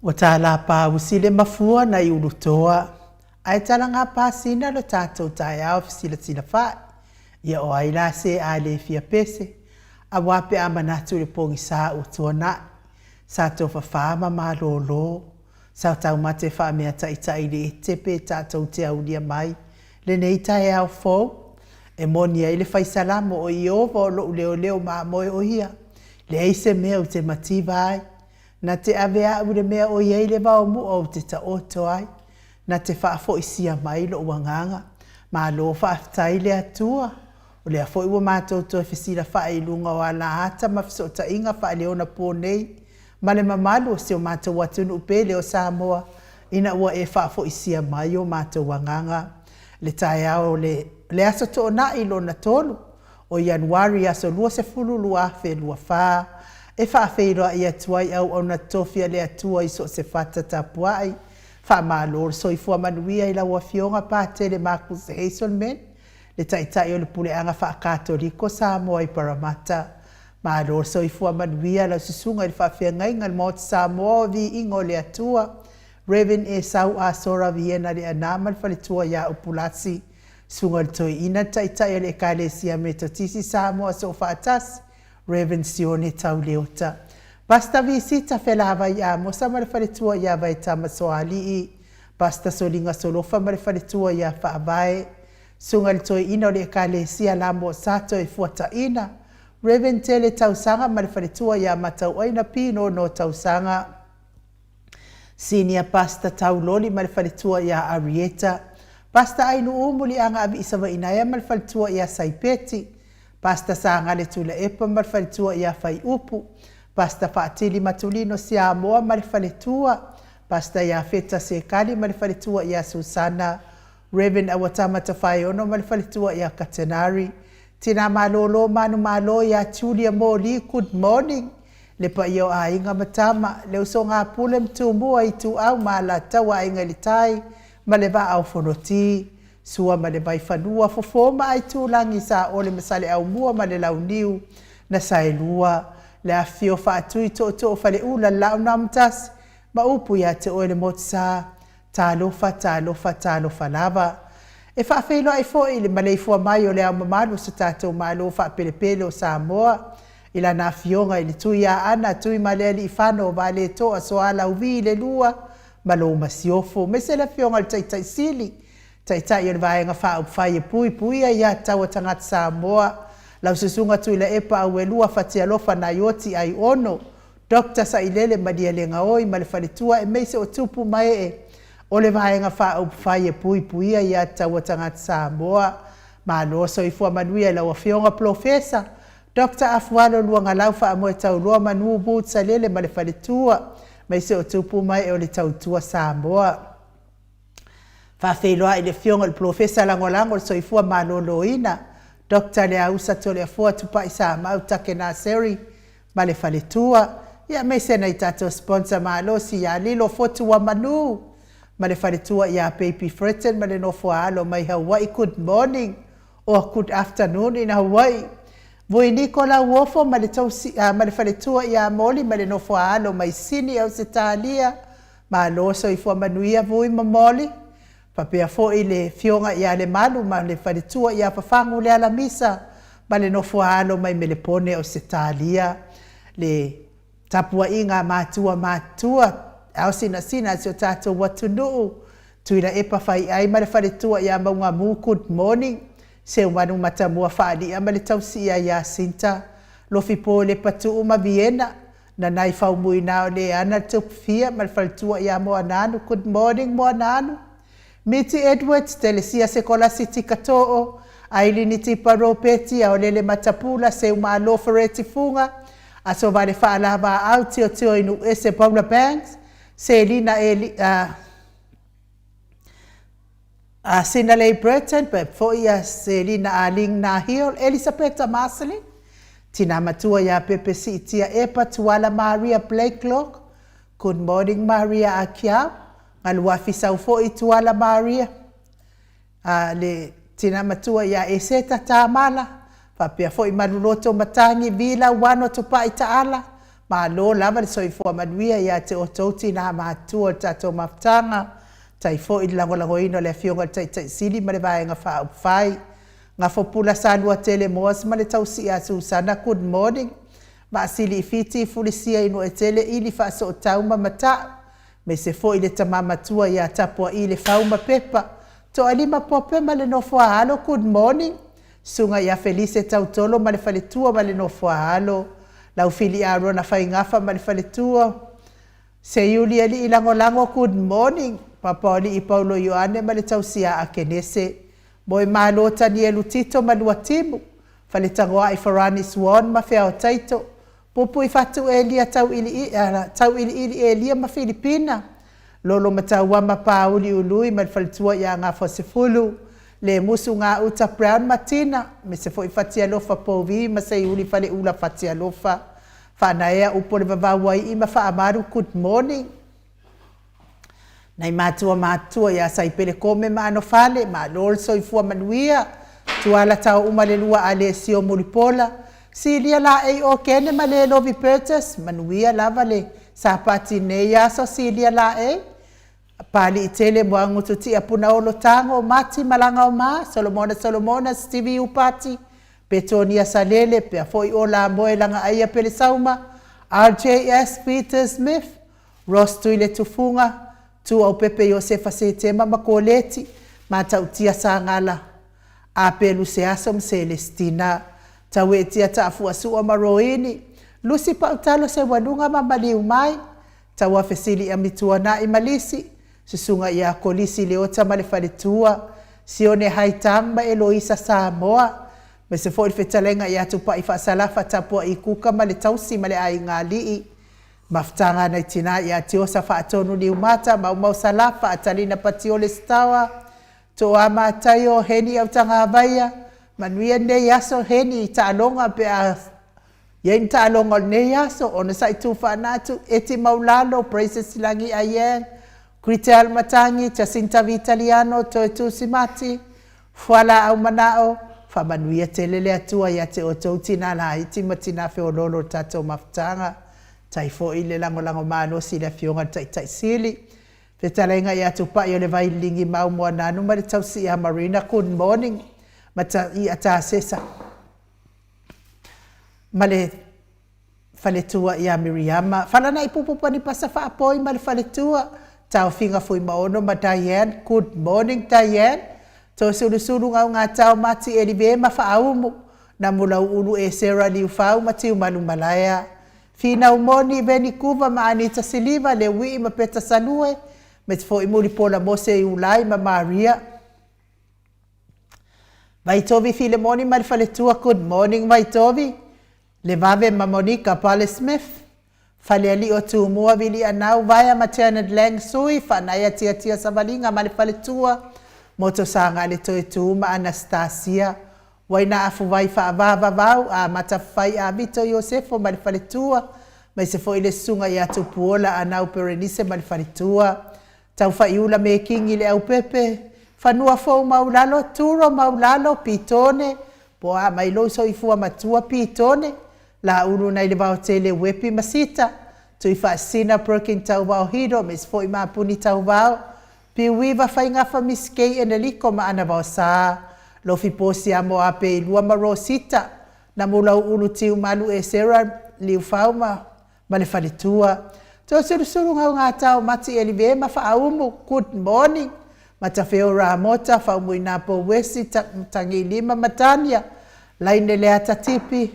O tāla pā usile mafua na i urutoa. Ai talanga pā sina lo tātou tai au fisila sila whai. Ia o aila se a le fia pese. A wape a manatu le pongi sā utua nai. Sā tō whawhama mā lolo. Sā tau mate wha mea tai le tepe tātou te aulia mai. Le nei tai au fōu. E monia ile whaisalamo o i ova o lo leo mā moe o hia. Le eise mea u te mativa ai. Na te avea ure mea o iei le wao mu o te ta oto ai. Na te whaafo isia mai lo wanganga. Ma lo whaafitai le atua. O le afo iwa mātou to e whisira whae ilunga o ala hata mawhiso ta inga whae leona pō nei. Ma le mamalu o se o mātou watunu upele o Samoa. Ina ua e whaafo isia mai o mātou wanganga. Le tae au le aso to na ilo na tolu. O Januari aso lua se fulu lua fe lua whaa. E whaafeiroa i atuai au na tofia le atua i so se whata tapuai. Wha mālor so i fua manuia i laua fionga pātere Marcus Hazelman. Le taitai o le pule anga wha katoriko Samoa i Paramata. Mālor so i fua manuia lau susunga i whaafea ngainga Maota Samoa o Viiga le atua. Reverend e sau a sora viena le anamal whaletua ia upulasi. Sunga le toi ina taitai o le ekalesia metotisi Samoa so whaatasi. Reverend Sione tau leota. Basta visita felava ia mosa mare faletua ia vai tama soali i. Basta solinga solofa mare faletua ia whaavae. Sunga le toi ina o le ekalesia lamo sato e fuata ina. Reverend tele tau sanga mare faletua ia matau aina pino no tau sanga. Senior pasta tau loli mare faletua ia Arieta. Pasta ainu umuli anga abi isawa inaya mare faletua ia Saipeti. Pasta sanga le tula epa marfaletua ia fai upu. Pasta faatili matulino Samoa marfaletua. Pasta ia feta sekali marfaletua ia Susana. Reverend awatama tafai ono marfaletua ia Katenari. Tina malolo manu malo ia Julia Moli, good morning. Lepa iyo a inga matama. Leo so ngā pule mtumua i tu au mala tawa inga litai. Maleva au fonoti. Sua ma le vai whanua fofoma ai tūlangi sa o le masale au mua ma le launiu na saelua. Le a fio whaatui to whale ula lau namtas. Ma upu ia te oe le motsa. Tālofa lava. E whaafeilo ai fo i le maleifua mai o le au mamalu sa tātou malo whaapelepele o Samoa. Ila na fionga i le tui a ana tui ma le ali i whano ma le toa so ala uvi le lua. Ma lo masiofo. Me se la fionga le taitai sili. Taitai o vaenga wha upwhai e pui ia taua tangata Samoa. Lau susunga tui la epa au elua whatia lofa na ioti ai ono. Dr. Sailele madia lenga oi ma le whaletua e meise o tupu mai e. O le vaenga wha upwhai e pui ia taua tangata Samoa. Ma loso i fua manuia lau a fionga profesa. Dr. Afualo luanga lau wha amoe tau lua manu boot Sailele ma le whaletua. Meise o tupu mai e o le tautua Samoa. Whawheloa i le fionga le profesa langolango le soifua malolo ina. Dr. le ausa to le afua tupa i sa Maota ke Naseri ma le whaletua. Ia me sena i tato sponsor malo si ia lilo fotu wa manu. Ma le whaletua ia Baby Fretten ma le nofua alo mai Hawaii good morning or good afternoon in Hawaii. Voi Nicola Wofo ma le whaletua ia Moli ma le nofua alo mai Sini au se talia. Ma lo soifua manuia voi mamoli. Papea fo i le fionga ia le malu ma le whaletua ia pafangu le alamisa ma le nofua alo mai melepone o se talia. Le tapua inga mātua au sina si o tātou watunuu. Tuira epa whai ai ma le whaletua ia maunga mu good morning. Se umanu matamua whaali a ma le tausi ia Sinta. Lofi po le patu uma Viena. Na nai whaumui nao le ana tupfia ma le whaletua ia moa nanu. Good morning moa nanu. Miti Edwards, telesia sekola siti kato'o, ailini tipa ropeti a olele matapula se umalo fereti funga, aso vale whaalava au tio inu ese Paula Banks, se Elina Sinalei Breton, pe foia se Elina Aling Nahil, Elisabetta Marcelin, tina matua ya pepe si tia epa tuala Maria Blakelock, good morning Maria Akiao, alua fisau fo i tuala Maria. Le tina matua ia e seta tamala. Papia fo i maluloto matangi vila wano tupa i taala. Malo lava le soifua manuia ia te otouti na mātua tatou mafutanga. Taifo i lango ino le fionga tai sili ma le vaenga whaupwhai. Ngā whopula sanua tele moas ma le tausi a Susana, good morning. Ma sili i fiti fulisia ino e tele ili whaaso o tauma mata. Me se fo i le tamamatua ia tapua i le whauma pepa. To alima pope ma le nofua halo, good morning. Sunga ia Felice tautolo ma le whaletua ma le nofua halo. Lau fili a rona whaingafa ma le whaletua. Se Yulia li i lango, good morning. Papaoli i Paulo Ioane ma le tausia a Kenese. Moe Maota ni e lutito ma lua timu. Whaletangoa i Farani Swan ma whea o taito. Pupu i fatu Elia tau ili Elia ma Filipina. Lolo mataua ma pauli ului ma whaletua ia ngā fosefulu. Le musu ngā uta Brown Martina. Me se fo i fatia lofa povi ma se uli whale ula fatia lofa. Whanaea upo le vavawai i ma whaamaru, good morning. Nei mātua ia saipele kome ma ano fale, ma lol soifua manuia. Tuala tau umalelua ale sio muripola. Silia la ei o kene ma le lovi purchase, manuia lava le sapati nei aso silia la ei. Pali i tele mua ngututi a puna olo tango, mati malanga o ma, Solomona, Stevie Upati, Petonia Salele, pea foi o la moe langa aia pele sauma, RJS Peter Smith, Ross Tuile Tufunga, tu au pepe Josefa se tema makoleti, mata utia sa ngala. A pelu se asom Celestina, tawe tia taafu asua maroini, Lucy pautalo se wadunga mamali umai, tawa fesili amitua na imalisi, susunga ia kolisi leota malefaletua, sione haitamba Eloisa Samoa, me se foi fetalenga ia tupa ifa salafa tapua ikuka male tausi male ai ngalii. Maftanga na itina ia tiosa faatonu ni umata mau salafa atalina patiole stawa. To ama tayo heni au tanga havaya. Manuia ne yaso heni taalonga pe a yen taalonga ne yaso. Ona sa itufa natu eti maulalo praises silangi ayen. Kritel matangi Jacinta Vitaliano to etu simati. Fuala au manao. Fa manuia telele atua ya te otouti na la iti matina fe ololo tato maftanga. Taifo ile lango mano sila fionga tai sili. Fetalenga ia tupa yo le vailingi mau mua nanu ma le tausi ia Marina, good morning. Mata i ata sesa. Male faletua ia Miriama. Falana ipupupa ni pasa faapoi male faletua. Tau finga fui maono ma Diane, good morning Diane. To sulu ngau ngā tau mati elive ma faaumu. Na mula ulu e Sarah liu fau mati umalu malaya. Fina umoni veni kuva ma Anita Siliva le wii ma peta sanue. Met fo imuli pola mose i ulai ma Maria. Vaitovi Filemoni ma faletua, good morning Vaitovi. Le vave ma Monica Pale Smith. Fale ali o tu mua vili anau vaya ma Janet Lang sui. Fanaya tia savalinga ma faletua. Moto sanga le toe tu ma Anastasia. Waina afu vai fa vau a matafai a Vito Yosefo ma faletua. Ma se fo ile sunga ya tu puola anau Perenice ma faletua. Tau faiula me kingi le au pepe. Fanua fo maulalo, turo maulalo, pitone. Po a mailo so ifua matua pitone. La unu na ile vao tele wepi masita. Tu ifa sina perkin tau vao hido. Mes fo ima puni tau vao. Pi wiva faingafa miskei eneliko ma ana vao saa. Lofi posi amo ape ilua marosita. Na mula unu tiu malu e sera liu fauma. Male faletua. To suru ngau ngā tau mati elive ma faaumu, good morning. Matafeo Ramota faumu inapo wesi tangi lima matania. Laine lea tatipi.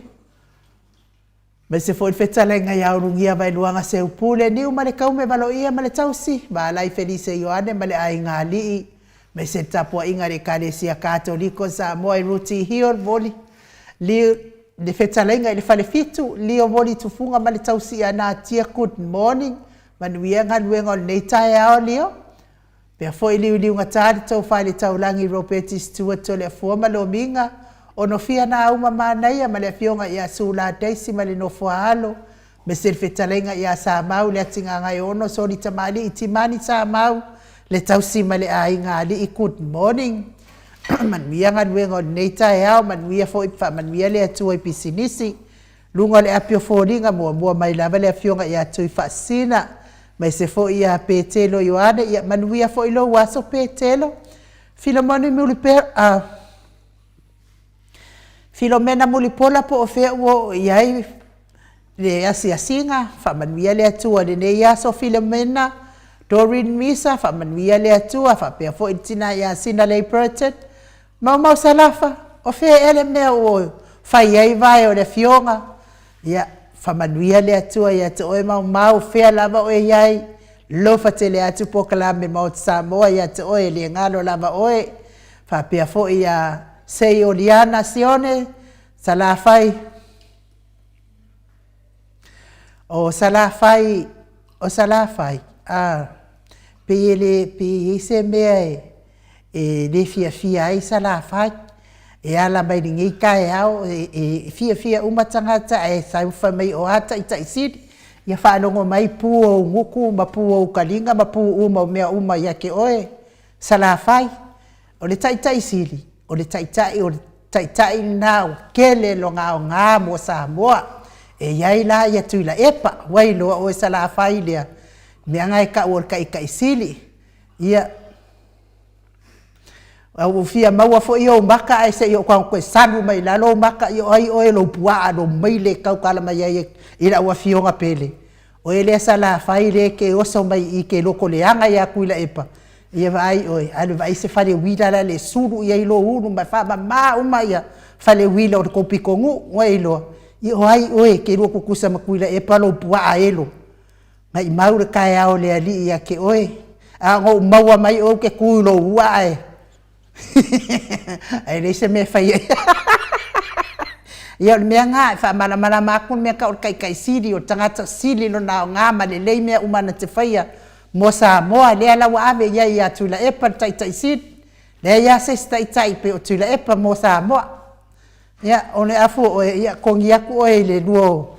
Mese foi fetalenga ya urungia vai luanga se upule. Niu male kaume valo ia male tausi. Ba lai Felice Ioane male ai ngali. Mese tapua inga re kalesia katoliko sa moa ruti hior voli. Le fetalenga ile fale fitu lio voli tufunga male tausi ana tia good morning manuianga luenga nei tai ao lio pe foi liu ngatari tau fale taulangi Robert Stewart tole forma lo minga ono fia na uma manai male fionga ia sula daisi male no foalo me se fetalenga ia sa mau le tinga ngai ono soli tamali itimani sa mau le tausi male ai ngali good morning. Man mia nga wengo neita yao man mia fo ipa man mia le atua pisinisi lunga le apio fōringa mua mai lava le afionga ia tui whaasina, mai se fo ia pētelo i wane, ia manuia fo ilo waso pētelo. Filomena mulipola po o fea ua iai le asiasinga, whamanuia le atua le ne iaso Filomena, Doreen Misa, whamanuia le atua, whapea fo itina ia sina lei Burton, mau salafa, o fea ele mea o whai ai vai o le fionga, ia whamanuia le atua ia te oe mau fea lava oe iai, lofa te le atu pokalame Maota Samoa ia te oe le ngalo lava oe, whapea fo ia sei o liana sione, salafai, o salafai, pe se mea le fia ai salafai, e ala mai ni kai au fia umatangata e sai fa mai o ata ita isidi ia fa longo mai pu o nguku ma pu o kalinga ma pu uma mea uma ya ke oe salafai o le tai isili o le tai na kele longa o nga mo Samoa e yai la ya tuila epa wailo o salafai le me ngai ka o kai isili ia au fia maua fo io maka ai se io kwa ko sanu mai la lo maka io ai o lo pua do mai le kau kala mai ai ira wa fionga pele o ele sala fai le ke o so mai I ke loko le anga ya kuila epa ia vai oi alu vai se fale wila la le suru ia ilo unu ma fa ma uma ia fale wila o ko pikongu o ilo io ai oi ke loko kusa ma kuila epa lo pua elo mai maure kai ao le ali ia ke oi a ngo maua mai o ke kuilo uae ai le se me fai ia me nga fa mala makun me ka kai siri o tangata sili lo na nga ma le me umana te faia mo Samoa le ala wa ave ia tula epa tai sit le ia se tai pe o tula epa mo Samoa ia one afu o ia kongia ku o le duo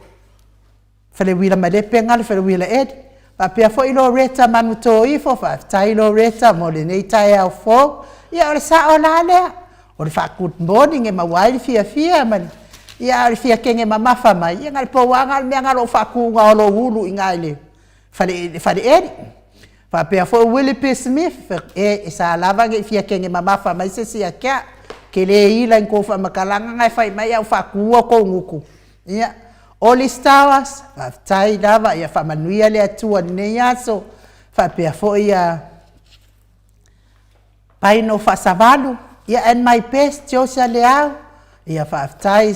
fale wila ma le pengal fale wila ed pa pe fo ilo reta manuto I fo fa tai lo reta mo le nei tai au fo ia o sa o lale o le fa good morning e ma wai fia man ia o fia kenge ma mafa mai ia ngal po wanga me ngal o fa ku nga lo ulu ingale fale edi fa pe fo Willie P Smith e sa lava nge fia kenge ma mafa mai se sia kia ke le ila ko fa makalanga ngai fai mai au fa ku ko nguku ia Oli Stars fa tai lava ia fa manuia le atua ne yaso fa pe fo ia pai no fa savalu ia and my best Josia leau ia fa tai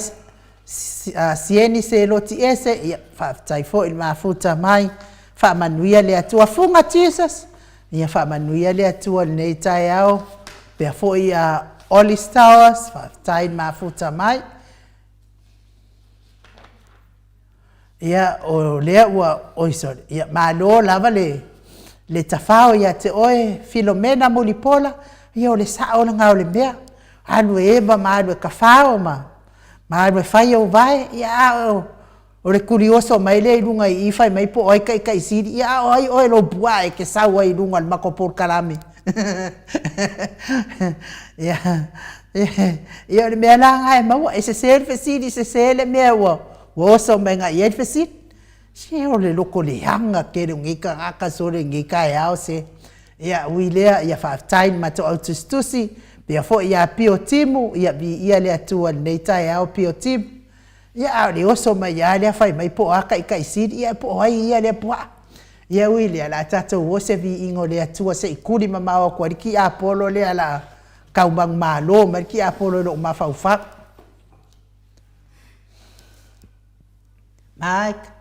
sieni se loti ese ia fa tai fo il mafuta mai fa manuia le atua funga Jesus ia fa manuia le atua nei tai au pe fo ia Oli Stars fa tai mafuta mai ia o le ua oisor ia malo lava le tafao ia te oe Filomena mulipola ia o le sao na ngau le mea alu eba ma alu kafao ma alu fai o vai ia o le kurioso mai le lunga I fai mai po oi kai siri ia oi lo bua e ke sau ai lunga ma ko por kalame ia ia le mea la ngai ma e se serve siri se sele mea wo so menga ia fesit se o le loko le hanga ke le ngika aka so le ngika ia se ia uilea ia fa time ma to autostusi pe fo ia pio timu ia ia le atua nei tai au pio tim ia le oso mai ia le fai mai po aka kai sit ia po ai ia le po ia uilea la tata wo se vi ingo le atua se ikuri mama o ko ki apolo le ala kaubang malo ma ki apolo lo ma fa Mike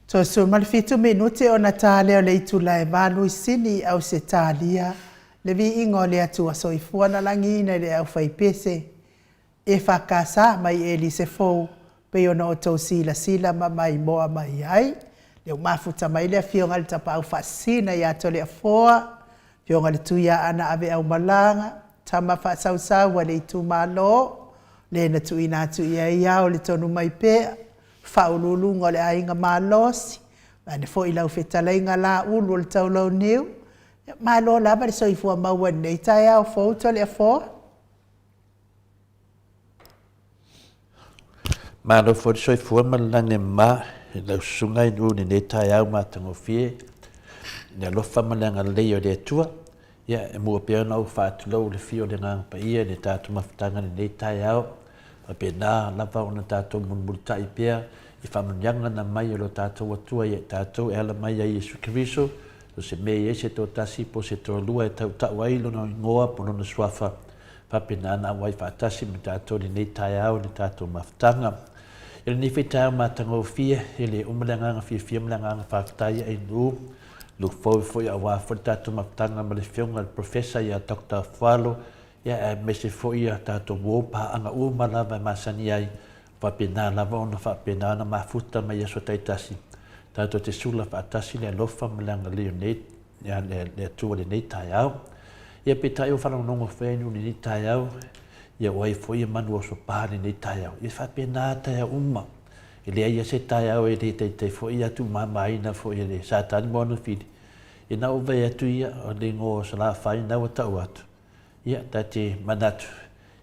To so malfitu minute ona tale o le itula e malu isini au se talia. Le vi ingo le atua soifua na langina le au faipese. E whakasa mai e li se fou. Pe ona o tau sila ma mai moa mai ai. Le mafuta mai le fionga le tapa au fasina ya to le afoa. Fionga le tuia ana ave au malanga. Tama whasau wa le itu malo. Le na tuina atu ia iau le tonu mai pea. Whaululunga le ainga malosi. Ane fo i lau whetalainga la ulu le tau lau niu. Malo lava le soifua maua nei tai au fauto le afoa. Malo fo le soifua malane ma. Lau sungai nu ni nei tai au matango fie. Ni alofa malanga leo le atua. Ia e mua pea nau whaatulau le fio le ngang pa ia ni tātu mawhitanga ni nei tai au. Pe nā lava o na tātou munmultai pia i whamanjanga na mai o lo tātou atua i tātou e ala mai a Yesu Kiriso so se mei e se tō tasi po se tō lua e tau tau ailo na ingoa pono na swafa pape nā nā wai whaatasi me tātou ni nei tai au ni tātou mawhitanga i ni whetai au mātanga o fia i le umalanganga fia malanganga whaatai ai nū luk fau foi a wāwha tātou mawhitanga ma le whionga le professor i a Dr. Fualo ia me se foi a tātou wōpa anga uma lava e masani ai whapena lava o na whapena na mafuta mai aso taitasi tātou te sula whaatasi le alofa malanga leo nei le atua le nei tai au ia pe tai o whanonongo whenu ni nei tai au ia oai foi e manu o so pāne nei tai au ia whapena tai au uma i lea ia se tai au e le teitai foi atu mamaina foi e le satani moana whiri ia na o vai atu ia o le ngō sa la whai na o tau atu ia tate manatu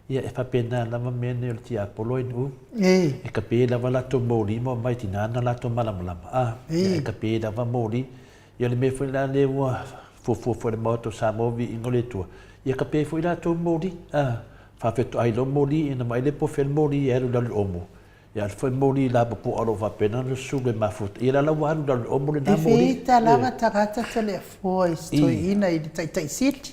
ia e whapena lava mene o le tia apolo inu e ka pē lava lato mōri mo mai tinana lato malamalama ia e ka pē lava mōri ia le me fwoi la le ua fuafua le Maota o Samoa vi ingo le tua ia ka pē fwoi lato mōri whawhetu ai lo mōri ina mai le pofel mōri e alu lalu omo ia le fwoi mōri la papu aro whapena le sule mafuta ia la lau alu lalu omo le nā mōri I whita lava tagata tele fwoi stoi ina i taitai siti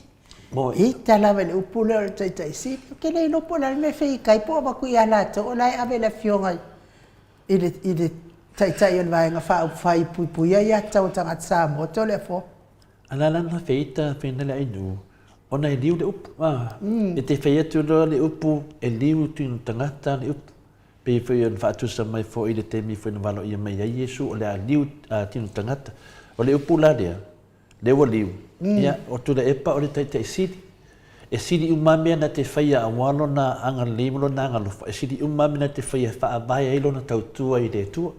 I tala vele upule o taitai si ke nei no pola me fei kai po ba ku ia la to la ave la fionga I le taitai on vai nga fa fai pu ia tau tanga Samoa to le fo ala la na feita fena le inu ona e liu le upu e te fei atu le upu e liu tu tangata le upu pe fei on fa tu sa mai fo I le temi fo na valo ia mai ia Yesu o le liu tinu tangata o le upu la dia le wa liu ia o tu le epa o le taitai sidi e sidi umami na te whaia awalo na anga limolo na anga lufa e sidi umami na te whaia whaavaya ilo na tautua I le tua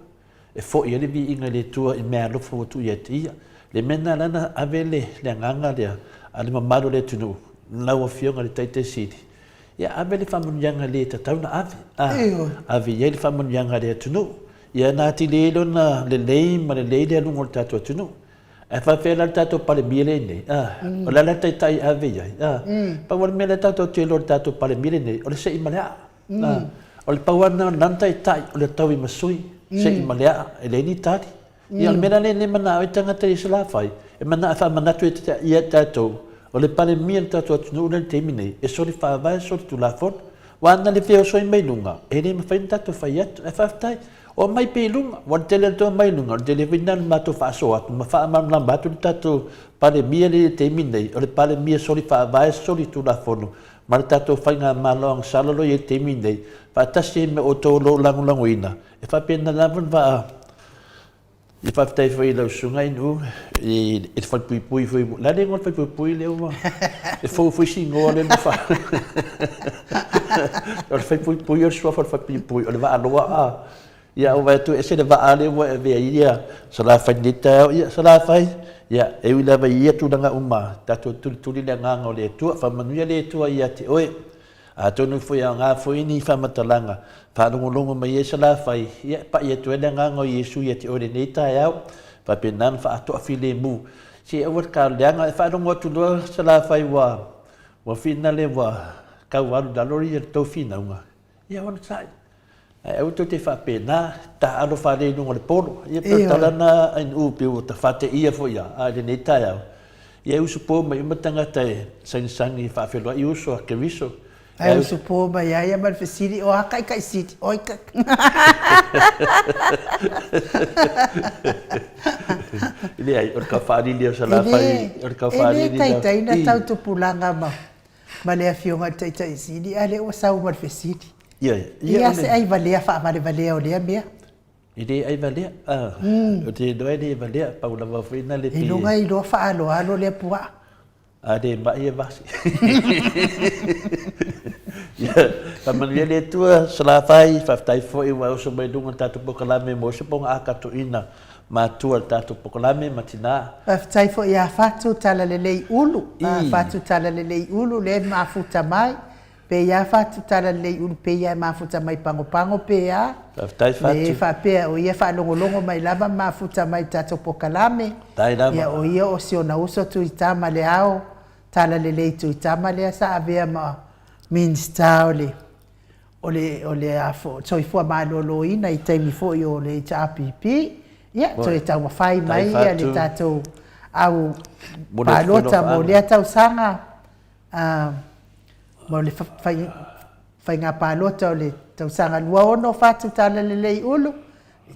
e fo I le vi inga le tua I mea lufa o tu ia te ia le mena lana avele le anganga lea a le mamaro le tunu lau a fionga le taitai sidi ia avele whamunianga le tatau na ave ia le whamunianga le tunu ia nāti le ilo na le lei ma le lei le alungo le tatua tunu e whawhela tātou pale mire nei. O la la tai ave iai. Pa wale mele tātou te lor tātou pale mire nei. O le se imalea. O le pauana nantai tai o le tau I masui. Se imalea e le ni tari. Ia le mena le mana o tangata I sala whai. E mana a whamanatu e ia tātou. O le pale mire tātou atunu una le temi nei. E sori whaavai sori tu la fon. Wana le whio soi mai lunga. E le mawhain tātou whai atu. E whaftai. O mai pe lunga, wan tele to mai lunga, tele vinan ma to fa so atu, ma fa ma lamba tu tato pale mia le te minei, o le pale mia soli fa vai soli tu la fono, ma tato fa nga malong salolo ye te minei, fa tasi me o to lo languina, e fa pena lavan va e fa tai foi lo sungai nu, e fa pui foi, la de ngol fa pui le o, e foi singo le fa. O fa pui o so fa pui, o le va aloa ia o vai tu ese le vaale wa e ia sala fandita ia sala fai ia e wila vai ia tu danga uma tatu tu le nganga le tu fa manuia le tu ia te oe a tonu foi nga foi ni fa matalanga fa longo mai sala fai ia pa ia tu le nganga Yesu ia te ore nei ta ia fa penan fa atu afile mu si o ka le nga fa longo tu lo sala fai wa finale wa ka wa dalori to fina uma ia on sai e o te whapena, ta alo whare nunga le polo. Ia talana in upi o ta whate ia fo ia, a le nei tai au. Ia usu pō mai umatanga te sangisangi whawhelua I uso a Keriso. Ai usu po mai ai mal fesiri o kai siti oi ka. Ini ai or ka fari dia sala fai or ka fari dia. Tai na tau tu pulanga ma. Male afionga tai sidi ale o sau mal fesiri. Ia se ai valea fa valea o lea mea. Ini ai valea. O te doe ni valea pa una va fina le pi. Ilunga ilo fa alo le pua. Ade ba ia basi. Taman le tua sala fai fa tai foi wa so mai dunga tatu pokalame mo se ponga akatu ina ma tua tatu pokalame matina. Fa tai foi ya fatu tala le ulu. Fatu tala le ulu le mafuta mai. Pe ya fatu tala le ulu pe ya mafuta mai pango pe ya. Fa tai fatu. Le fa pe o ia fa longo mai lava mafuta mai tatu pokalame. Tai lava. Ya o ia o si ona uso tu itama le ao. Tala le tu itama le sa avea ma minsta ole afo so ifo ma lo ina I taimi fo yo le chapipi ya so eta wa fai mai ya le tato au palota mo le tau sanga mo le fai nga palota le tau sanga lua ono fatu tala le ulu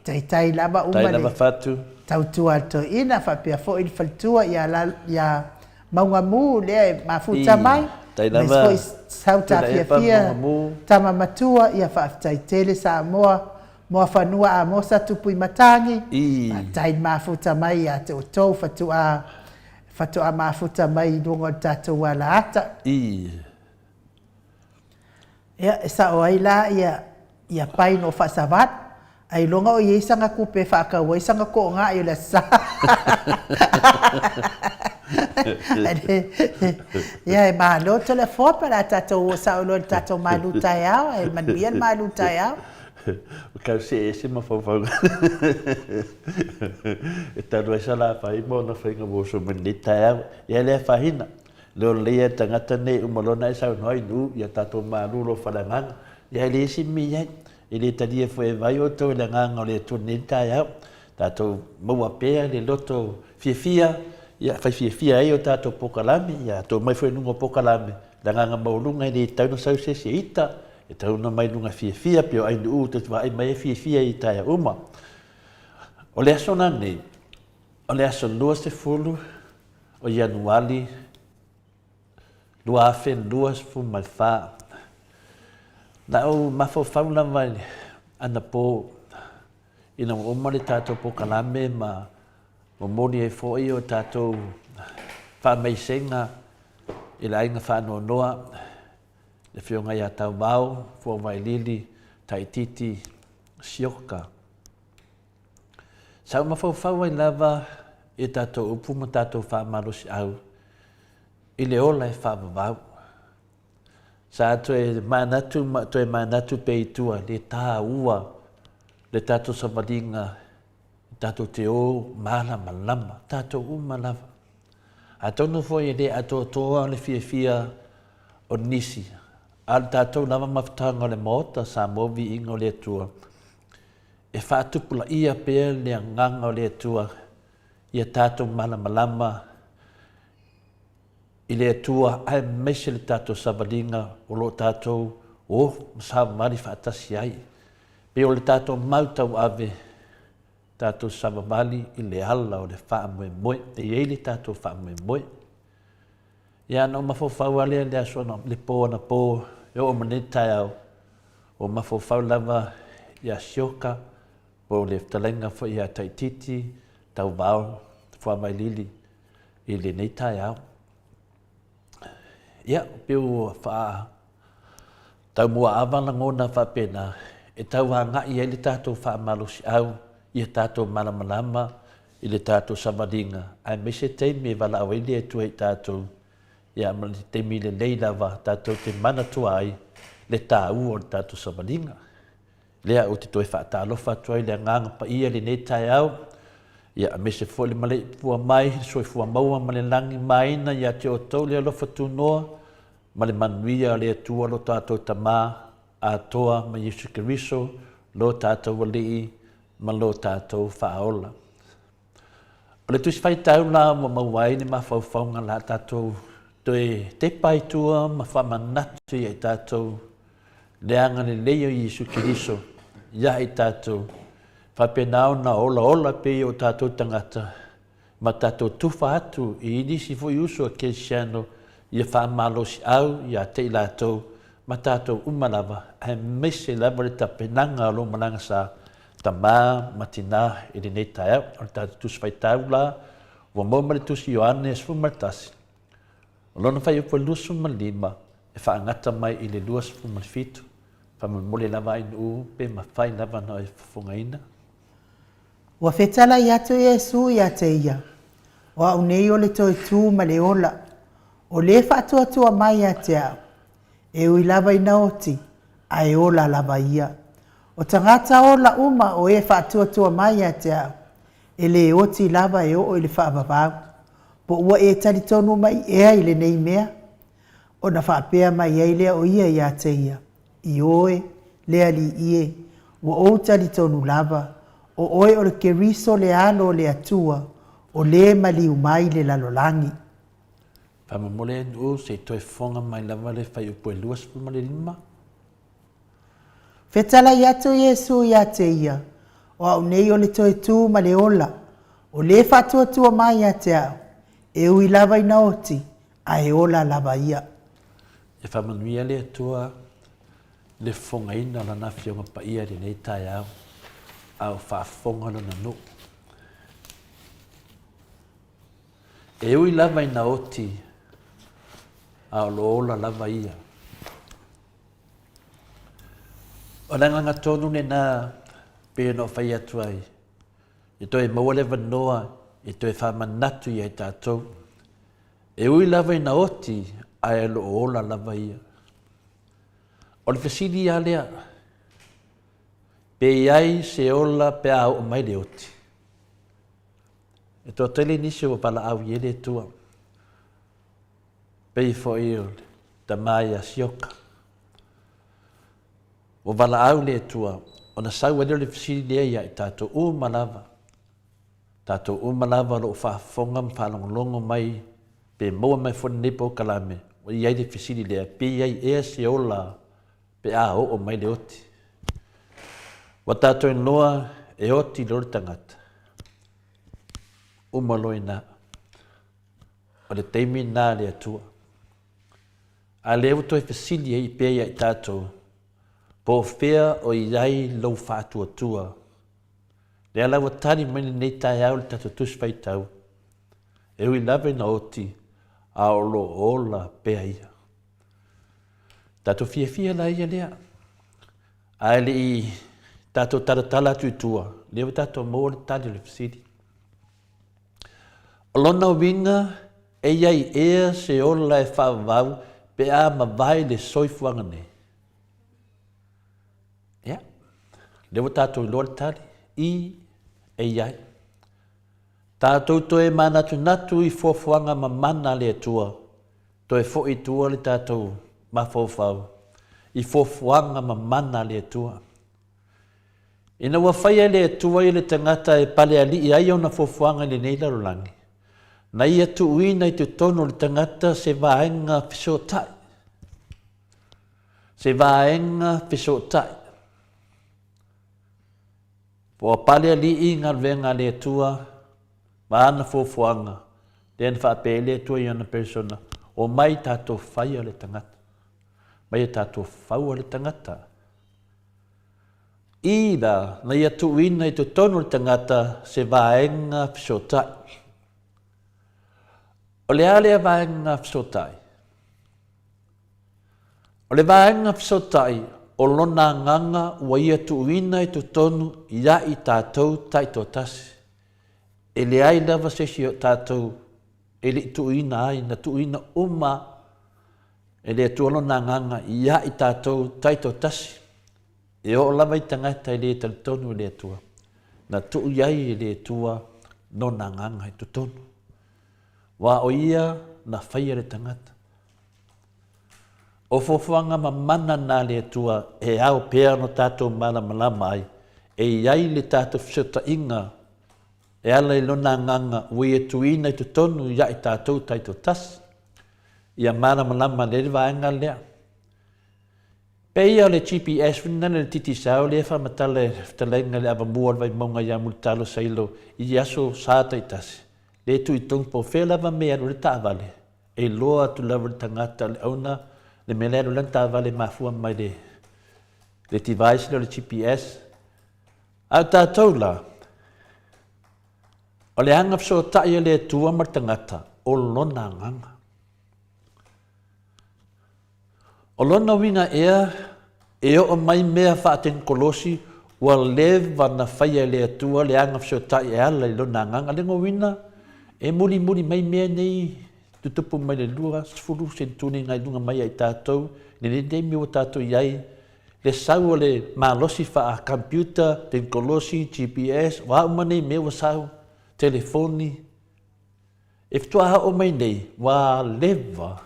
tai lava uma tai lava fatu tau tua to ina fa pe fo il faltua ya maunga mu le mafuta mai tai lava sauta fia tama matua ia whaafitai tele Samoa moa whanua a mosa tupui matangi tai mafuta mai a te otou fatua mafuta mai dunga tatou ala ata ia sa o ai la ia pai no whasavat ai longa o iesanga kupe whaakau iesanga ko ngā i le sa ia e malo telefon para tatou sa lo tatou malu tai ao e manuia malu tai ao o ka se ma fa e talo esa la fa I mo na fa ngo so meni tai ao ia le fa hina lo le tangata ne o molona sa no I nu ia tatou malu lo fa langa ia le si mi ia ele tadia foi vai o to le nganga le tu ni tai ao tatou mo pe le loto fia ia fai fia ai o tatou pokalame ia to mai foi nunga pokalame langa maulunga I tau no sau se ita e tau no mai nunga fia pio ai nu te vai mai fia I tai uma o le sona nei o le aso lua se fulu o Januari lua fe lua fu mai fa na o mafo fauna mai ana po ina o mali tatou pokalame ma mo moni e foi o tatou fa mai senga I la inga fa no noa le fionga ia tau mau fo mai lili taititi sioka sa ma fo fa wai lava e tatou upu ma tatou fa malusi au I le ola e fa vau sa to e manatu pe tua le ta ua le tatou samadinga tatou te o malama tatou umalava a tonu foi ele a toa le fia o nisi al tatou lava maftanga le Maota Samoa Viiga o le Atua e whaatupula ia pea le nganga o le Atua ia tatou malama I le Atua ai mese le tatou savalinga o lo tatou o savamari whaatasi ai pe o le tatou mautau ave tatou savamali I le ala o le whaamoemoe e iei le tatou whaamoemoe ia no mafofau alea le asona le pō na pō e o manetai au o mafofau lava ia sioka po le talenga fo ia taititi tau vao whaamai lili I le neitai au ia piu wha tau mua awala ngona whapena e tau hanga I le tatou whaamalusi au ia tatou malamalama I le tatou samadinga ai mese teimi wala aweli e tuai tatou ia ma le teimi le lei lava tatou te mana tua ai le tāu o le tatou samadinga lea o te toi whaatalofa tuai le nganga pa ia le nei tai au ia mese fo le malei fua mai soi fua maua ma le langi maina ia te o tau le alofa tunoa ma le manuia le atua lo tatou tamā atoa ma Yesu Keriso lo tatou walii ma lo tatou whaola. O le tusi whaitau la ma mawai ni ma whauwhaunga la tatou toi te pai tua ma whamanatu i tātou le anga le leo i Yesu Kiriso ia i tātou whapenao na ola pe o tātou tangata ma tātou tuwha atu i inisi fo i uso a Kirisiano ia whaamalosi au ia te i lātou ma tātou umalawa he mese lava le tapenanga alo malanga sa tamā matina i le nei tae au o tātou tusi whai taula wa moma le tusi Ioannes fumartasi o lona whai upo lusu ma lima e whaangata mai i le luas fumarfitu whamamole lava ina u pe ma whai lava na e whafungaina. Wa fetala i atu Yesu ia te ia. Wa unei o le toi tū ma le ola. O le whaatua tua mai a te au. E ui lava ina oti, a e ola lava ia. O tangata ola uma o e whaatua tua mai a te au. E le oti lava e o le whaababau. Po ua e tali tonu mai ea i le nei mea. O na whaapea mai ei lea o ia ia te ia. I oe, lea li ie. Ua o tali tonu lava. O oe o le keriso le alo le atua. O le mali umai le lalolangi. Whamamole nu se toi fonga mai lava le whai upo e luas puma le lima. Fetala i atu Yesu ia te ia. O au nei o le toi tū ma le ola. O le whatua tua mai a te au. E ui lava ina oti. A e ola lava ia. E whamanuia le atua le fonga ina la na fionga pa ia le nei tai au. Au whaafonga lona no. E ui lava ina oti. Au lo ola lava ia. O nanganga tonu ne nā pēr no whai atu ai. I toi maua le wanoa, i toi whamanatu i ai tātou. E ui lava ina oti, ai lo ola lava ia. O le whasiri a lea, pe iai se ola pe au o mai le oti. E tō tele nisi o pala au i ele tua. Pei fo il, ta mai a sioka. O wala au le tua, o na sau wadeo le whasiri lea ia i tātou o malava. Tātou o malava lo whaafonga mwhalongolongo mai, pe moa mai fwone nepo kalame, o iai le whasiri lea, pe iai ea se ola, pe a o mai le oti. Wa tātou noa e oti lor tangata. Umaloi nā. O le teimi nā le atua. A leo toi whasiri e i pēia i tātou. Po whea o iai lau whātua tua. Le ala wa tari mani nei tai au le tātou tuswhai tau. E ui lawe na oti a olo ola pēa ia. Tātou fia la ia lea. A le i tātou taratala atu tua. Leo tātou mō le tari le whasiri. O lona winga e iai ea se ola e whaavau pe a ma vai le soifuanga ne. Ia. Leo tātou i loa tari. I e iai. Tātou toe manatu natu i fuafuanga ma mana le tua. Toe fo i tua le tātou ma fofau. I fuafuanga ma mana le tua. Ina wawhaia le tua i le tangata e pale ali i ai ona fuafuanga le nei larolangi. Na ia tu uina i tu tono le tangata se vaenga fisotai. Se vaenga fisotai. Po pale ali i ngal venga le tua, ma ana fuafuanga, le ana whaapele tua i ana persona, o mai tātou whaia le tangata. Mai tātou whaua le tangata. Ida, na ia tu uina i tu tono le tangata se vaenga fisotai. O le ale a vaenga fisotai. O le vaenga fisotai, o lona nganga ua ia tu uina i tu tonu ia i tātou taito tasi. E le ai lava sesi o tātou, e le tu uina ai, na tu uina uma, e le tu lona nganga ia i tātou taito tasi. E o lava i tangata i le tonu i le tua. Na tu iai i le tua nona nganga i tu tonu. Wa o ia na whaia le tangata. O fofuanga ma mana nā le tua e au pēr no tātou malama ai. E iai le tātou fsota inga. E ala i lona nganga ui e tuina i tu tonu ia i tātou taito tas. ia malama le vaenga lea. Peia le GPS vina le titi sao le whamatale talenga le avamua vai maunga ia multalo sailo i aso sāta i tasi. Le tu i tongpo whelava mea no le tāwale. E loa tu lava le tangata le auna le melero le tāwale mafua mai le device le GPS. Au tātou la, o le anga so taia le tua mar tangata o lona nganga. O lona winga e o mai mea whaaten kolosi wa leva na whaia le atua le anga so taia ala i lona nganga. Le ngowina e muri mai mea nei tutupu mai le lua sfuru sentuni ngai lunga mai ai tātou ni le demi o tātou iai le sau le malosi wha a computer, ten kolosi, GPS, wa umane me wa sau, telefoni. E fitua ha o mai nei, wa leva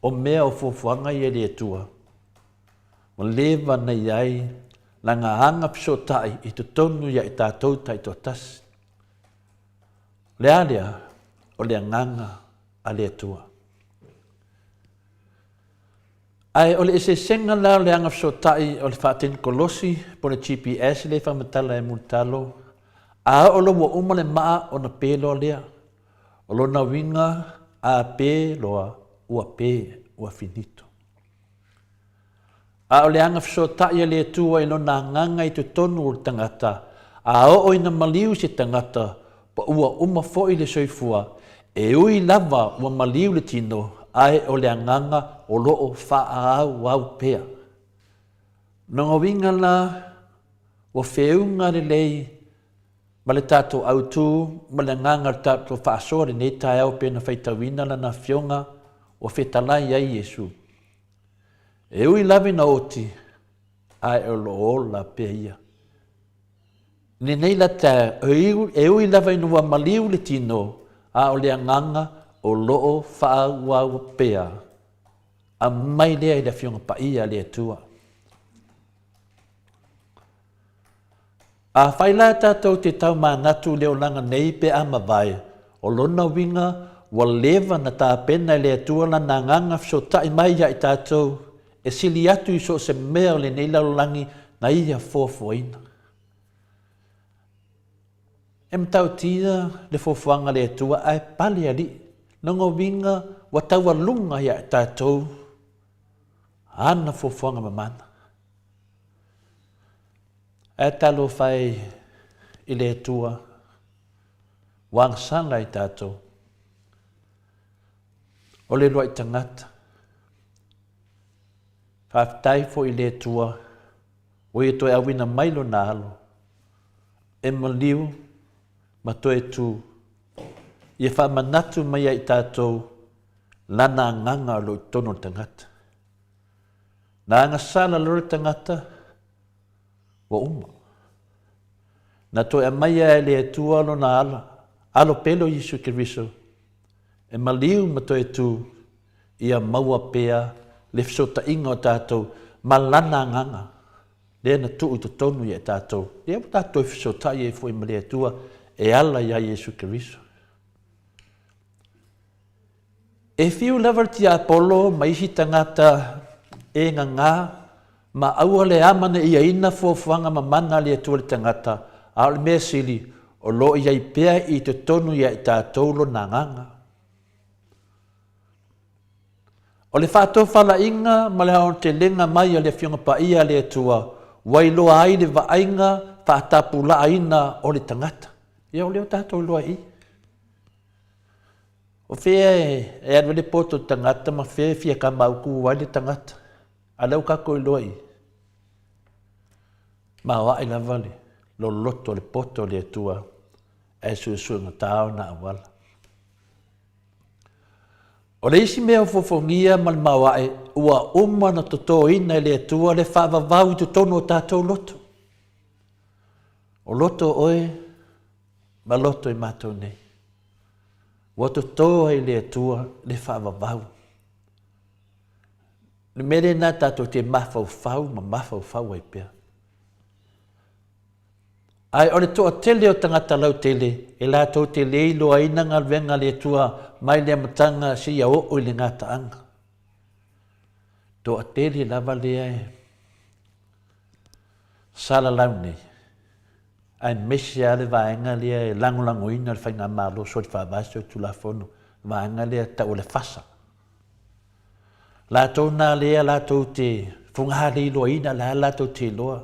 o mea o fuafuanga i ele atua. Wa leva na iai, la ngā hanga piso tai i tu tonu ia i tātou tai to tas. Lea, o lea nganga a le atua. Ai o le ese senga la le anga so tai o le whaaten kolosi po le GPS le whamatala e multalo. A o lo wa uma le maa o na pēlo lea. O lo na winga a pēloa ua finito. A o le anga so tai le tua i lo na nganga i tu tonu o tangata. A o ina maliu se tangata pa ua uma fo i le soifua. E ui lava ua maliu le tino. Ai o le anganga o loo wha au pea. Nonga winga la, o whiunga le lei, ma le tātou autu, ma le nganga le tātou whaasore nei tai au pena whaitawina la na whiunga, o whetalai ai Yesu. E ui lawe na oti, ai o loo la pea ia. Nei la tā, e ui lawe inua maliu le tino, a o le anganga, o loo whaau pea, a mai lea i le whiunga pa ia le atua. A whaila tātou te tau māngatu leo langa nei pe ama vai, o lona winga wa leva na tā pena le atua la na nganga so tai mai ia i tātou, e sili atu i so se mea le nei laulangi na ia fōfoina. E mtau tia le fōfuanga le atua ai pali ali, nongo winga wa taua lunga ia tātou, ana fōfuanga mamana. E talo whai i le tua, wangsanga i tātou, o le loa i tangata, whaftai fo i le tua, o i toi awina mailo na alo, e maliu, ma toi tu, ia whamanatu mai ai tātou lana nganga lo tono tangata. Nā ngasala lore tangata wa uma. Nā toi a mai ai le atua lo na ala, alo pelo Yesu Kiriso, e maliu ma toi tu ia maua pea le fsota inga o tātou ma lana nganga. Le na tu uto tonu ia tātou. Le au tātou fsota ia fo ima le atua e ala ia Yesu Kiriso. E fiu lavar ti Apollo ma isi tangata e ngā ma aua le amane ia ina fuafuanga ma mana le atua le tangata a le mea sili o lo ia i pea i te tonu ia i tātou lo na nganga. O le whātou whala inga ma le haon te lenga mai a le whiunga pa ia le atua wailoa ai le vainga whaatapu la aina o le tangata. Ia o leo tātou loa i. O whea e anwele poto tangata ma whea fia ka mauku wai le tangata. A lau kako i loa i. Ma wa i lava le, lo loto le poto le atua e suesuenga tau na awala. O le isi mea fofongia ma le mawae ua uma na toto ina le atua le whaavavau i tutono o tātou loto. O loto oe, ma loto i mātou nei. Wa toto ai le atua le whaavavau. Le mere nā tātou te mawhauwhau ma mawhauwhau ai pia. Ai o le toa tele o tangata lau tele, e la tau te leilo a ina ngā venga le tua mai le amatanga si ia o le ngā taanga. to ateli lava lea e sala launi ai mesia le vaenga lea e langolangoina le whainga malo so te whaavaso tu la fono vaenga lea tau le fasa la tau na lea la tau te fungahari loina la tau te loa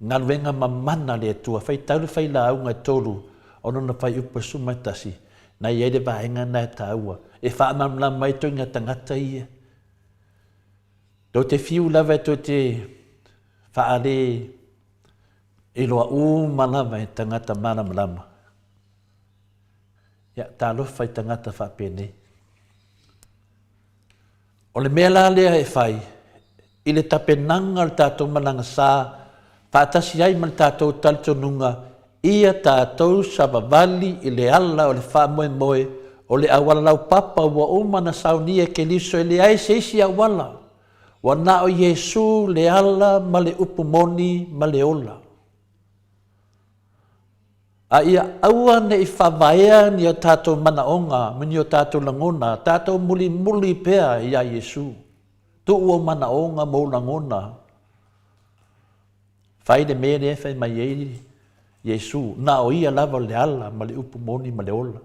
ngalwenga mamana lea tua whai tau le whai la aunga tolu ono na whai upa sumatasi na iei le vaenga na taua e whaamamla mai toinga tangata ia do te fiu lava to te whaare e loa malama e tangata malama. Ia tā lofa i tangata whapene. O le mea la lea e whai, i le tapenanga le tātou malanga sā, whaatasi ai mal tātou talitonunga, ia tātou savavali i le ala o le whamoe moe, o le awala lau papa ua umana saunia ke liso e le ai seisi awala. Wa na o Yesu le ala ma le upumoni ma le ola. A ia aua ne i whavaea ni o tātou manaonga, mini o tātou langona, tātou muli pea i a Yesu. Tu ua manaonga mo langona. Whai le mere e whai mai ei Yesu, na o ia lava le ala ma le upumoni ma le ola.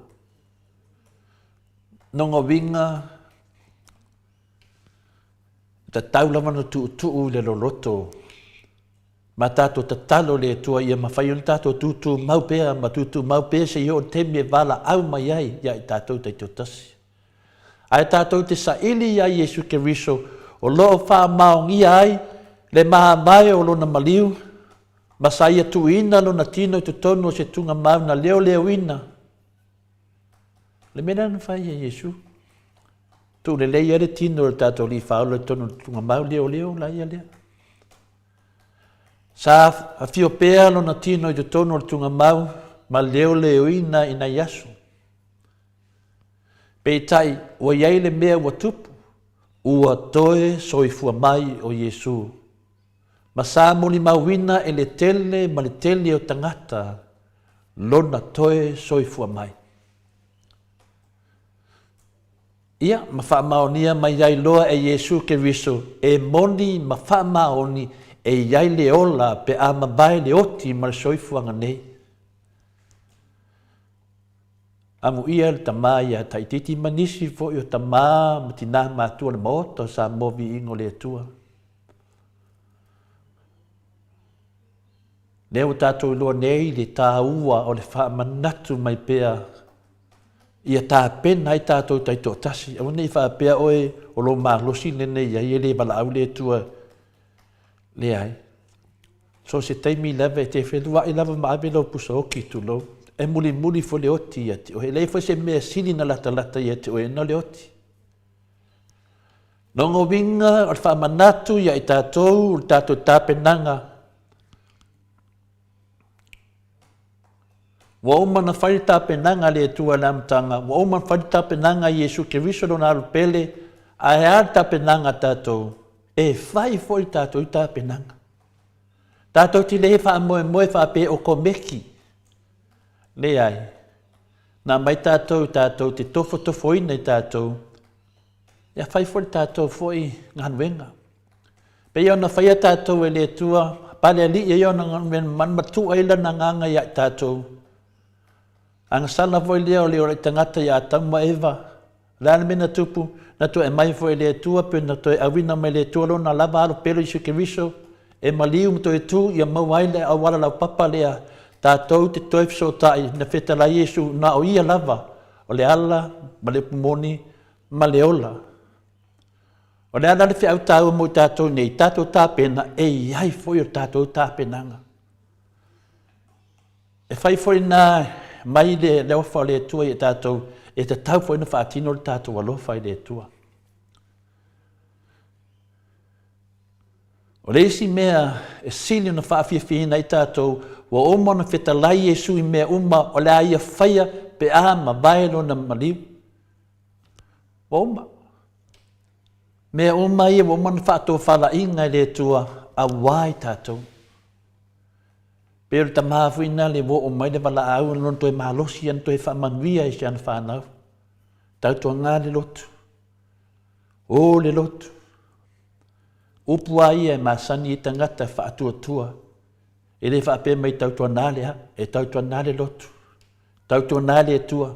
Nonga winga, ta tau lava na tu le loloto. Ma tato ta talo le tua ia ma whai on tato tutu maupea, ma tutu maupea se io te me vala au mai ai, ia i tato te totasi. Ai tato te saili ia Yesu Keriso, o loo wha maongi ai, le maha mai o lona maliu, ma sa ia tu ina lona tino i tutono se tunga mau na leo ina. Le mena na whai ia Yesu. Tu le lei ere tino le tato li whao le tono tunga mau leo la ia lea. Sa a fio pea lona tino i tutono le tunga mau, ma leo ina ina yasu. Pei tai, ua iai le mea ua tupu, ua toe soifua mai o Yesu. Ma sa moli mauina e le tele ma le tele o tangata, lona toe soifua mai. Ia, ma wha maonia ma iai loa e Yesu Keriso, e moni ma wha maoni e iai le ola pe a mabai le oti ma le soifuanga nei. Amu ia le tama ia taititi manisi fo i o tama ma tina matua le Maota sa mo Viiga le Atua. Leo tātou loa nei le tā ua o le wha manatu mai pea ia tā pena ai tātou taito tasi. Au nei wha pea oe o lo mahlosi nene ia i le wala au le Atua le ai. So se taimi lava e te whelua i lava maabe lau pusa oki tu lau. E muli fo le oti ia te oe. Lei fo se mea sili na lata ia te oe na le oti. Nongo winga o le wha manatu ia i tātou tāpenanga. Wa uma na whai tāpenanga le Atua le amtanga. Wa uma na whai tāpenanga Yesu Keriso lona alupele. A he ar tāpenanga tātou. E whai fo i tātou i tāpenanga. Tātou ti lehe wha moe wha pe o komeki. Le ai. Nā mai tātou te tofo ina i tātou. Ia whai fo i tātou fo i nganwenga. Pe iau na whai a tātou e le Atua. Pale ali iau na nganwenga man matu aila na nganga ia i tātou. Anga sala voi leo leo le tangata ia tangma Eva. Lana mena tupu. Na tu e mai foi le Atua pe na tu e awina mai le Atua lo na lava alo pelo Yesu Keriso. E maliu mto e tu ia mawaile a wala lau papa lea. Tātou te toefso tai na whetala Yesu na o ia lava. O le ala, ma le pumoni, ma le ola. O le ala le whi au tāua mo tātou nei. Tātou tāpena e iai foi o tātou tāpenanga. E whai foi nā mai le ofa le Atua i tātou. E te tau foi na whaatino le tātou alofa i le Atua. O reisi mea e sili na whaafia i tātou wa oma na whetalai Yesu i mea uma o le aia whaia pe a ma baelo na maliu. Wa oma. Mea uma ia wa oma na whaatou whala inga i le Atua a wai tātou. Pero ta mafuina le wo o mai le wala au non toi malosi an toi whamanuia i sian whanau. Tau tua ngā le lotu. O le lotu. Upua ia masani I tangata whaatua. E le whaapea mai tautua nale ha, e tautua nale lotu. Tautua nale e tua.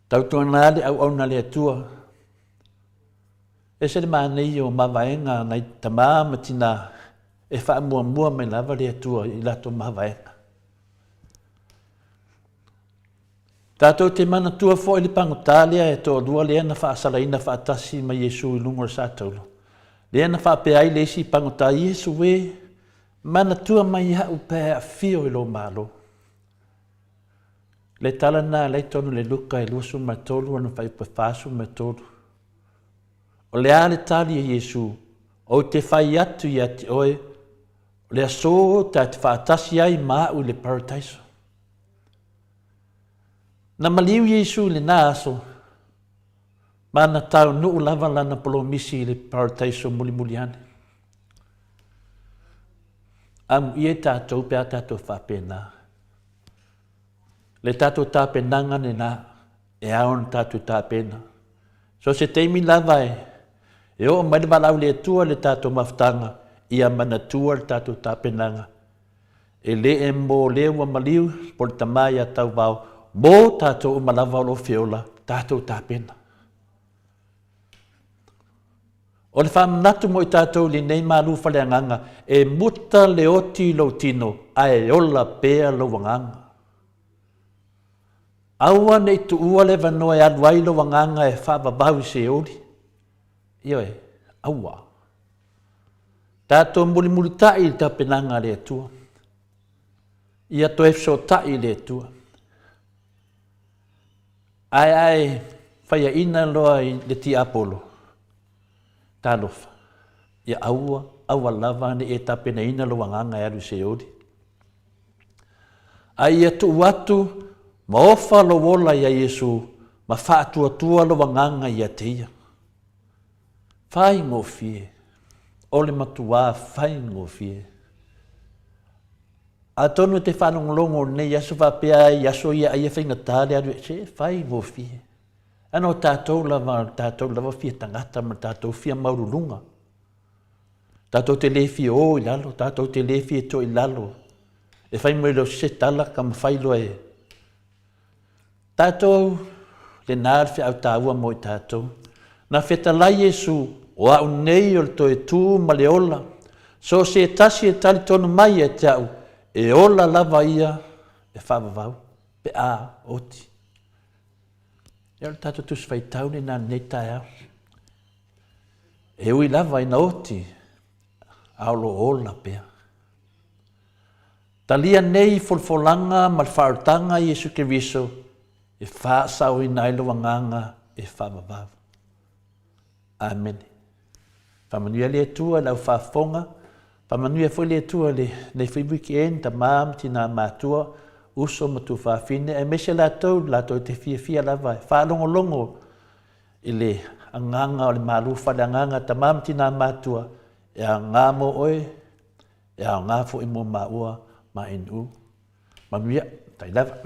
Tautua nale au nale e tua. E se le maa nei o mawaenga nai tamaa matina e wha mua mai lava le tua I lato mawaenga. Tātou te mana tua fo I li pangotālea e tō lua lea na wha asalaina wha atasi ma Yesu I lungo sa taulu. Lea na wha pea ai leisi pangotā Yesu we mana tua mai hau pēa fio I lo malo. Le tala nā lei tonu le luka e luasu ma tolu anu whai pafasu ma tolu. O le ale tali e Yesu, o te whai atu I ati oe, o le aso ta te whaatasi ai mau le paradaiso. Na maliu Yesu le nā aso, mana tau nuu lava lana polo misi le paradaiso muli ane. Am ie tātou pēa tātou whapena. Le tātou tāpenanga ne nā, e aon tātou tāpena. So se teimi lava e o mai walau le tua le tātou mawhtanga, ia mana tua le tātou tāpenanga. E le e mō lewa maliu, por tamai a tau wau, mō tātou o malawa lo whiola, tātou tāpena. O le whamanatu mo I tātou li nei malu whaleanganga, e muta le oti lo tino, a e ola pēa lo wanganga. Aua nei tu ua le wanoa e aluai lo wanganga e whaababau se ori. Io e, aua. Tātou muli tai ta penanga le tua. Ia to efso tai le tua. Ai, whaia ina loa I le ti apolo. Talofa. Ia aua lava ne e tapena ina lo wanganga e alu se ori. Ai ia tu watu, ma ofa lo wola ia Yesu, ma whaatua lo wanganga ia teia. Whai ngō fie. Ole matua whai ngō fie. A tonu te whanonglongo ne yasu whapea yaso ia aia whainga tāle aru e se, whai ngō fie. Ano tātou lava fia tangata ma tātou fia maurulunga. Tātou te le fia o I lalo, tātou te le fia to I lalo. E whai mo lo se tala ka mawhailo e. Tātou le nār fia au tāua mo I tātou. Na feta lai Yesu, o au nei o to e tū ma le ola. So se e tasi e tali tonu mai e te au, e ola lava ia e whawawau, pe a oti. E o tātou tus whai taune nā nei tai au. E ui lava ina oti, aulo ola pea. Talia nei folfolanga ma whaartanga Yesu Keriso, e whaasau ina ilo wanganga e whawawau. Amen. Whamanuia le tua lau whaafonga, whamanuia fwoi le tua le nei whiwiki en ta maam tina mātua, uso matu whaafine, e mese lātou te fia lava, whaalongolongo I le anganga o le malu whale anganga ta maam tina mātua, e a ngāmo oe, e a ngāfo I mo maua ma inu. Manuia, tai lava.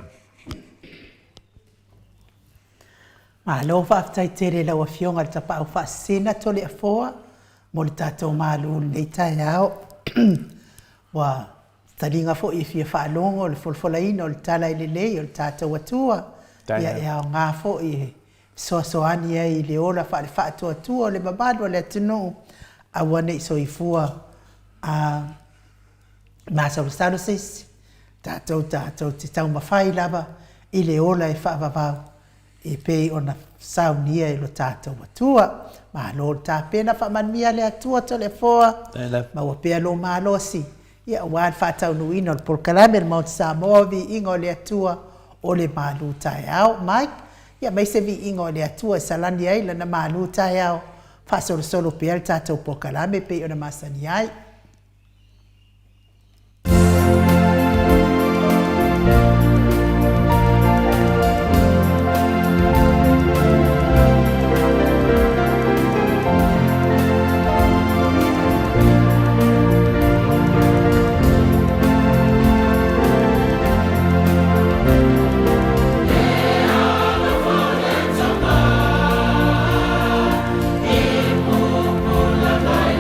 Malo whaafitai tere lau a fionga le tapa au whaasina tole a foa, mo le tātou malu nei tai au. Wa taringa fo I fia whaalongo, le folfolaina o le tala I le lei, o le tātou atua. Ia e au ngā fo I soasoani ai le ola whaatua atua, o le babado le atunu. Awa nei so I fua Masa Rustano sisi. Tātou te tau mawhai lava, I le ola e whaavavau. E pei ona saunia I lo tātou atua. Ma lo tāpena whamanmia le atua to le foa. Ma ua pea lo mālosi. Ia wān whātau nuina o le polkalame le Mount Samoa Viiga o le atua o le mālu tai au. Mike, ia mai se Viiga o le atua e salani ai lana mālu tai au. Whāsolo pea le tātou polkalame pei ona masani ai. La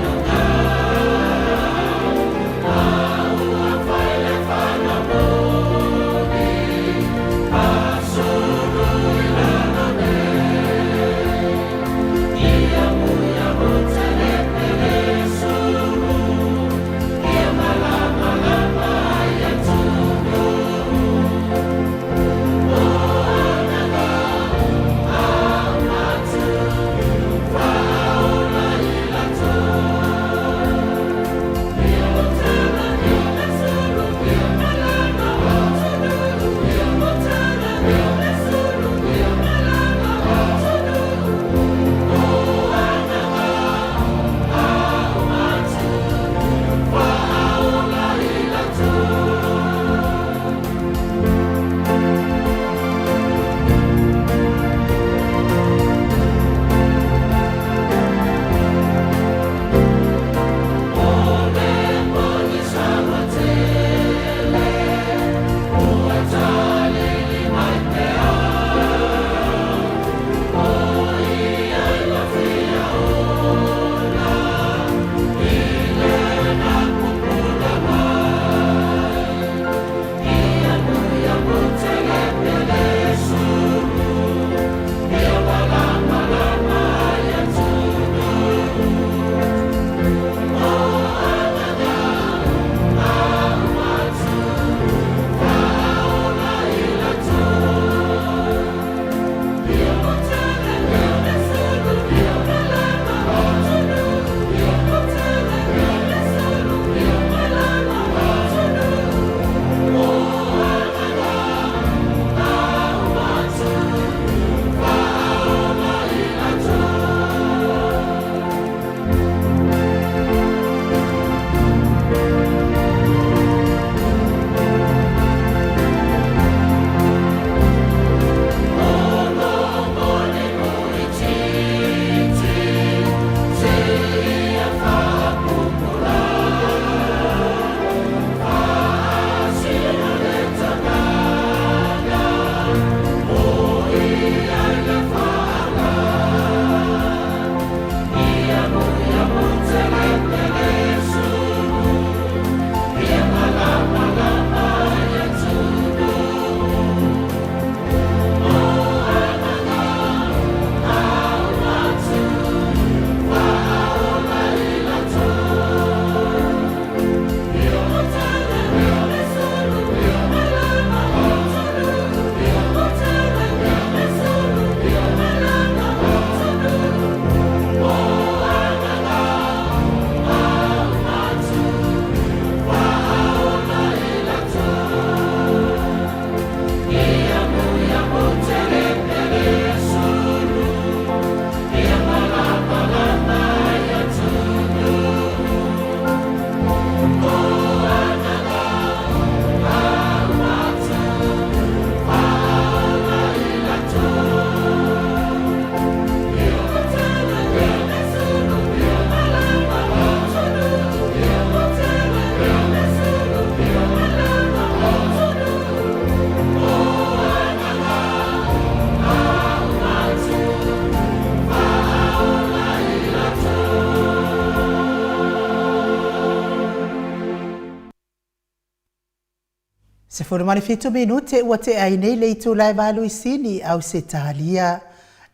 Se fitu minute ua te ai nei le itu lai valu isini au se talia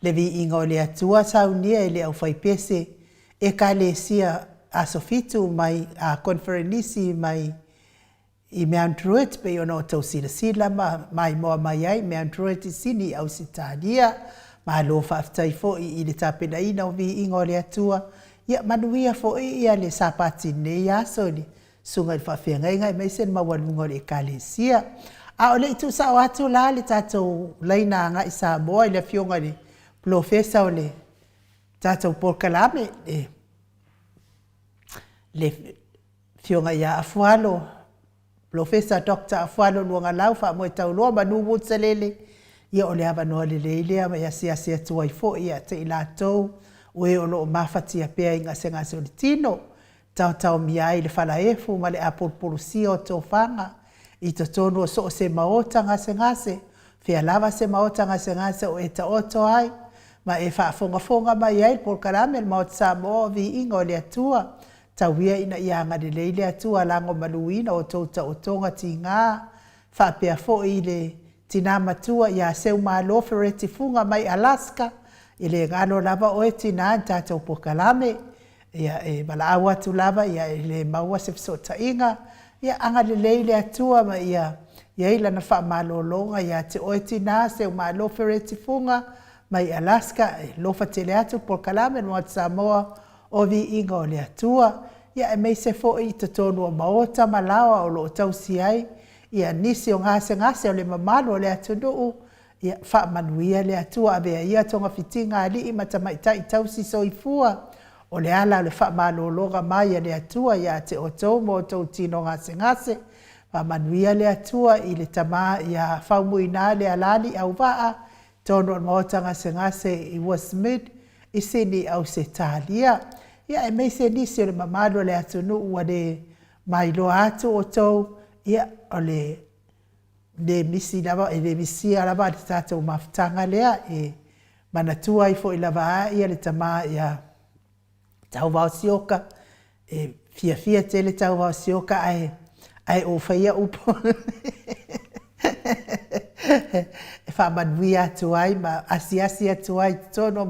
le Viiga o le Atua saunia e le au faipese e ka le sia aso fitu mai a konferenisi mai i me Android pe ona o tau sila mai moa mai ai me Android isini au se talia ma lo whaftai fo i le tapena ina o Viiga o le Atua ia manuia fo i ia le sapati nei aso ni sunga i whawhiangainga i meisen mawalunga le kalesia. A o le itu sa o atu la le tatou laina nga i Samoa i le fionga le profesa o le tatou porkalame le fionga ia afualo profesa Dr. Afualo luanga lau wha moe tau loa manu wutsalele ia o le ava noa le leilea ma ia siasi atu ai fo ia te ilatou ue o lo mafatia pea inga senga se o le tino tau miai le falaefu ma le apolpolusia o tofanga i to tonu o so se maota ngase fia lava se maota ngase o eta oto ai ma e fonga mai ai por karame maota Samoa Viiga o le Atua tauia ina ianga de leile Atua lango maluina o touta o tonga tinga fa pea fo i le tina matua ia seu malo fereti funga mai Alaska i le ngalo lava o e tina tatou por karame ia e bala awa tu lava ia le maua se sota inga ia anga le leile Atua ma ia ila na fa malolonga ia te oetina se malo fereti funga mai Alaska lo fa tele atu por kalame no Samoa o Viiga o le Atua ia e me se fo i te tonu o Maota malawa o lo tausi ai ia nisi o ngase o le mamalo o le atunu ia fa manuia le Atua ave ia tonga fitinga ali i matamaita i tausi soifua o le ala le wha malologa mai le Atua ia te otou mo tau tino ngase wa manuia le Atua i le tama ia whaumuina le alali au waa tono o Maota ngase i Westmid i sini au se talia ia e meise nisi o le mamalo le atunu ua le mailo atu o tau ia o le misi lava e le misi alava le tatou mafutanga lea e manatua i fo i lava ia le tama ia tau wau sioka, fia tele tau wau sioka ai o whaia upo. E wha manui atu ai, ma asi atu ai, tono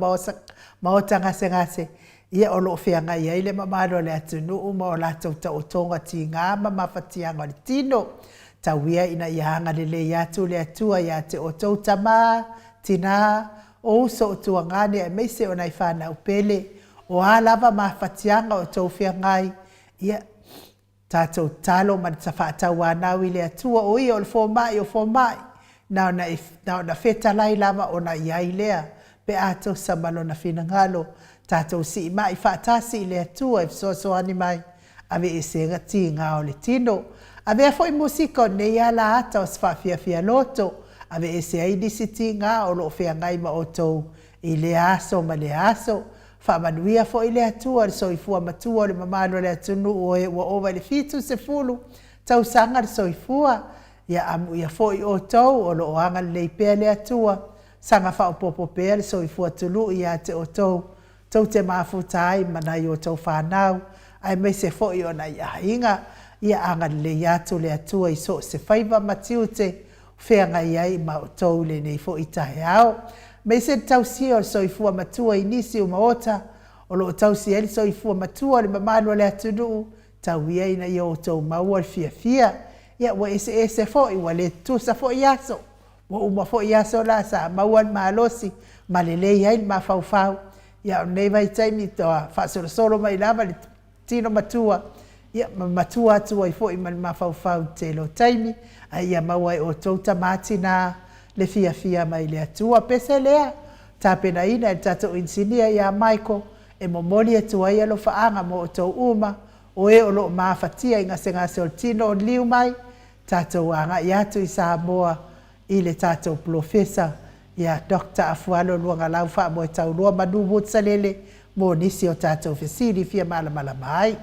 maota ngase. Ia o loo whea ngai ai le mamaro le atu nuu ma o latou ta o tonga ti ngama mawhatianga le tino. Tau ia ina ianga le atu le atua ia te o tau tama, tina, o uso o tuangane e meise o nai whana upele. O alava mawhatianga o tau whia ngai, ia tātou talo ma ta whaatau anau i le atua o ia o le fōmai, nao na whetalai lava o na iai lea, pe ato samalo na whinangalo, tātou si mai whaatasi i le atua e so ani mai, ave e se ngati ngā o le tino, ave a foi musika o nei ala ata o sfafia loto, ave e se aidi siti ngā o lo whia ngai ma o tau i le aso ma le aso, whamanuia fo i le atua le soifua matua le mamalo le atunu o e ua ova le fitu se fulu tau sanga le soifua ia amu ia fo i o tau o lo oanga le leipea le atua sanga whao popo pea le soifua tulu ia te o tau te mafuta ai manai o tau whanau ai me se fo i o na ia inga ia anga le iatu le atua i so se whaiva matiu te whenga iai ma o tau le nei fo i tahe au me se tausia o soifua matua i nisi o Maota, o lo tausia li soifua matua le mamalo le atunu, tau ia ina i o tau maua le fia. Ia wa ese fo i wa le tusa fo i aso, wa uma fo i aso la sa maua le maalosi, ma le lei hain ma fau. Ia o neiva i taimi toa whaasoro mai lava le tino matua, ia matua atua i fo i ma fau te lo taimi, a ia maua i o tau tamati na le fia mai le atua pese lea tapena ina e tatou insinia ia Michael e momoli atua ia lo faanga mo o tau uma o e o lo maafatia inga se o tino o liu mai tatou anga i atu i Samoa i le tatou profesa ia Dr. Afualo luanga lau wha mo e tau lua manu wutsalele mo nisi o tatou fesiri fia mala mai.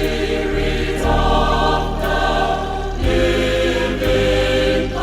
Spirit of the living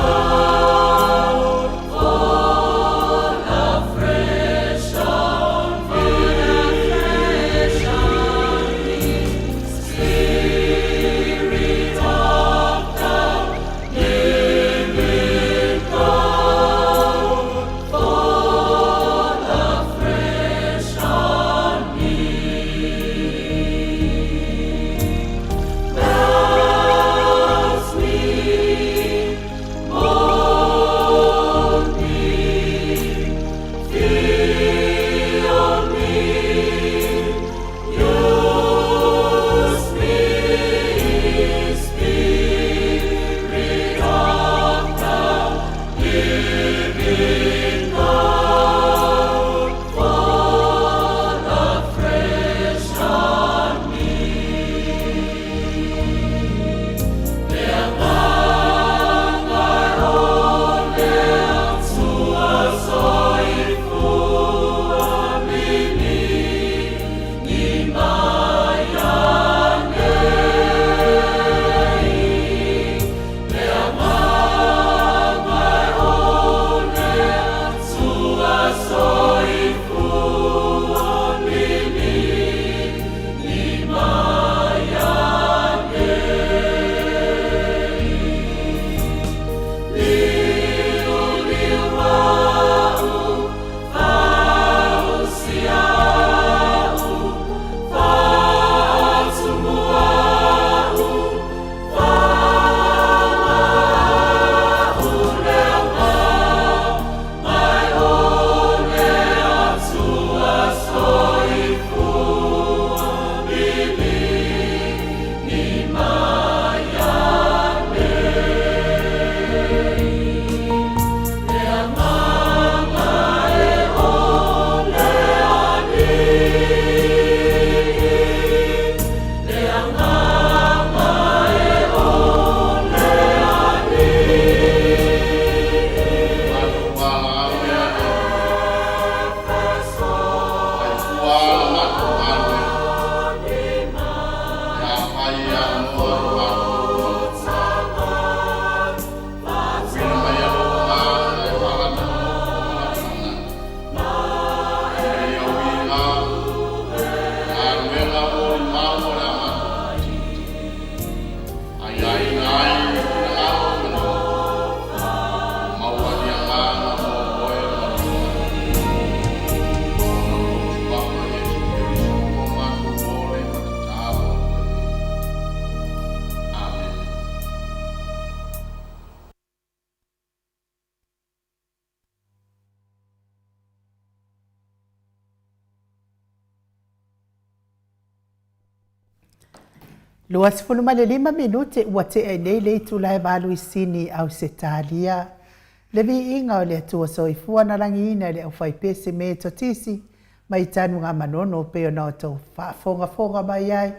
2:25 minute ua te ai nei le tulae malu isini au se talia. Le Viiga o le atua soifua na langiina le au faipese me totisi mai tanu ngā manono pe ona o tau whaafonga mai ai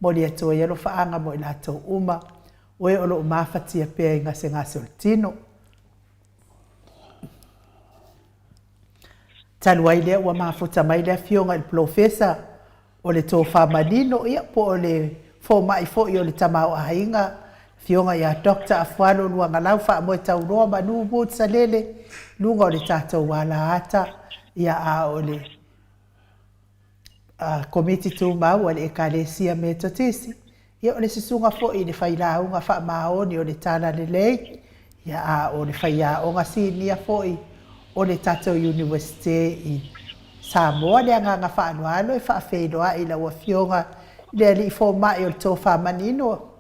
mo le atua ialo whaanga mo i lātou uma oe o lo mafatia pea i ngase ngase o le tino. Talu ai lea ua mafuta mai lea fionga il profesa o le tō whamanino ia po o le fo mai fo i o le tamau a hainga fionga ia Dr. Afualo luanga lau wha mo e tau roa manu bot sa lele lunga o le tātou wala ata ia a o le komiti tū mau o le ekalesia me totisi ia o le sisunga fo i le whailaunga wha maoni o le tāna le lei ia a o le whaiaonga sinia fo i o le tātou university i Samoa le anganga whaanualo e whaafeiloa i la ua fionga le li fo mai o to fa manino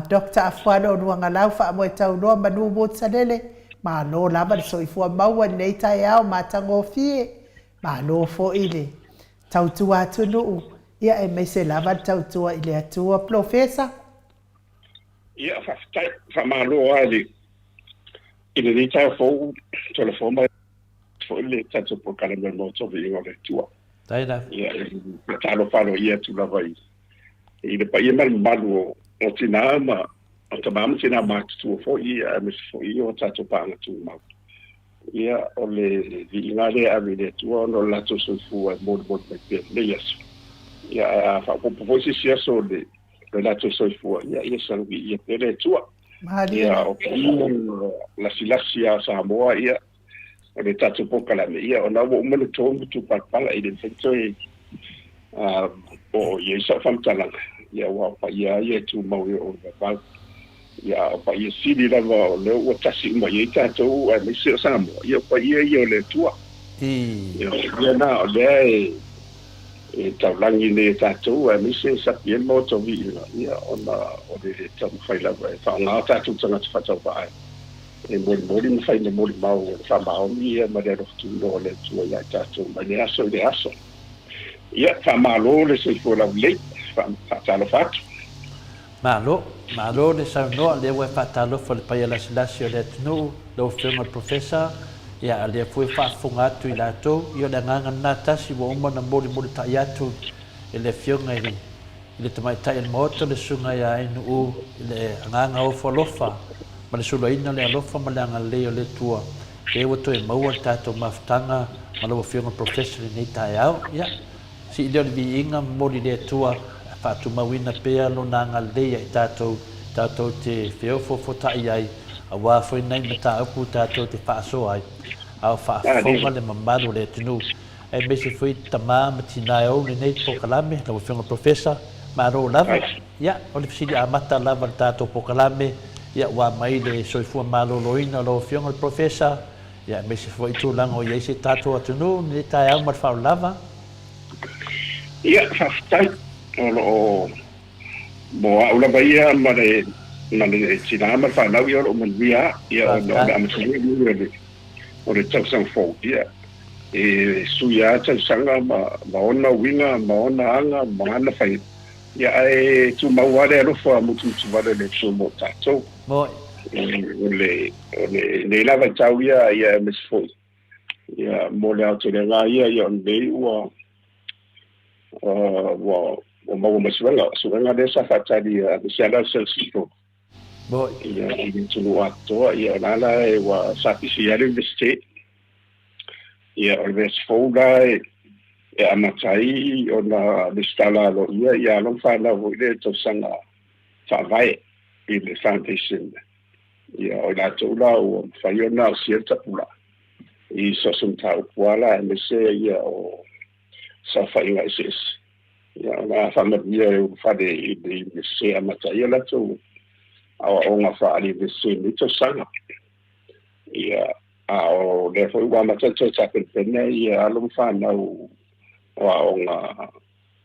Dr. Afualo luanga lau fa mo tau no manu bot salele ma lo lava so i fo mau nei tai ao ma tango fie ma lo fo ile tau tu atu no ia e me se lava tau tu ile atu professor ia fa ma lo ali ile ni tai fo telefona fo ile tatu po kala mo to vi ngore tua dai da ia talo falo ia tu lava i le paia malu o tina ma o tamama tina ma tu fo i a me fo i o tato pa tu ma ia o le Viiga le a le tu no la to so fu a mod pe le yes ia fa po si sia so le la to so fu ia sa vi ia le tu ia o la silasia Samoa ia o le tato po kala ia o na o mo le to tu pa pala i le fecto o ia sa fam talanga ia wa pa ia tu mau o va ia pa ia sili la le o tasi mo ia tato e me se samo ia pa ia le tua ia na le e taulangi le tato e me se sa ia mo to vi ia ona o le tamu fai la fa nga tato tanga fa tau ba e mo ni fai le mo mau fa mau ia ma le tu no le tua ia tato ma le aso ia fa malo le se fo la le fa talo fatu malo le sa no le we fa talo fo le pa la silasio le tnu lo firma professor ia le fu fa funga tu ila to io da nganga nata si wo mo na mo ta ya tu ele fionga ile tamai ta el moto le sunga ya inu le nganga o fo lofa ma le sulo ina le lofa ma le anga le le tua e wo to e mau ta to maftanga ma lo firma professor ni ta ya ia si le Viiga mo le tua fa tu mawina pe lo nanga le i tato te feo fo tai ai a wa foi nei mata aku tato te fa so ai a fa fonga le mamado le tinu e me se foi tama matina o nei po kalame lo fenga professor ma ro lava ya o le fisi a mata lava tato po kalame ya wa mai le soifua malo loina lo fenga professor ya me se foi tu lango ye se tato atunu ni tai au mar fa lava ia fa tai o mo aula baia ma le tina ma fa lau o man via ia o na amsini o le tau sang fo ia e suia tau sanga ma ona winga ma ona anga ma ana fai ia e tu ma wale ro fo mutu tu wale le so mo tato mo o le lava tau ia mes fo ia mo le auto le ia on dei o o mau masuanga desa fatali a siala selfo bo ia tu ato ia nala e wa sapisi ale veste ia o ves foga e amatai ona le stala lo ia lo fa na vo le to sanga fa vai in the foundation ia o la to la o fa yo na cierta pula i so sun ta wala me se ia o sa fa inga sis ia na fa ma ia o fa de se amatai la to o nga fa ali de se ni to sanga ia o le foi wa ma tsa tsa pene ia lo fa na o nga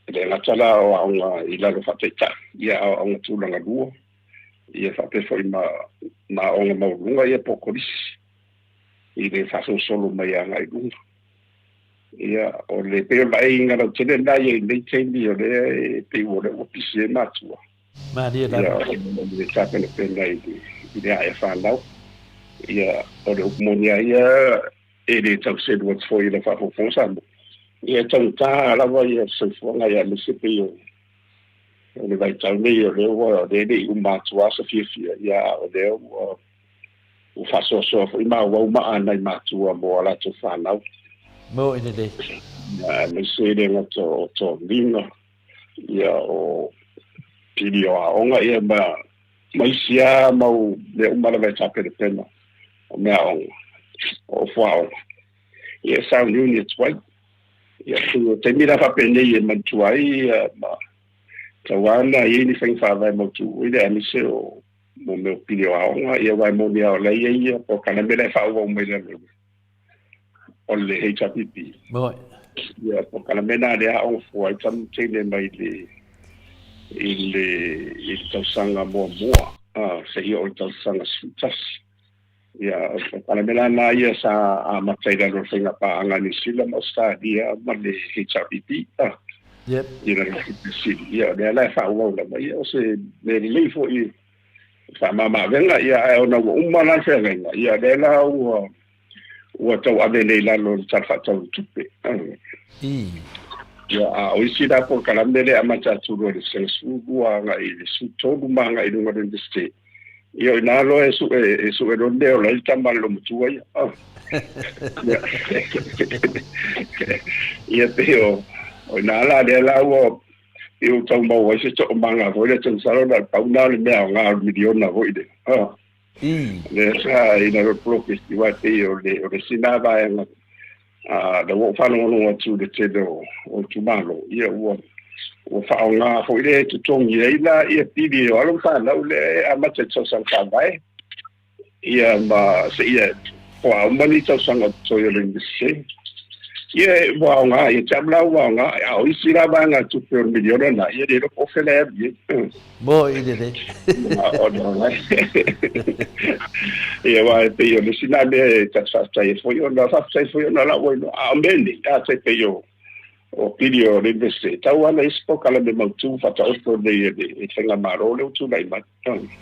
le la tala o nga ila lo fa tsa ia o nga tu nga duo ia fa pe foi ma o nga maulunga ia pokolis i le fa so solo mai nga i dunga ia o le pe mai nga lo tele na ia le tendi o le pe o le opisi ma tua ma dia ia le tsa pene i le ai fa lau ia o le monia ia e le tau se do foi le fa fo sa ia tanta la va ia se fo nga ia le se pe o le vai tau nei o le o le matua sa fia ia o le o fa so foi ma o ma ana i matua mo la to fa lau mo ine de me se le nga to linga ia o pidio a onga ia ma sia mau le uma la vai tape de pena o mea o fwao ia sa unit twai ia tu te mira fa pene ia mantuai ma tawana ia ni fai fa vai mo tu ia ni se o mo me pilio a onga ia vai mo dia o le ia po kana mele fa o mo le o le HPP mo ia po kana mena le a o fwai tam tene mai le il tausanga mo se ia o tausanga sutas ia kana mela na ia sa a mataida no finga pa anga ni sila mo sta dia ma le HPP yep ia le ia le fa o la ia o se le fo i fa mama venga ia o na uma na venga ia le la o tau ave le la lo fa tau tupe ia o isi da por kana mele a mata tu ro le sensu nga i le su todo manga i no de state io na lo e su donde o la tamba lo mutua ia peo o na la de la o io tau mo se to manga vo le tun salo da pa una le mea nga miliona vo ide le sa i na pro festival te o le sinava nga da wo fa no tu de te do o tu malo ia o fa nga fo ile tu tong ia ia pidi o lo fa la le a ma te so san ka vai ia ma se ia o a mani to san o to yo le se ia wa nga ia tabla wa nga o isira ba nga tu per miliona na ia de ko fe le mo ide de o no ia wa te yo le sina de ta sa ta fo yo na fa fo yo na la wo no a meni a te pe yo o pidio le veste tawana ispo kala me mautu fata oto de tenga marole utu lai ma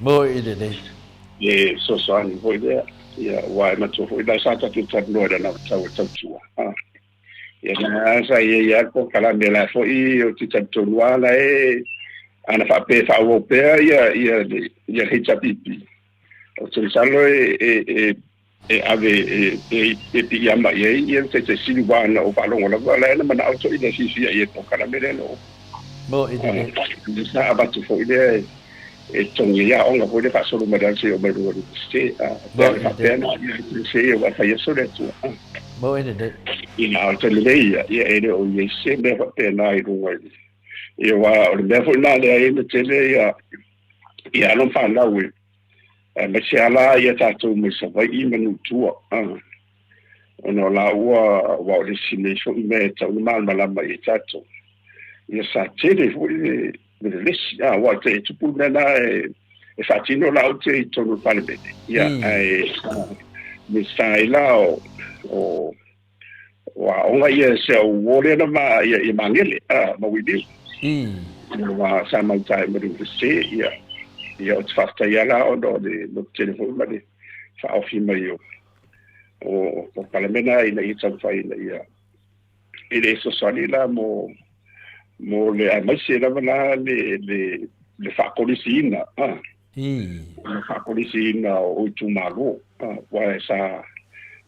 mo ide de so ani voi de ia wa ma to foi da sata tu tat no da na tau tua ia na sa ia ko kala me la fo i o ti tat to wala ana fa pe fa wo pe ia HPP o se salo ave yama ye se silvana o palongo la na mana auto ida si ye to kana mereno mo ide sa abatu fo ide tongi ya onga pode fa solo madal se o meru se fa pena se o fa yeso le tu mo ide ina auto le ia ede o ye se me fa pena i do e wa o le fo na le ai me tele ia non fa la we ma se ala ia tātou me sa vai I manu tua ono la ua wa o le sine so I me tau mal malama I tātou ia sa tele fo le lesi wa te tupu mena e fatino la o te tonu palebete ia me sa ila o wa onga ia se o wole na ma ia I mangele ma widi wa sa mai tai mo de se ia o tfasta ia la o do de telefon ma de fa ofi mai o palamena ina I tau fai ia ile so sali la mo le mai se la le fa polisina le fa polisina o tu malo wa sa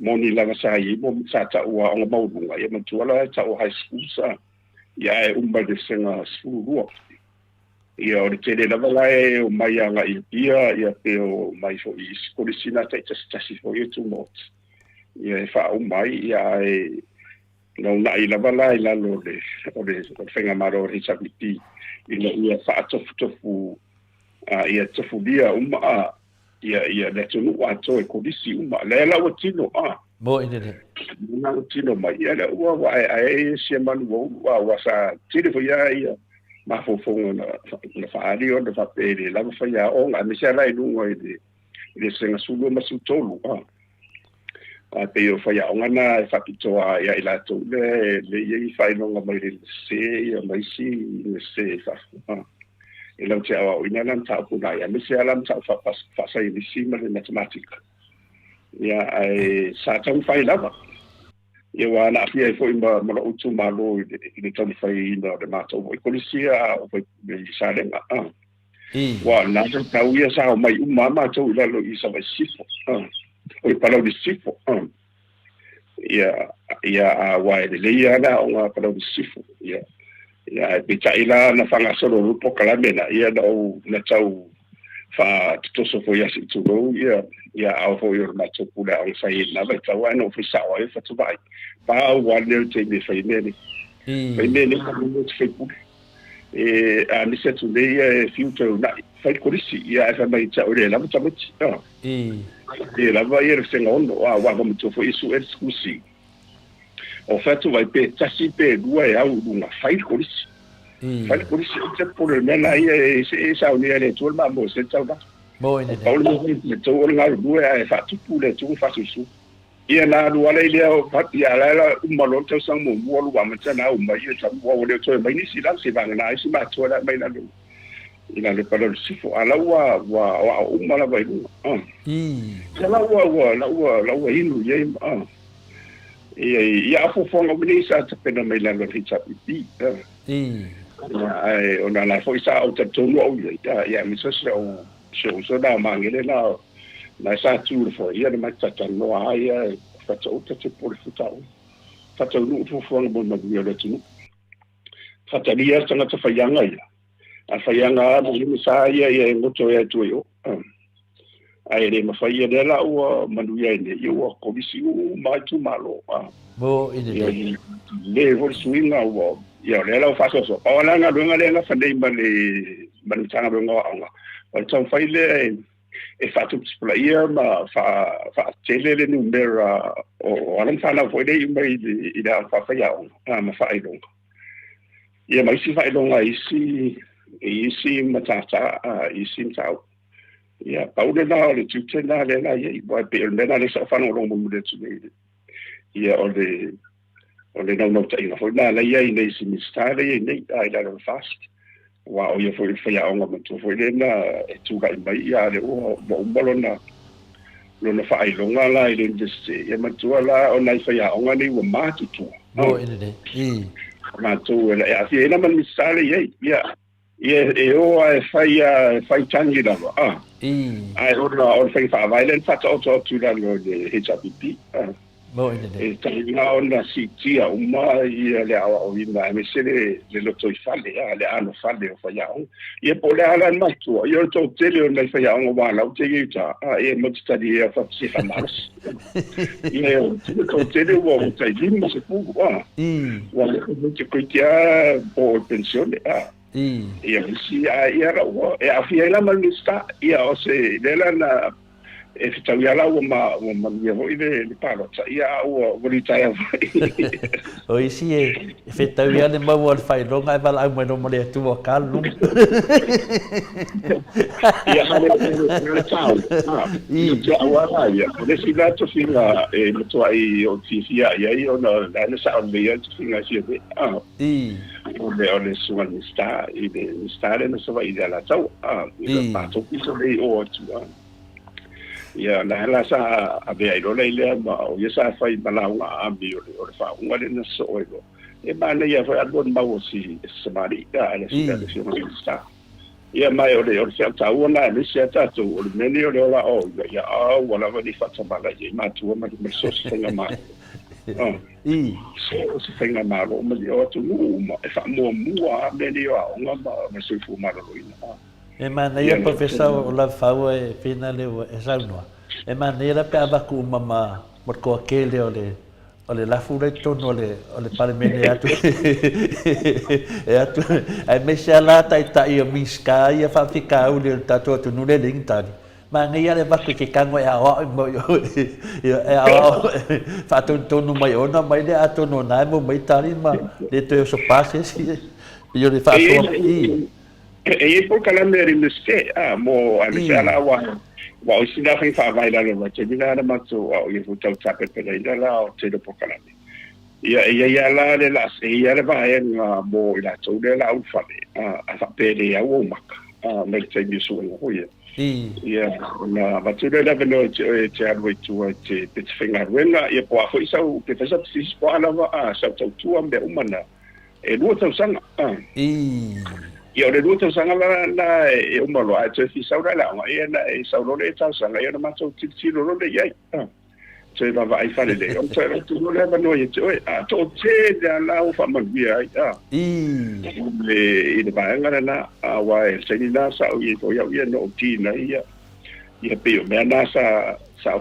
moni lava sa i mo sa ta ua o maunga ia matuala ta o high school sa ia umba de senga school ia o te lava lai o mai anga ia pe o mai fo i skolisina ta tasi fo i tu mot ia fa o mai ia no na i lava lai la lo de o fenga maro risabiti ia fa tofu ia tofu dia ia le tunu ato e kodisi le la o tino mo ine na o tino mai ia le ua ai se manu wa sa tino fo ia ma fo na fa ali o fa pele la fa ia o nga me se la lungo ile senga sulu ma su tolu pe yo fa ia o na fa pitoa ia ila to le ia fa no nga mai se ia mai si se fa e lau te awa o ina lan tau kuna ia mese alam tau fa sa i si ma le matematika ia ai sa tau fai lava ia wa na fia i fo ima mara utu malo i le tau fai ina de mato o i kolisia o fai i sa lenga wa na tau ia sa o mai umama tau ila lo i sa vai sifo o i palau di sifo ia wa e le ia na o nga palau di sifo ia ia pita ila na fanga solo rupo kalamena ia na tau fa toso fo ia si tulo ia au fo ia na tau na au sai na vai tau ano fi sawa e fa tubai pa wa le te me fa mene ka mo te fu a ni se tu le future na fa korisi ia fa mai tau le la tau la vai ir senga ono wa mo to fo isu exclusive o fato vai pe tasi pe dua e au una fai korisi te por mena ia se sa unia le tu ma mo se tau da mo ine paulo le tu nga dua e fa tu pule tu fa su ia na dua le ile o pat ia la uma lo te sang mo mo lu ma tana uma ia ta mo le to mai ni si la se bang na si ma to la mai na lu ina le palo si fo ala wa uma la vai lu la wa inu ye ia fo fonga bini sa te pena mai la ritsa pi ai ona la foi sa o te tonu o ia mi so so da mangele na sa tu fo ia ma tata no ai fa to te por futau fa to no fo fonga bon ma ia le tu fa ta dia tanga te faianga ia a faianga mo mi sa ia ngoto ia tu yo ai le mafai de la o manuia ne yo ko bisi mai tu malo mo ine le vol swinga o ya le la fa so o la nga lunga le nga fa dei ban tanga lunga o tau fai le e fa tu spla ia ma fa tele le numero o alan fa na foi dei mai i da fa fa ya ma fa ai lunga ia mai si fa lunga isi matata isi tau ia paude na le tute na le na ia boa pe le na le sa fa no mo le tute ia o le no tai na foi na la ia nei si mistare ia nei ai la fast wa o ia foi fa ia o mo tu foi le na tu ga mai ia le o mo lo fa ai longa la ile ndese ia ma tu la o nai fa ia o ngani wa ma tu mo ine ma tu la ia si na man mistare ia e o ai fai tangi da ai o fai fa violent fa to da lo de HPP mo ine e tangi na ona si tia uma ia le o ina me se le lo to fale le ano fale o fa ya e po le ala ma tu io to tele o fa ya o wa la o te ita e mo sta di fa si fa mars e to tele o mo tai di mo se pu wa le ko te ko tia po pensione ia si ia ra o e a fia la malista ia o se de la na e fitau ia la o ma ia o ile palo ia o volita ia o isi e fitau ia le ma o fai longa e vala mo no le tu o kalu ia le tau ia awala ia o le sila to singa e mo to ai o fia ia o na na sa o le to singa si ole sua sta ile stare na so vai dela tau pa to piso le o tu ia la sa ave ai le ile ma o ia sa fai balau a bi o fa un ale na so e ba le ia fa albo ma o si samari da ale si sta ia mai o le se tau na le se tatu o le meni o le ola o ia au wala wali fatamala ia matua ma le so se nga ma so se nga ma lo ma o tu ma e fa mo mua meni o nga ma se fu ma lo ina e mana ia professor o la fau e finale e saunua e mana ia pe abaku mama mo ko akele o le lafu le tono o le palemene atu e atu ai me se ala tai o miska ia fa fika u le tatu tu no le lingtani ma ngia le baku ke kango e a mo e a fa tono mai ona mai le atu no na mo mai tani ma le to so passe si io le fa e por kala meri miske mo ale se ala wa o sina fa vai la lo che dina na matso o ye fu tau tape pe la o te do pokalami ia la le la ia le vai nga mo ila tau le la u fa a fa pe le a o maka me te mi su ngo ye ia na matso le la no te alwe tu te te finga wenga ia po a foi sa u pe sa si po ala va sa tau tu ambe umana e lu tau sanga ia le luta sanga la e umalo a te fi saura la ia na e sauro le tau sanga ia na mato tilo lo le ia te va vai fare le o te tu no le no ia te a to te la o fa man via le va ngara na a wa e se ni na sa o ia to ia no ti na ia pe o me na sa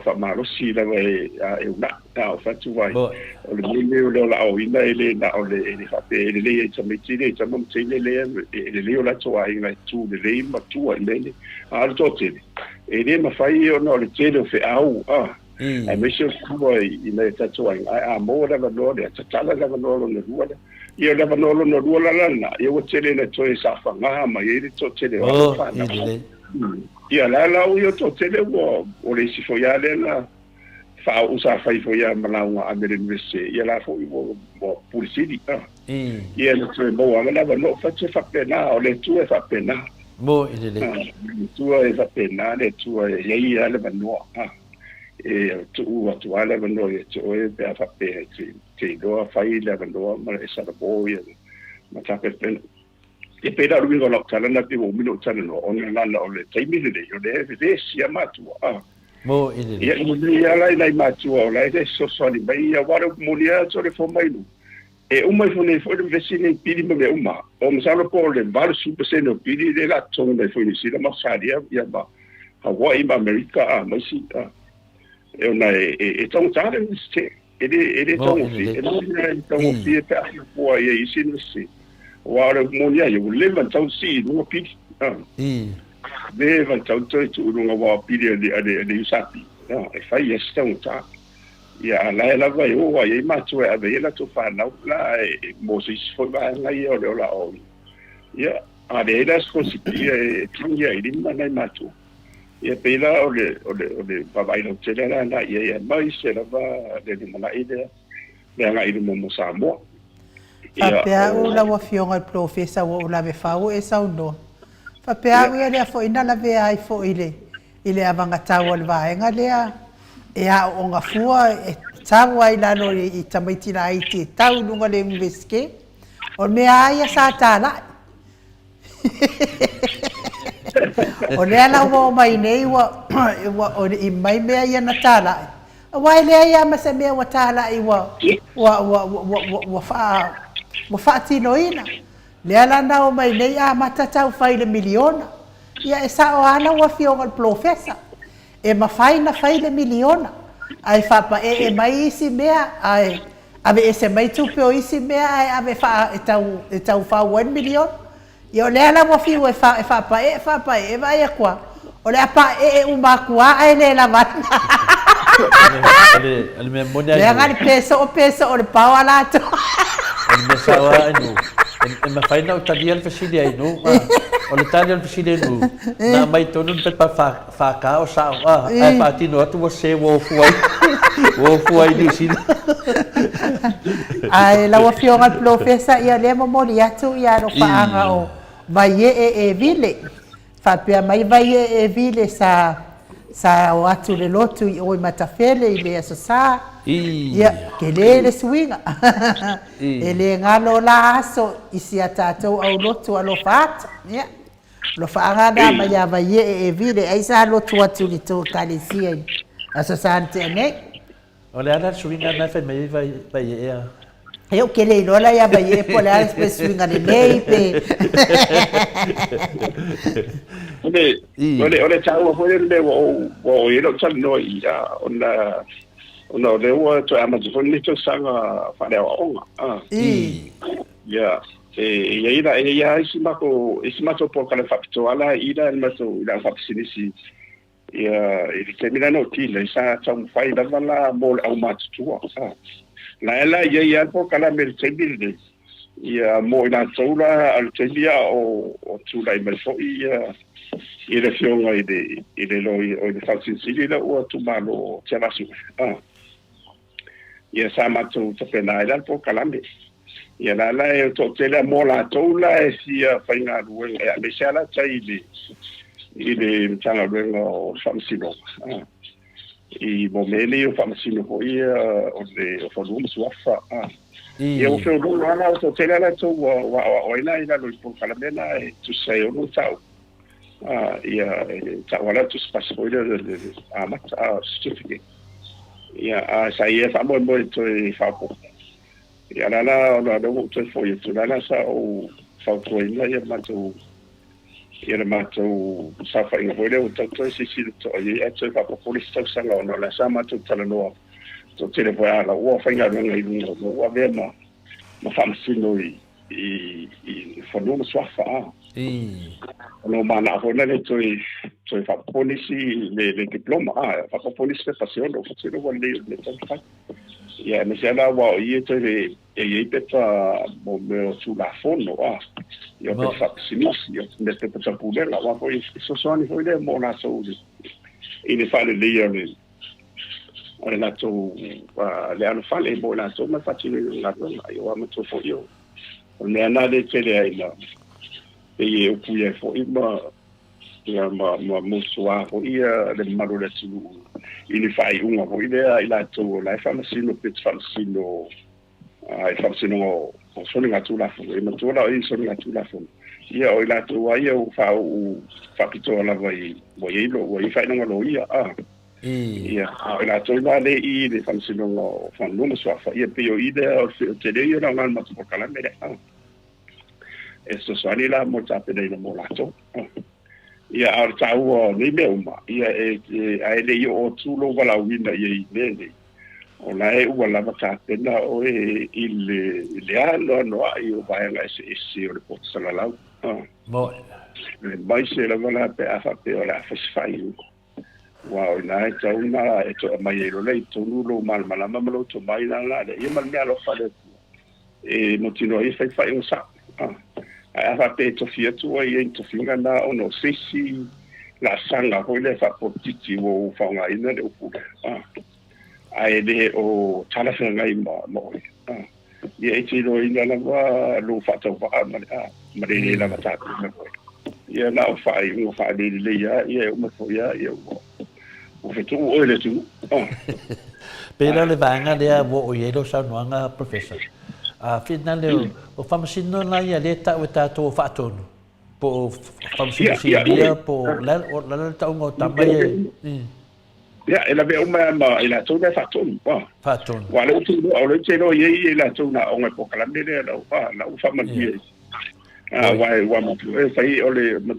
fa malo si la e una o fa tu vai o le mimi o la o ina ele na o le fa pe ele e tamiti le tamam tele le o la to ai na tu le ma tu ai le a to tele ele ma fai o no le tele fe au ai me se ku ai ina ta to ai a mo da no le ta tala da no le rua io da no no rua la na io tele na to sa fa nga ma ele to tele o fa na ia la io to tele o le si foiale la fa usa fai foia malanga a mere investe ia la fo mo pulisidi ia no tre mo ala no fa che fa pena o le tu fa pena mo ile tu e fa pena le tu e ia le no e tu ala no e tu e pe fa pe che do fai le no ma e sa boia ma ta pe e pe da ruingo la tala na te mo mino tala no ona la o le taimi le yo le sia matua mo ile ia lai matua o lai so soli mai ia waro molia so le fo mai lu e uma fo ne fo le vesine pili me uma o msalo po le val super seno pili de la tong le fo ni sila ma sadia ia ba Hawaii ma America mai si e ona e tong tala ni se e tong fi e tong fi pe a po ia isi ni se wara monia yo le van tau si no pili le van tau tu no wa pili de usapi e fai estão tá ia la vai o ai ma tu e ave la tu fa na la Moses foi vai lá e olha lá o ia a de las cosas e tinha ele ma tu ia pela ole pa vai no tele la ia mais era va de mana ide le nga ile mo Samoa Fapea ula wa fionga il profesa wa ula ve fau e sauno. Fapea ia le fo ina la ve ai fo ile avanga tawa le vaenga lea e a o nga fua e tawa ila no i tamaiti na iti tau lunga le mveske o me aia sa tala. O le ala wa mai nei wa o i mai mea ia na tala. Wa ile ia ma se mea wa tala i wa fa tino ina le ala na o mai nei a matatau fai le miliona ia e sa o ana wa fionga il profesa e ma fai le miliona ai fa pa e mai isi mea ai ave ese mai tu pe o isi mea ai ave fa e tau fa 1 million ia le ala wa fio e fa pa e vai qua o le apa e uma kwa ai le la vat ale me monia le ngali peso o le pawa la to me sawa no e me fai na tadia al fasile ai no o le tadia al fasile no na mai tonu pe pa fa ka o sa ai pa ti no tu você wo fuai di sina ai la wa fionga al profesa ia le mo moli atu ia no fa anga o vai e vile fa pe mai vai e vile sa o atu le lotu o matafele ile aso sa ia ke le swinga ele ngalo la aso isi atato au lotu alo fat ia lo faanga ma ya va ye e vide ai sa lo tua tu ni to kalisia asa sante ne o le ana swinga na fe me vai e eu que le lola ya va ye po la spe swinga ne nei pe ole tau ho le o e lo tau no ia ona le o to amazon ni to sanga fa le o ya ia isimato por kala facto ala ida el mato ila facilisi ia il termina no tile sa tau fai da vala mol au mat tua la ia por kala mer tebilde ia mo ina tola al telia o tula i melfo ia le fionga i lo o le facilisi la o tu malo tiamasu ia sa mato tapena ila por kala mer ia la e to tele mo la tola e sia fainga rueng e me sala tsaile ile tanga rueng o famsino i momeli o famsino ho ia o le folum suafa ia o fe lo la to tele la to o ina lo por calamena e tu sei o no tau ia tawala tu spasoida a mata certificate ia sa ia fa mo to fa po ia la no to foi tu la sa o fa to ina ia mato sa fa ina foi o to si to ia to fa po li sta sa no la sa mato tala no to tele foi ala o fa ina no no o ve ma fa sino i fa no so fa no mana ho na to fa polisi le diploma fa polisi pe passion o fa sino o le to fa ia me sala wa ia te e peta mo me sulla fondo io per facilissimo me te per pure la wa poi sono foi le mo na so in fare lì ora la to le hanno fare mo na so ma facile la io amo to for io ne andare tele ai no e o cui è foi ma musua ho ia le marula tu ili fai una ho idea ila tu la famsino pit famsino ai famsino o sono ngatu la fu e tu la i sono ngatu la fu ia o ila tu ia o fa pito la vai voi fai no lo ia ia ila tu la le i le famsino o fa no musua fa ia pio idea o te le ia na ma tu kala mere esto sani la mo tape de mo lato ia ar tau ni me uma ia ai le o tu lo wala winda ia le o la e wala mata tena o il ano no ai o vai la se o pot sala la mo mai se la wala pe afa pe o la fai wow na tau na e to mai lo le to lo mal mala mamalo to mai na la ia mal me lo fale e no tino i fai un sa a pe to fia tu ai to finga na ono sisi la sanga ho le fa potiti wo fa nga ina le ku ai le o tala fa nga mo ye ti lo ina la va lo fa to va ma le la ta ye na fa i mo fa le ya ye mo fo ya ye o fe tu o le tu pero le vanga le wo ye lo sa no nga professor fina leo o famasino na ia le ta o tatou faatonu po famasino sinia po la ta o tamai ia ela ve uma ela toda faatonu faatonu wa le tu o le telo ye ela tona o ngai po kala mele la o famasi wa mo e fai o le mo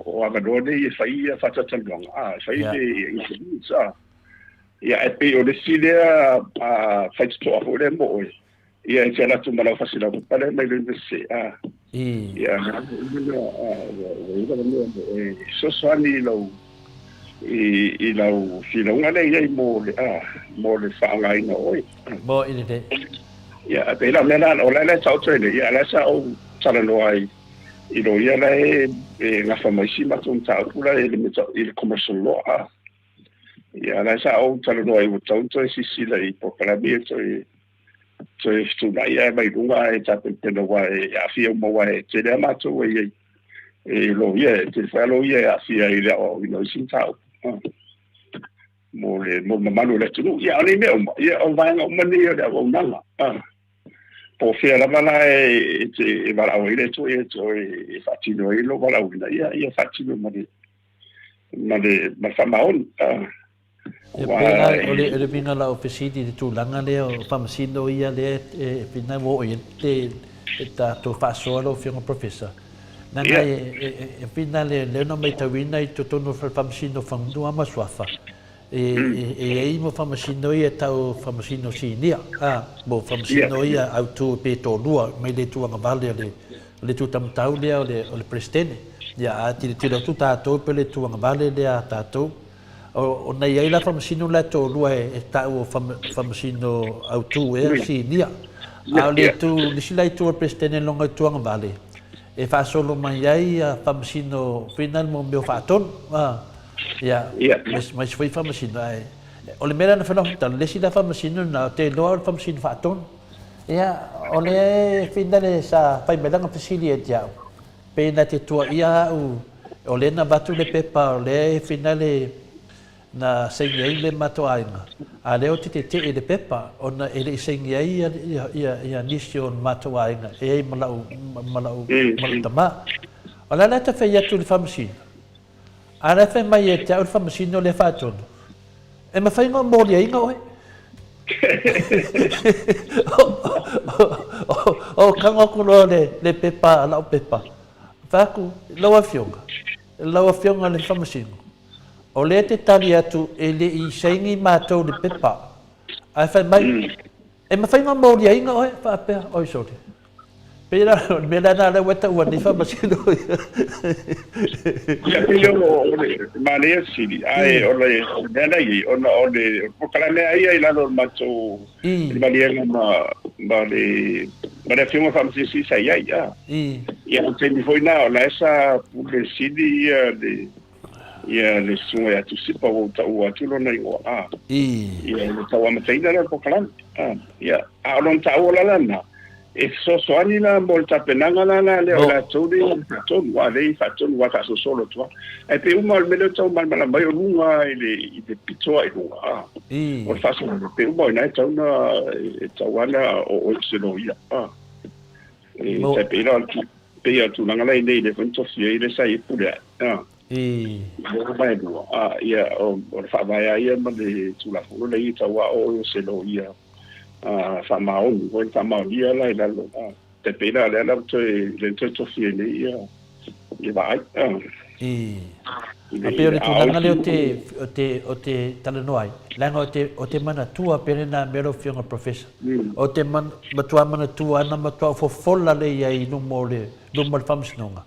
o agadone e fai fata tangong fai de sa ia e pe o le silia fai to o le mo ia e tela tu mala fasila ko pale mai le se ia so swani lo i lo filo ngale ia mo le fa ngai no oi mo i de ia pe la mena o la tau trene ia la sa o tala no ai i lo ia la na famasi ma tu tau pula il commercial law ia la sa o tala no ai o tau to si la i po para bi so stu na ia mai lunga e tape teno wa e afia mo wa e te le mato e lo ia te fa lo ia afia ile o no sin tau mo manu le tu ia ni me ia o vai o mani ia o nanga po fia la mala e mala o ile tu e fatino e lo mala o ia fatino ma fa maon ia pena ole pinga la ofisiti de tu langa le o famasino ia le pina wo e te to fa solo fianga professor nanga e pina le no mai tawina i to no famasino fandu ama swafa e mo famasino ia tau famasino sinia bo famasino ia auto pe to lua mai le tu anga vale le tu tam tau le le prestene ia ati te tu tato pe le tu anga vale le tato o nei ai la famasino la to lua e tau famasino auto e sinia a le tu le silai tu prestene longa tu anga vale e fa solo mai ai famasino final mo meu faton mas foi famasino ai o le mera na fa no tal le sila famasino na te lo famasino faton o le final sa fai melanga facility ya pe na te tua ia o le na batu le pepa o le finale na sengi le matoainga a leo te le pepa o na ele sengi ia nisio matoainga e malau tama o la ta fai atu le famasino a la fai mai e te au famasino le fatonu e ma fai ngā mōri a inga oe o kangoku no le pepa lau pepa faku laua fionga le famasino o le te tali atu e le i seingi mātou le pepa a fai mai e ma fai ngā mōri a inga oe whaapea oi sori pera me la na weta ua ni famasino ia pio male sili ai ole dai ole pokala me ai la no macho malienga ma fio famasisi sai ia te mi foi na la esa pure sili ia le sunga ya tu sipa o ua tu lona ingo ia le tawa mataina la pokala ia a lon tawa la lana e so ani la molta penanga la le la todi ton wa le faton wa ka so solo toi e pe uma me le tau mal mal mai o lunga i de pito ai lunga o faso pe uma na tau na tawana o selo ia e te pe la pe ya tu nanga le le fonto fie le sai pure o mai do ia o fa vai ia ma de tu la fo le tawa o selo ia fa maon ko fa maon ia la te pena la le to fie le ia vai a pe le tu nanga le o te tala noai langa o te mana tua pere na mero fianga professor o te matua mana tua na matua fo folla le ia i no mo famasnonga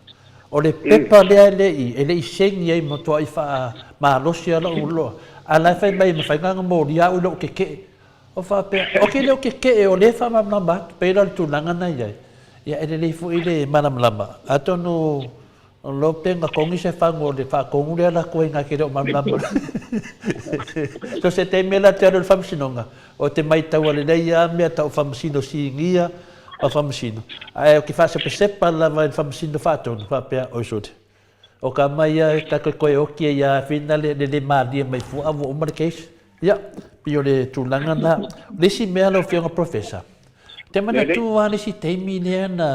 o le pepa le i sengi ai matua i fa ma losia la ulo ala fa mai ma fa nga mo dia u lo ke o fa pe o ke le ke o le fa ma pe la tu langa na ia ele le fu ile mana lama atonu lo penga kongi se fa ngo le fa kongu le la ko nga ke o mana so se te mela te ro famasino o te mai tau le ia me tau famasino singia o famasino ai o ke fa se pesepa la va famasino faton fa pe o sot o ka mai ka ko o ke ia finale le mali mai fu avo o marques ia pio le tulanga na le si mea lo fianga professor te mana tu ani si teimi le na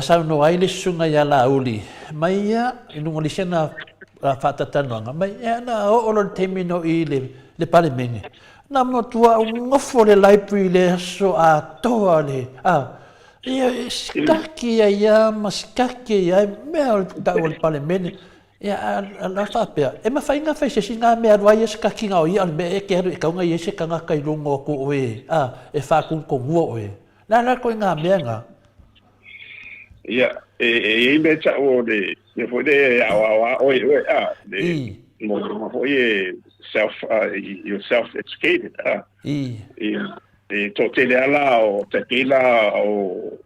sa no ai le sunga ya la uli mai ia inu le sena fata tananga mai ia na o lo teimi no i le parlemenge na mo tua ngofo le library le so a toa le ia skaki ia maskaki ia mea ta o le parlemenge ia la fa pe e ma fainga fa se singa me arwa ia ska kinga o ia me e quero e kaunga ia se kanga kai lungo ko e fa kun ko wo e la ko nga menga ia e me cha o de me foi de o mo foi self educated e to te ala o te pila o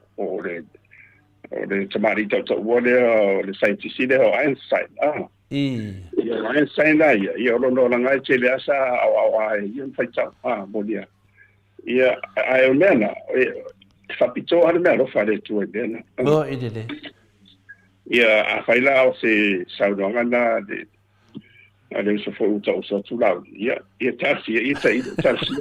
le tamarita to wole o le scientist o Einstein Einstein ia lo langa te le asa ia faita bolia ia ai mena fa pito ar mena fa le tu bena no idele ia a faila o se saudonga na Ale se foi uta usa tulau. Ia tasi, ia tasi.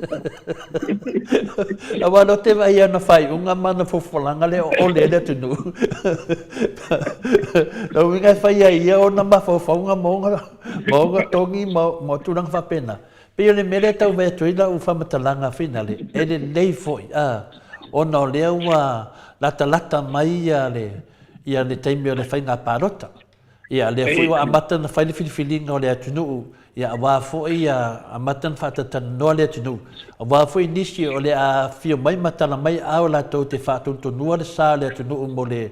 Awa no te vai ana fai, unga mana fofolanga le o le tunu. No winga fai ia o na mafofonga monga tongi mo turang fa pena. Pe le mele tau ve tuila u fa matalanga finale. Ele nei foi o no le wa lata mai ia le taimi o le fai nga parota. Ia le foi wa amata na fai le filifilinga o le atunu. Ia wa foi ia amata na fata tano le atunu. Wa foi nisi o le a fio mai matala mai au la tau te fatu tunua le sa le atunu mole.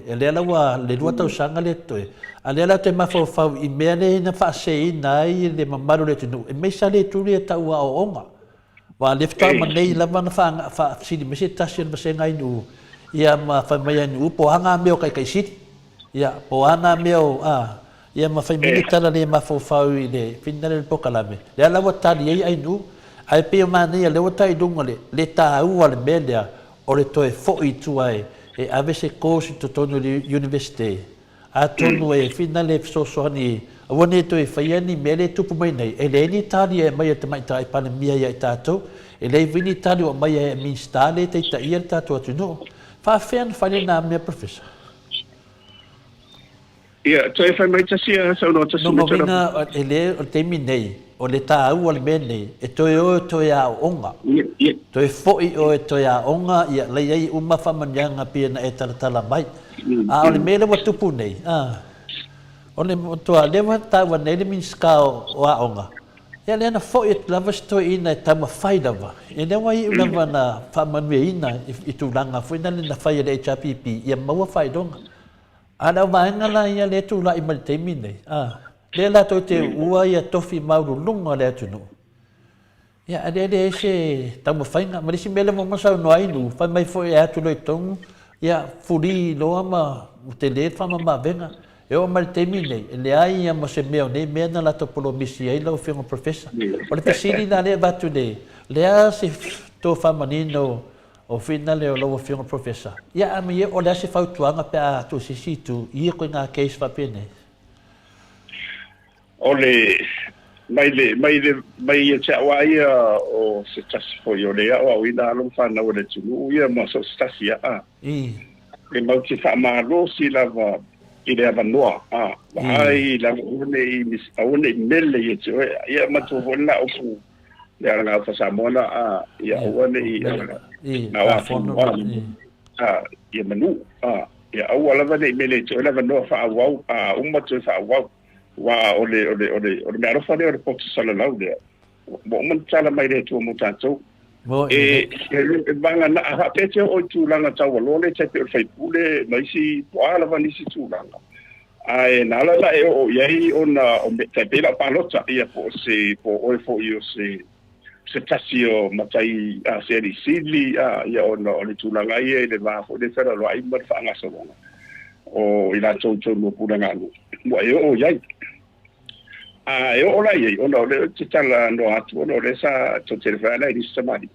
E le ala wa le lua tau sanga le toe. A le ala te mafau i mea le na fa sei nai le mamaru le atunu. E mei sa le turi e tau a o onga. Wa le fta manei lava na fa sidi mese tasi na mase ngai nu. Ia ma fa mai anu po hanga meo kai sidi. Ia po ana meo ia ma fai militara le ma fau i le finale le pokalame le ala wa tali ai nu ai pe mani le wa tai dunga le ta u al media o le toe fo i tu ai e ave se course to tonu le university a tonu e finale so ni woni toe fai ani mele tu mai nei e le ni tali e mai te mai tai pa mia ia tato e le vini tali o mai e min stale te ta ia tato tu no fa fen fai na mia professor. Ia, toi fai mai tasi a sau no tasi. No mawina ele o te minei, o le tā au ale menei, e toi o toi a onga. Toi foi o e toi a onga, ia lei ei uma whamanyanga pia na e taratala mai. A ole mele wa tupu nei. Ole toa lewa tawa nei le minskao o a onga. Ia lena foi e lava stoi ina e tama whai lava. E lewa i lava na whamanue ina i tūranga, foi na le na whai le HRPP, ia maua whai donga. Ana vaenga la ia le tu la i mal te mine. Le la to te ua ia tofi mauru lunga le atunu. Ia ade se tamu fainga, marisi mele mo masau no ainu, fai mai foi e atu loi tongu, ia furi loa ma te le fama ma venga. E o mal te mine, le ai ia mo se meo ne mena la to polo misi ai lau whiunga professor. O le pesini na le batu le a se to fama nino o finale o loa whiunga professor. Ia ami e o le ase fautuanga pe a tu sisitu, ia koe ngā case whapene. Ole, mai e te awa ia o se tasi foi o lea o au ina along whana o le tunu, ia ma so se tasi a. E mau te whamaro si lava i le awa noa, ai lava aune i mele i te oe, ia matu hona o ku le aranga o Samoa ia awane i na wafu ia manu, ia au alava ne i mele i te oe lava noa whaawau, umatu whaawau. Wa ole me arofa le o potu sala lau le mo man sala mai le tu mo tanto e banga na ha pete o tu langa tau lo le te pe fai pule mai si poala va ni si tu langa ai na la e o yai ona o te pe la palota ia po o fo io se tasio matai a seri sidli ia ona o le tu langa ia le va fo de fera lo ai ma fa nga so o ila tau mo pula ngalo mo e o yai e ola ia ona le tala no atu ona le sa to telefona i samadi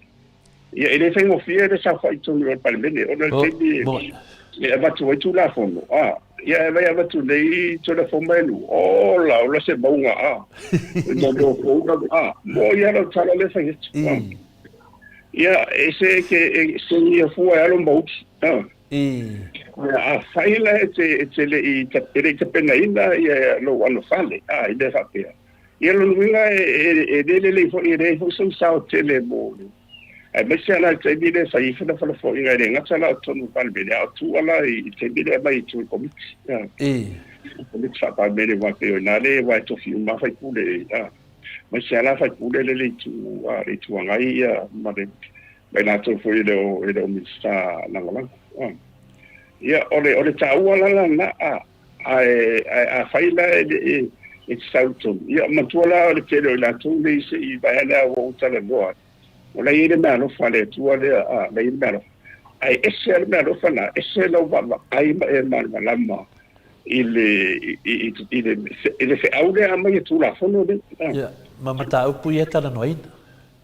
ia ele fai mo fie le sa fai to no palmene ona le temi e va tu tu la fono ia va tu nei to la fomelu ola se bonga no mo ia lo tala le fai ia ese que se ia fu alo mo a faila te le i te pena ina ia lo ano fale i de fapea ia lo winga e le fo i re fo so sao tele mo ai me se ala te bile fai fa fo inga re ngata la tonu palbe ya tu ala i te bile mai tu komit komit fa pa bele wa pe na le wa to fi ma fai pule me se ala fai pule le tu re tu ngai ia ma de na to fo i le mi sta na ngala ia ole taua la na a faila e sauton ia matuala le tele la tu le se i vai ala o tala doa ola ile ma no fale tu ale la ile ma ai esse ma no fana esse lo va ai ma lama ile se aure a mai tu la fono de ia mama ta upu ia tala noina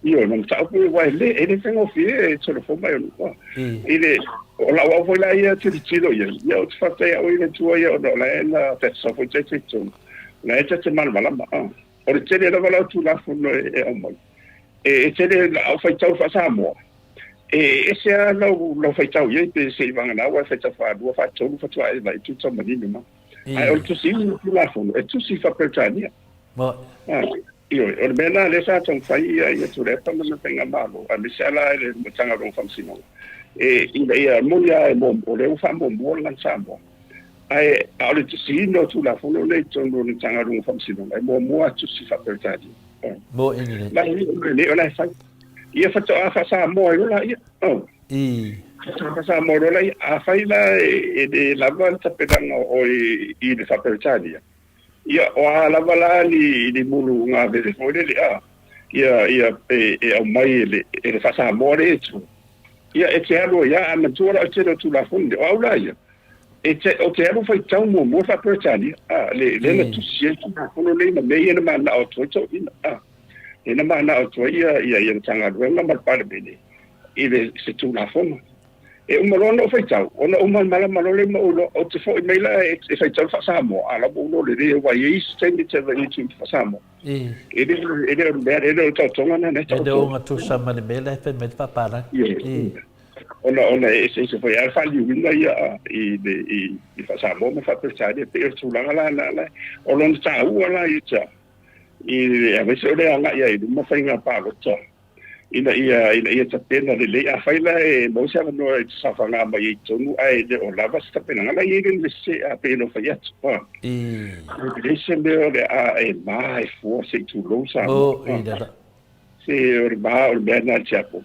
io non sapevo why ele tengo fie solo fo mai no ele ola wa foi la ia ti tiro ia o te fatte o ile tua ia no la ena te so foi te tu na e te malama o le tele la wala tu la fono e o mai e tele la o fai tau fa Samoa e se lo fai tau ye pe se vanga na wa fai tau fa do fa tau fa tu ai vai tu tau mani ma ai o tu si tu la fono e tu si fa pertania mo io o bella le sa tau fai ia tu le pa na penga malo a mi sala le tanga ron fam sino e ia molia e mo le fa mo lan Samoa ai ale tu si no tu la fono le tono ni tanga ron fam sino ai mo tu si fa pertania mo ingile la le ola fa ia fa fa Samoa ola ia fa Samoa ola a fa la e de la volta pedanga o i de fa pertania ia o ala vala ni mulu nga vele ko le ia o mai le fa Samoa le tu ia e te alo ia ana tua o te tu la funde o aula ia e te o te alo fai tau mo fa pertania le na tu si tu na kono le na me na na o to ina e na mana o to ia tanga ruenga mal pale bene ile se tu la fono e o malona fai tau ona o mala malole mo o te fo mai la e fai tau fa Samoa ala bo no le wa ye stendi te va itu fa Samoa ele o tonga na ne ele o ngatu sama le mela e me fa para ona e se foi al fali winga ia i fa Samoa me fa persade pe tu la o lon ta u ala ia i a veces ole anga ia i mo fainga pa lo to ina ia ta pena le a faila e mo se no sa fanga mai i tonu ai de o lava sta pena ngala i le se a pena fa ia pa le se me ole a e mai fo se tu lo sa se o ba o bena chapo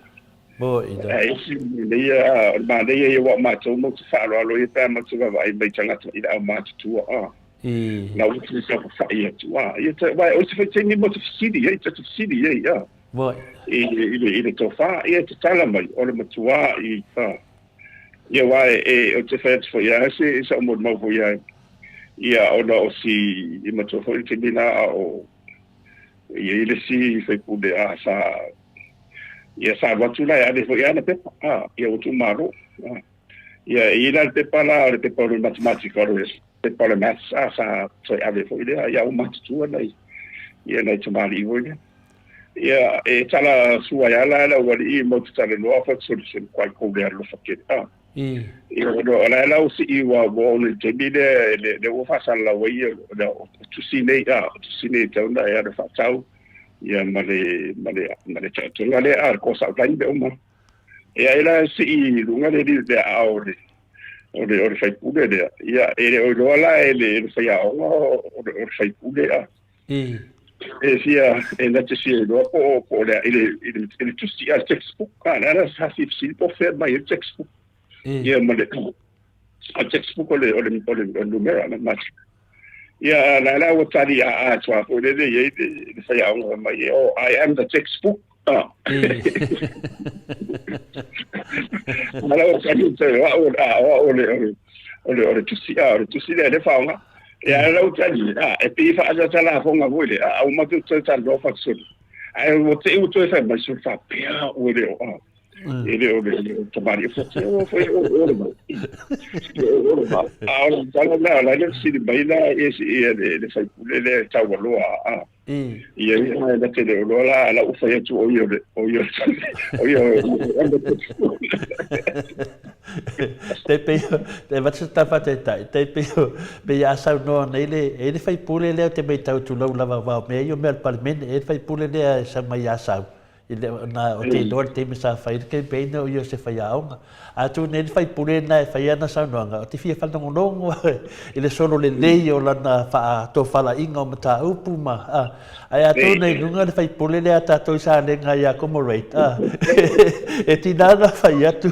mo ida ai se le ia ba le ia wa ma to mo fa lo i pa ma tu vai mai tanga ida ma tu na uti sa fa ia tu ia te vai o se fa tini mo te sidi ia te sidi ia mo ile to fa ia te tala mai o le matua i ia vai e o te fa fo ia se sa mo mo fo ia ona o si i matua fo te mina o ia ile si fe pude sa ia sa watu la ia de fo ia na pe ia o tu maro ia ila te pala le te pala matematica te pala maths sa so ave fo ia o mat tu nei ia nei te mali wo ia e tala suaya la wali i mo tala no fa solution kwal ko le lo fa ke ia no la o si i wa bo le te bi le o fa san la wai tu si nei te onda ia fa tau ia male tu ngale ko sa tani be o mo ia ila si i lunga le aore o fai pude de ia o rola ele fai o fai pude sia na te sia po le ele tu sia textbook era si po fer mai textbook ia male a textbook o numero na match ia la o tali a tua po le fai o mai I am the textbook Mala o tali te o tu si le faunga ya la o tali e pe fa za tala fonga vole o ma tu tsa lo fa sul ai o te u to fa ma sul fa pia o le ele o trabalho foi o tala la le si de la ele sai ele tau lo ia na te lo la o fa tu o yo te vatu tapa te pe ya sa no ele fai pule le te me tau tu lo lava va me yo me parmen ele fai pule le sa mai ya sa ele na o te dor te me sa fai ke pe no yo se fai aunga a tu ne fai pule na fai na sa no nga te fia falta ngolongo ele solo le o la na fa to fala inga o mata upuma ai a tu ne lunga fai pule le ata to sa le nga ya como rate e ti nada fai atu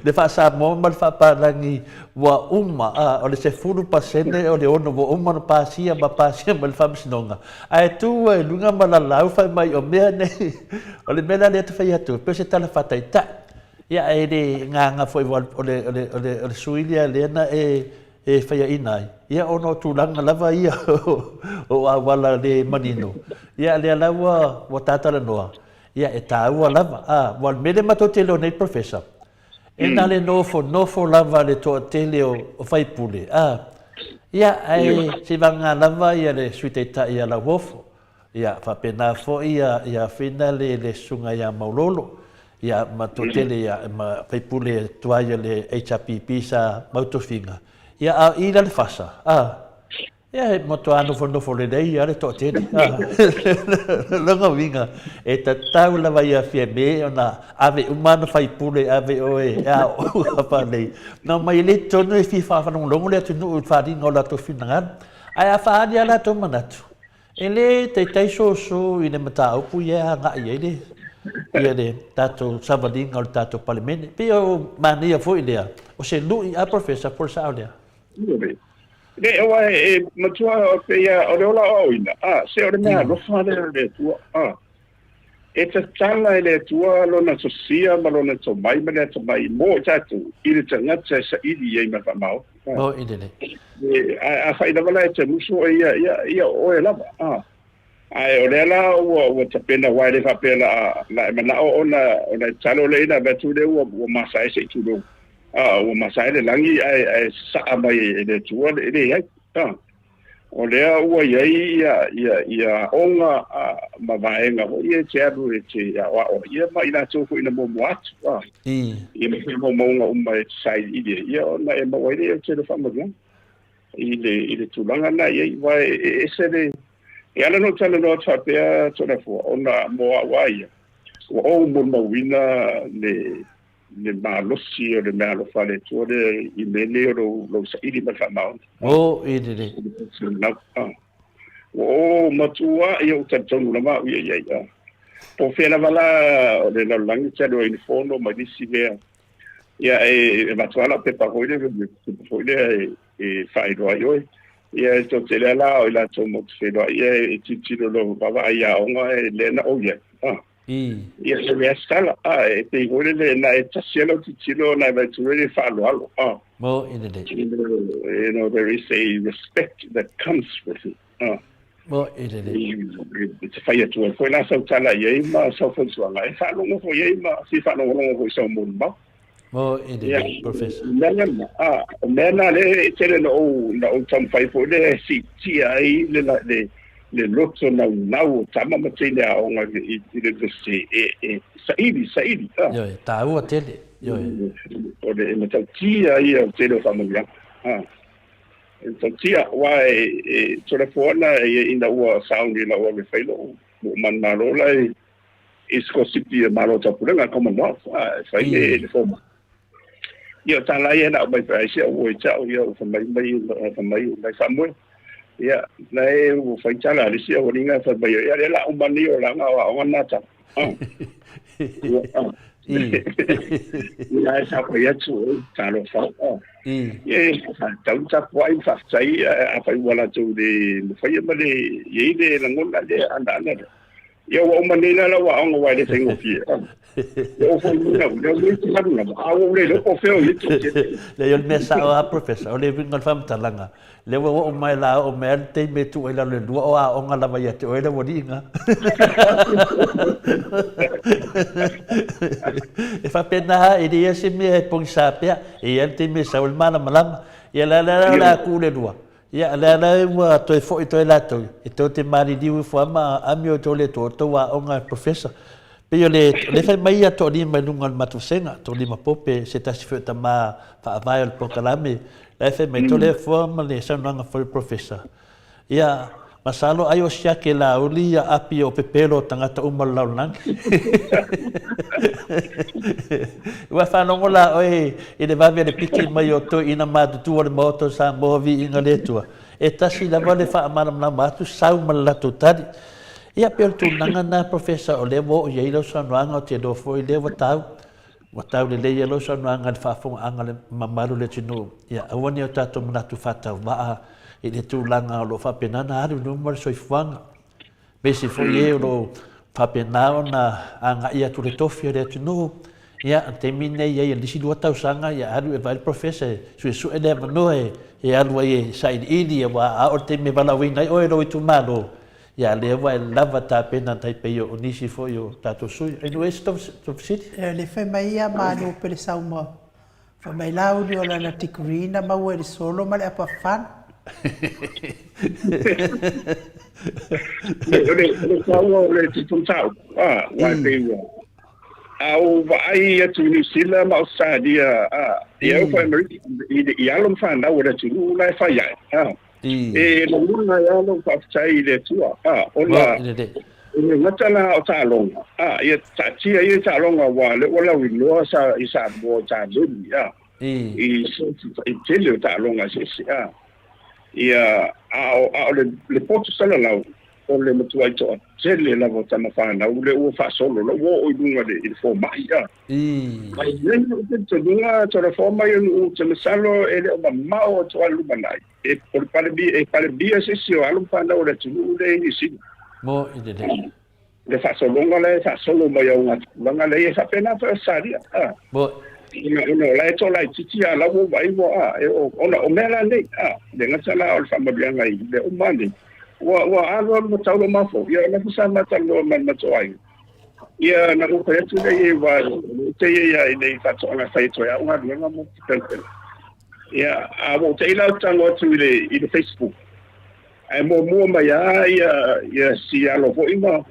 le fa sa mo mal fa palangi wa o le se fulu pasene o le ono wo uma pasia mal fa msinonga ai tu lunga mala lau fa mai o mea ne o le mela le te fai atu pe se tala fa tai ta ia ele nga foi o le suilia lena e fai inai ia ono tu langa lava ia o wala le manino ia le lawa wa tata noa ia e taua lava wal mele matotelo nei professor e na le nofo lava le to tele o fai pule Ia ai si vanga lava ia le suiteta ia la wofo. Ia whapena fo ia whina le sunga ia maulolo. Ia matotele ia ma paipule tuaia le HRPP sa mautofinga. Ia a ira le fasa. Ia moto anu fo le dei ia le totele. Longa winga. E ta tau lava ia fia me ona ave umana paipule ave oe. Ia o apa nei. Na mai le tono e fifa fa longo le tunu u fadi ngola to finangan. Ai a fadi ala to manatu. Ele te so i le mata upu ia nga ia le. Ia le tato sabadinga o tato palimene. Pe o mania foi lea. O se lui a professor por saulia. Le oa e matua pe ia o le ola oina. Se o le mea lofa le tua. E te tala e le tua lona sosia ma lona to mai ma le to mai mo tatu. I le tangata sa ili e ma whamau. O idele. A whaida wala e te muso ia o e lava. Ai o le ala o te pena wai le whapela la e mana o na talo le ina betu le o masai se tudo. O masai le langi ai sa mai e le tua le ai. O lea ua ia onga ma vaenga ho ia te aru e te awa o ia ma ina tōku ina momo atu. Ia me te momonga uma e te sai ile. Ia ona e mawaile e te le whamagia. I le tūlanga na ia i wai e se le. E ala no tala no tāpea tōna fua. Ona moa waia. Ua o mo mawina le malosi o le mea lofa le tua le i mele o lo sa ili ma whamau. O idele. O matua ia o tatonu lama ia. Po whena wala o le laulangi talo i fono ma nisi mea. Ia e matuala pe pahoile e whairoa ioi. Ia e tō te lea lao i la tō motu whenua. Ia e titino lo baba ia onga e lena o ia. Ia se mea stala. E te hore le na e tasielo titino na e tuere whaaloalo. Mo idele. You know, there is a respect that comes with it. Mo idele. It's a fire to a point. I saw Tala Yema, South Suanga. I found no for Yema, see if I don't know who some moon. Mo idele, Professor. Mena le tele no some five for the CTI, le lots on now, Tama Matina on the Saidi. Yo, Taua tele. Yo. O le matatia ia o tele familia. Tia wai telefona ina ua sound ina ua me failo man marola isko sipi marota pulenga commonwealth fai le forma. Ia tala ia na mai fai sia o chao ia o mai Samoa. Ia nei o fai tala le sia o linga fa mai ia la umani o langa o nata. Ia sa ko ia tu talo fa. Ia tau ta poi fa sai a fai wala tu de fai male ia de langona de andana. Ia o manina la wa ngo wa de sengo fi. Ia fai no le tala na a o le o feo i tu. Le yo me sa o professor o le vinga fam talanga. Le o mai la o me te me tu ela le dua o a onga la vai te o le wodinga. E fa pena e dia se me pon sapea e ante me sa o mana malama e la ku le dua. Ia la wa to fo to la to e to te mari di fo ma a mio to le to wa onga professor. Pe yo le fa mai to ni mai lunga matusenga to ni mapope se ta se ta ma fa vai al proclame. La fa mai to le fo ma le sa nanga fo professor. Ia masalo ayo sia ke la ulia api o pepelo tangata umal laulang. Wa fa no la oi e le va vere piki mai o to ina ma tu o moto sa movi inga le tua. E tasi la vale fa maram na matu sau mal to tadi. Ia per tu nanga na professor o le wo ye lo sa noanga te do foi le watau le le lo sa noanga fa fo anga le mamaru le tinu. Ia awani o tato na tu fata va e le tūlanga o lo whapenana aru numar soi fuanga. Besi fo ye o lo whapenao na anga ia tu le tofia le tunu. Ia te mine ia ia lisi dua tau sanga ia aru e vai professor. Sui su e le manoe e alu e sain ili e wa a o te me wala wina o e roi tu malo. Ia le wa e lava ta pena tai pe o nisi fo yo tato sui. E no e stop city? Le fai mai ia manu pele Samoa. Fa mai laudi o lana tikurina ma ua solo ma le apa fan. le kaua le tutuntau wa te au vai atu New Zealand ma Australia ia fa i alom fa na ora tu la fa ya e no luna ya no fa chai le tua ona e matala o talonga ia tatia ia talonga wa le wala wi no sa isa mo ta luni i tele talonga se ia au le potu sala lau o le matua i toa tele la vota na whana ule ua wha solo la ua oi dunga le fo mai mai nena o te dunga tora fo mai o te masalo e le o mamao o toa luma nai e pale bia se si o alum whana o le tunu le i si mo i le wha solonga le wha solo mai au ngā langa le e wha pena wha saria mo ina la to la titi ala wo vai wo ona o mela nei le ngasala o famabia ngai le o mani wa alo mo taulo mafo ia na fusa mata lo man matoai ia na ko pe tu le wa te ia nei fa to na sai to ya una dinga mo tente ia a mo te ila tango tu le i Facebook ai mo mai ia si alo fo ima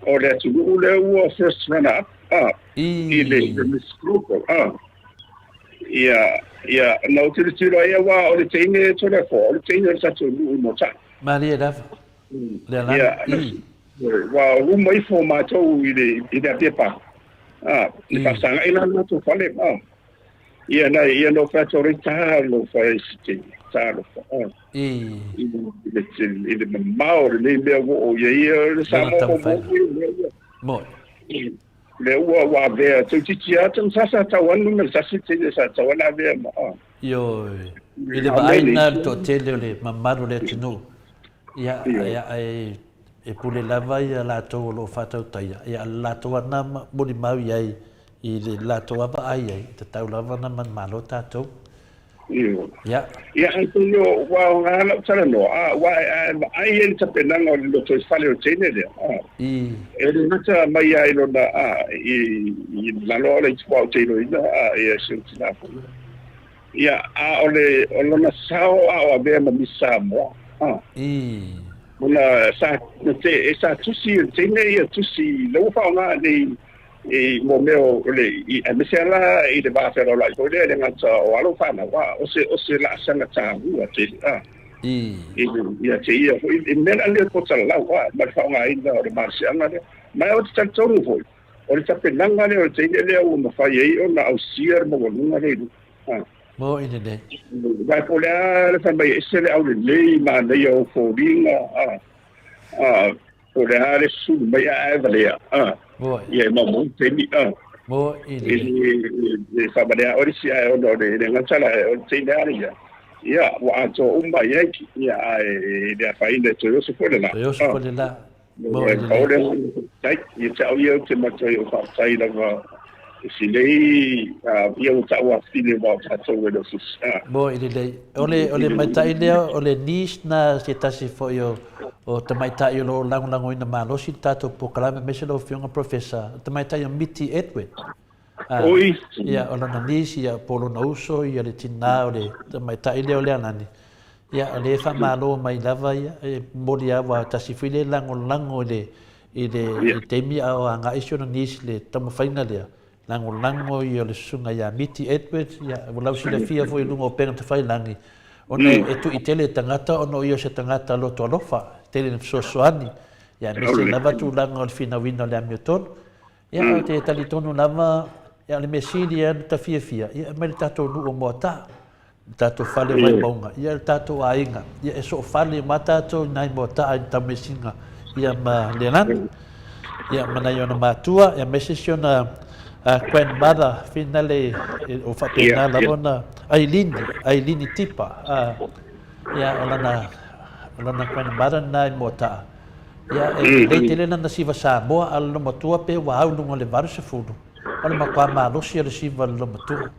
o le tu le wo first runner up i le misgrupo ia no te tiro ia wa o le tine to le fo le tine sa tu mo ta Maria da le la wa uma i fo ma to i le pepa i pasanga ina no to fale ia no fa to rita lo fa sti ta lo i le mau le me o ia le Samoa mo le wa ve tu tia tu sa tawan no sa te sa tawan ave yo ile ba aina to tele le mamaro le tino ia e pule lava ia la to lo fata taia ia la to na bodi mau ia i le la to ava ai te tau lava na man malo tato ia tu yo wa ngala tsara no wa ai en tapenanga lo to fale o tene le e le nata mai ai lo na i la lo le twa o tene ina ia sentina ia ole na sao a be ma misa mo una sa te esa tusi tene ia tusi lo fa nga nei e mo meo le i amesela i de ba fero la ko le nga tsa o alo fa na wa o se la sanga tsa u a te ia te ia i mena le ko tsa la wa ma fa nga i na o ma se anga le ma o tsa tonu fo o le tsa penanga le o te le o ma fa ye o na au sier mo nga le mo ine de vai pola le fa mai se le au le ma le o fo dinga o le hare su mai a valia ia mo te ni mo e fa bale ori si ai o de ngatsala o te ni aria ia wa to ia e de fa inde to yo se fole la mo ine tai ia tau ia te mato o fa sai la si lei ia o tau fine wa so we do sis mo ine ole mai tai leo ole nis na se tasi fo yo o te mai tai lo lango ina malo si tato po kalame meselo fiona professor te mai tai miti Edwin ia ona na nis ia polo na uso ia le tina ole te mai tai leo le anani ia ole fa malo mai lava ia molia wa tasi file lango le ile temi a nga isio na nis le tamo faina le lango ia le sunga ia miti Edwin ia wala si le fia fo ilungo pena te fai langi ona e tu itele tangata ono ia se tangata lo to lofa tele sosoani ia mese lava tu langa al fina wina le amioton ia te talitono lava ia le mesidi ia ta fia ia mai tato nu o mota tato fale vai bonga ia tato ainga ia so fale mata to nai mota ai ta mesinga ia ma lenan ia mana yo na matua ia mesisiona quen mother finale o fa pena la bona ailini tipa ia olana quen mother nai mota ia e tele na siva Samoa al no matua pe wa au no le varse fudu ala makwa ma lo si le siva lo matua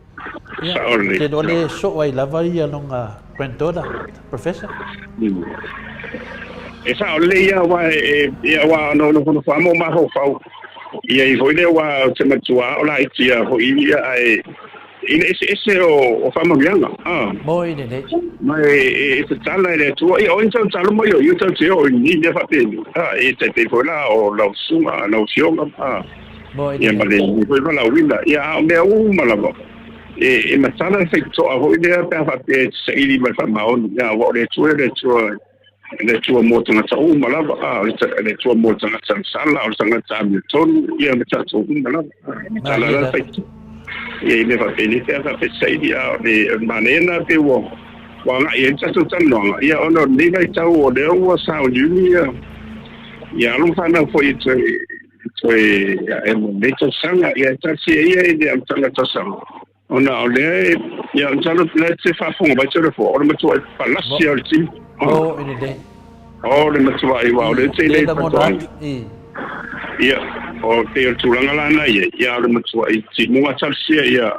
ia te dole so ai lava ia longa quentoda professor esa ole ia wa no famo ma ho fa ia i foi le wa te matua ola ia ho ia ai ese o famamianga mo ine ne mai e tala le tua o insa tala mo yo tau te o ni ne fa pe e te fola o la sunga la sionga mo ia ine ma le ko la winda ia me o malava e matala fe to a ho idea pe fa pe se ili ma fa ma on ia o le tua mo tanga tau malava le tua mo tanga sala o tanga tau ton ia me tatu malava tala la fe e le va bene te fa pe se ili a le manena pe wo wa nga e tatu tanonga ia ono ni vai tau o le o sa o junia ia lo fa na foi e mo meto sanga ia tasi ia e am tanga tasanga ona ole ia talo le se fa fo ba tele fo o me to palasi al ti mo ine ne o le matua ai wa le te le pato ia o te tulanga lana ia le matua i ti mo tasi ia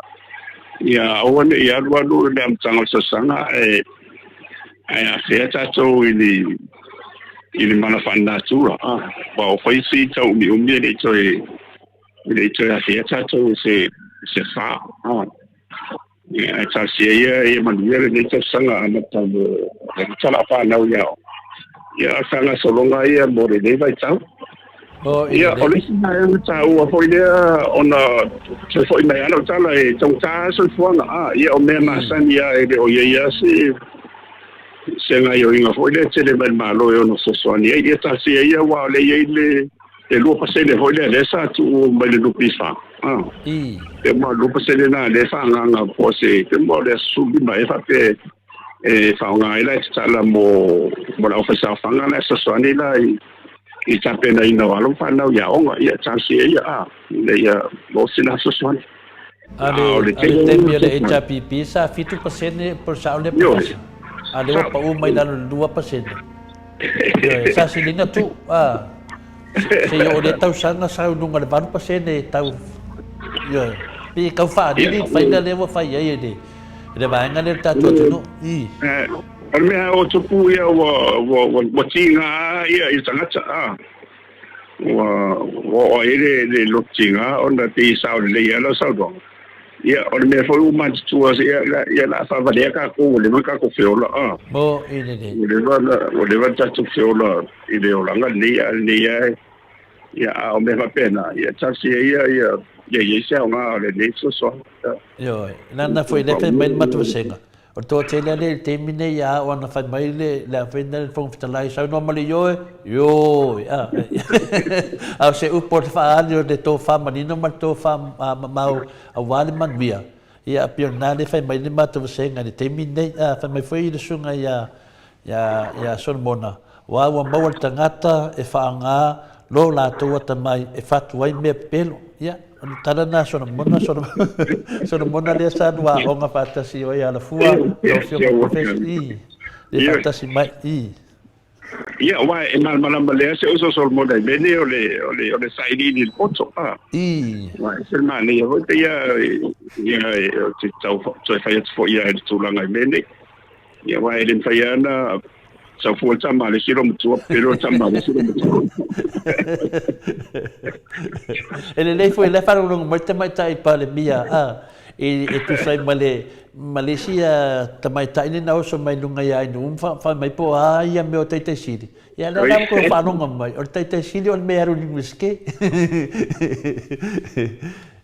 o ne ia lo le am tanga tasanga e a fe tato ili mana fanda tua ba o foi si tau mi umie le to a fe tato se fa ia tasi ia manuele le to sanga ana tamo le tala pa na ia sanga solonga ia mo le vai tau ia o le sina e tau a foi le ona se foi mai ana tala e tau ta so fuanga ia o me masani ia e o ia senga yo inga foi le tele mal malo yo no so soani e tasi ia wa le lo pasele foi le sa tu mai le lupisa e ma lo pasele na le fa nga pose te mo le subi mai fa pe e fa nga ila tsala mo la ofisa fa nga na so soani la i tapena ina walo fa na ya onga ia tasi ia le ia mo sina so soani ale temia le HPP sa fitu pasene por sa le ale wa pa umai na 2%. Sa silinga tu se yo le tau sanga sa nunga le 4% tau yo pi kau fa ni fa ina le wa fa ye de le ba nga le tatu no me o tupu ia wa tinga ia i tangata wa ele lo tinga ona te sa le ia lo sa do ia o me foi uma tua ia la fa va ka ko le ka ko feola mo ine de o le va tatu feola ile o langa ia o me va pena ia tasi ia se nga le so yo nana foi le fe men matu senga o to tele le termine ia o na fa mai le la fenda fong fitalai sa no mali yo au se upor fa anio de to fa manino ma to fa mau a wale man via ia pionale fa mai le matu senga le termine fa mai foi le sunga ia solmona wa mau tangata e fa nga lo la to mai e fa tuai me pelo ia tala na sona mona le sa dua o nga pata si o ya la fua lo fio profesi le pata si mai ia wa e mal le se uso sol mona bene o le sai di il pozzo wa se mane io volte ia ti tau fai fo ia il tulanga bene ia wa e den faiana sa fu tama le siro mutua pero tama le siro mutua ele le foi le faro no mai tai pa le mia e tu sai Malaysia tamai tai ni na so mai lunga ia no fa mai po ia me o tai siri ia la ko fa no mai o tai siri o me aru linguiske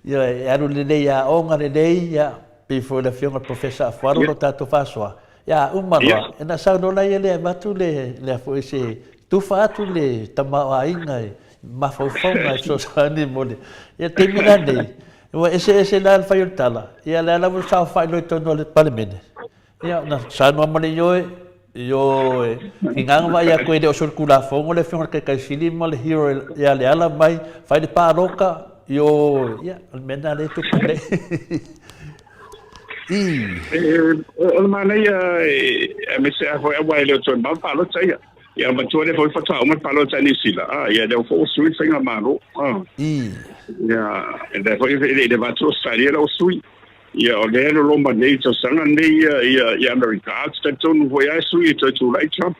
ia aru le ia onga le ia before the film professor faro no tato fasoa ya umara ena sa no la ele batu le foi se tu fa tu le tama ainga ma fo na so sani mole ya terminande wa ese la fa yotala ya la sa fa no to no le parlemene ya na sa no mole yo ingang va ya ko de circular fo le film que sili mal hero ya le ala mai fa de paroka yo ya almena le tu pare o mana ia me se foi a vai le to ma palo tsaia ia ma tuale foi fa tau ma palo tsani sila ia de fo sui singa maro ia e de foi de va to saria lo sui ia o le lo ma nei to sanga nei ia america sta to no foi a sui to like trump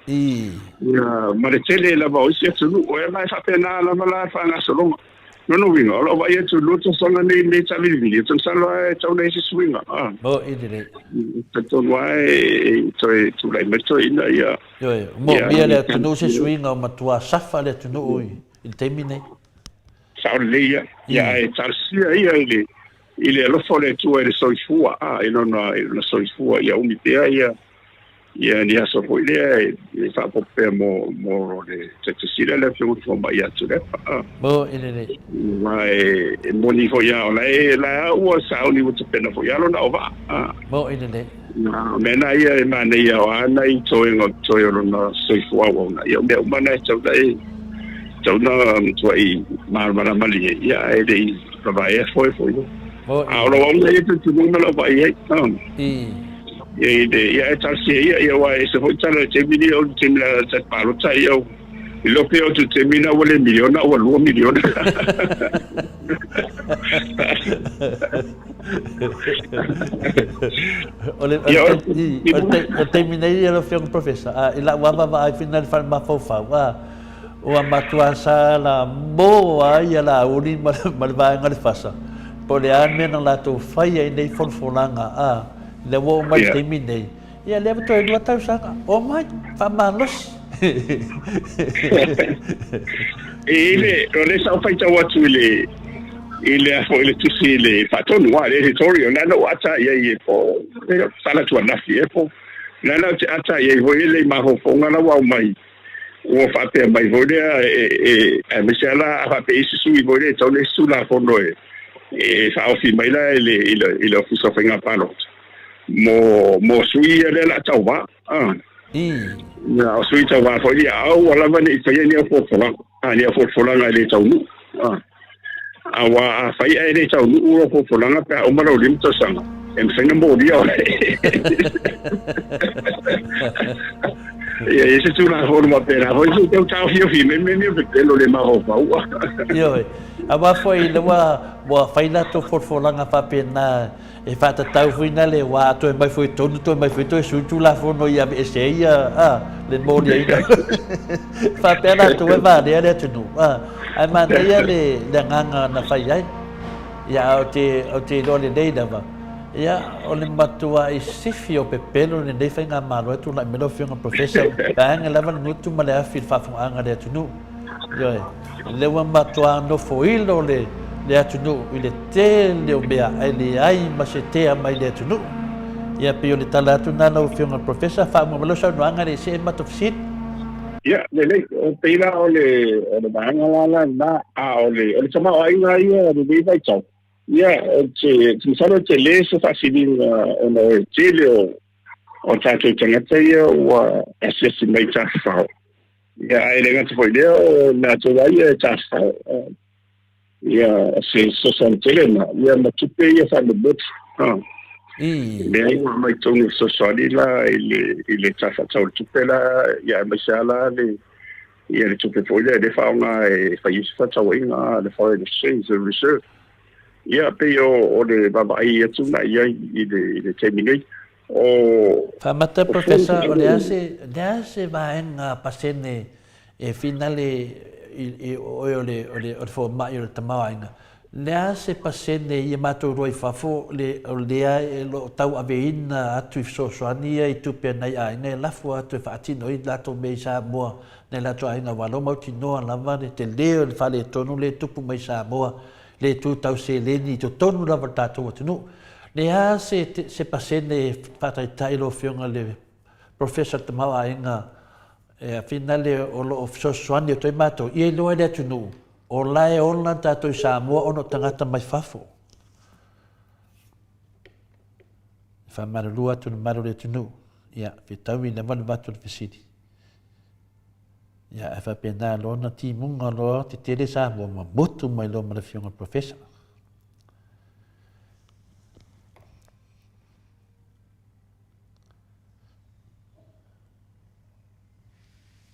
ia ma de tele la va o sia tu o e mai fa pena la fa nga solonga no winga o va ia tu luto songa ni tali ni tu sala tau nei si swinga mo idile to vai tu lai meto ina ia yo mo bia le tu no se swinga o matua safa le tu no ui il termine sa le ia e tarsia ia ile lo fole tu e soifua e non no soifua ia umitea ia ni aso foi le e fa pope mo le te sila le fu ma ia tu le mo idile mai mo ni foi ia la o sa ni te pena foi ia no va mo idile mena ia mana ia ana i toi no soifua wa na ia me mana tau dai tau na toi mara mali ia e dei vai foi ahora vamos a ir a tu número para ir ya está así ya va ese fue tal el termino el termino el palo tayo y lo que otro termina vale millón o 2 millones o terminei lo fui un professor e la va al final fa ma fofa o amatua sala boa ia la uni malva ngal fasa pole an me na lato fai ai nei folfolanga le wo mai terminei ia le to do tau sanga o mai fa malos ele sa fai tau atu ele foi ele tu si le paton wa le territorio na no ata ia po sala tu na fi po na ata ia vo ele ma ho fonga na wa mai o fa pe mai vo e me sala fa pe su i vo le tau le su la fondo e fa ofi mai la ele ofiso fenga palo mo sui ele la tau va na sui tau va foi au ala va ni foi ni o fola ni o fola na le tau nu awa fai ele tau nu o fola na pa o maro lim to sanga em fenga mo dia e ese tu na forma pera foi tu tau fi me pelo le ma ho pa yo aba foi le wa fai na to folanga fa pena e fa ta tau fina le wa to mai foi to su tu la fono ia be se ia le mo dia fa pena to va de tu no ai ma ia le nganga na fai ai ia o te do le dei dava ia o le matua i sifio pe pelo ne dei fai nga malo tu la melo fio nga professor ba nga lava no tu male afil fa fu anga de tu no yo le wa matua no foilo le atu no ile te le o bea ele ai ma se te mai le atu no ia pe le tala tu na no fio nga professor fa mo lo sa no anga de se matofsit ia le o peira o le banga la na o le chama ai na ia de dei vai chau ia te sala te le se fasili o no tele o tato tangata ia o assessment fa ia ele ngata foi le na to ia tasta ia se social telema ia ma tupe ia fa le bot le ai mai tonu social la ele tasta tau tupe la ia ma sala le ia le tupe foi le fa una e fa isa tau inga le fa le change research ia pe o le baba ia tu na ia i le terminate o fa mata professor o le ase va en pasene e finale o fo mai o tamainga le ase pasene ia mato roi fafo le lo tau aveina atu so soania i tu pe nai ai ne la fo atu fa tino i la to me sa mo ne la to ai na walo mo tino la va de te le fa le tonu le tupu mai sa mo le tu tau se le ni to tonu la vata to no le a se pasene fata tailo fionga le professor tamawa inga e finale o lo so soani to mato e lo ele tu no o lai ona tato sa mo ono tangata mai fafo fa marulua tu maru le tu no ya fitawi na van batu fisidi ya fa pena lo na ti munga lo ti tele sa mo motu mai lo ma fionga professor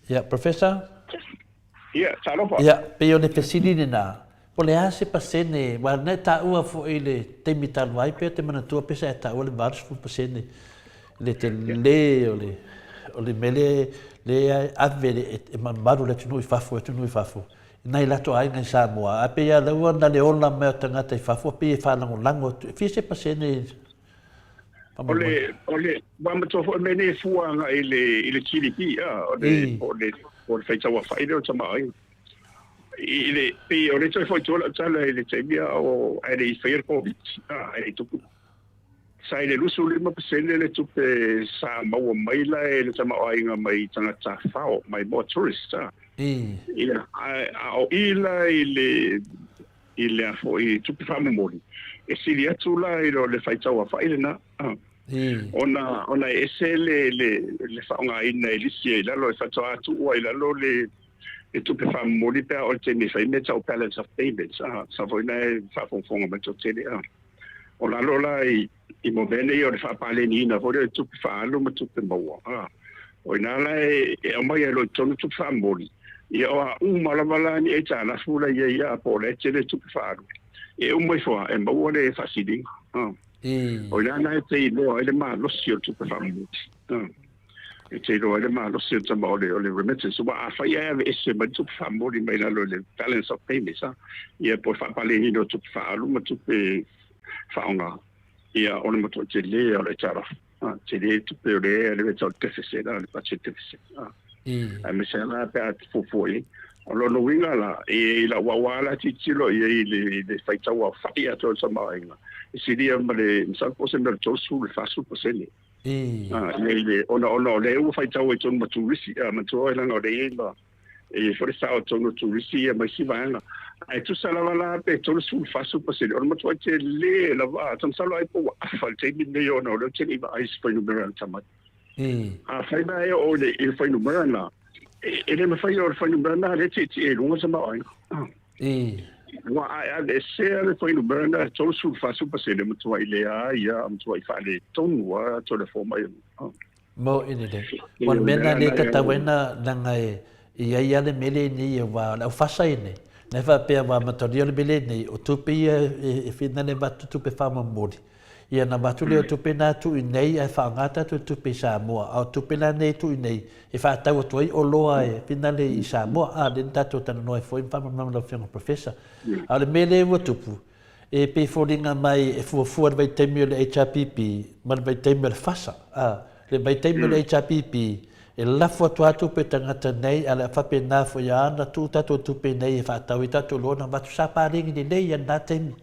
ya professor salopa ya pe ne pesini na pole ase pasene wa na ta ua fo ile te mital vai pe te mana tua pesa ta ole vars fu pasene le te le ole mele le avere e man maru le tunu fafo Nei lato ai ngai Samoa. A pe ia laua na le ola me o tangata I whafua pe e whanango lango. Fise pasene. Ole, wama tofo mene fuanga ile chilipi, ole whaitawa whaile o tamai. Ile pe ole toi foi tola tala ile tebia o ele fair covid ele tuku sai le lusu le mapesele le tupe Samoa mai la ele tama ainga mai tanga tafao mai more tourist ile o ila ile afo I tupe fama mori e sili atula ile le faitawa faile na ona esele le faunga ina elisia ila lo faitawa atu ila lo le e tupe whamori pēr o te me whai me tau balance of payments. Sa voi nei whafonga me tau tele. O la lola I mo vene I o le whapale ni ina voi tupe whaalo ma tupe maua. O ina la e o mai e lo tonu tupe whamori. I o a malawala ni e tāna fula ia po le tele tupe whaalo. E o mai fua e maua le whasidi. O ina la e te ilo e le maa losi o tupe whamori. E te roa le malo se tama o le remittance. Wa a whai ave ese ma tupe whamori mai na lo le balance of payments. Ia po whapale hino tupe whaalu ma tupe whaonga. Ia ona ma te le o le tara. Te le tupe o le le tau deficit, le budget deficit. A me se la pe a fofoi. O lo winga la, e la wawala titilo i le whaitawa whai ato tama inga. E si ria ma le msako se me le tosu le fasu po sene. Ele ona le u fai tau e tonu maturisi matua e langa o le ema e fore sa o tonu turisi e mai si vanga ai tu sala wala pe tonu sul fasu pasele ona matua te le la va tan salo ai po afal te mi ne ona o le te iba ai spoi numero tamat a fai ba e o le il fai numero na e le me fai o fai numero na le te e lunga sa ma ai wa ai se le foi no burner todo sul fasu pasele mo tua ile ia am tua fale tonu wa to le forma mo ine de wan mena le tatawena langa ia le mele ni wa la fasa ine ne fa pe wa matorio le mele ni o tupe e fina le batu tupe fama modi ia na batu le tupe na tu nei e fa ngata tu tupe Samoa au tupe na nei tu nei e fa tau tu o loa e fina le Samoa a den tato tan no e foi fama no lo fianga professor ale mele wo tupu e pe foringa mai e fu vai temio le HPP mal vai temio le fasa le vai temio le HPP e la foto atu pe tangata nei ala fa pe na fo ya na tu tato tupe nei e fa tau tato lo na batu sa pa ringi nei ya na temi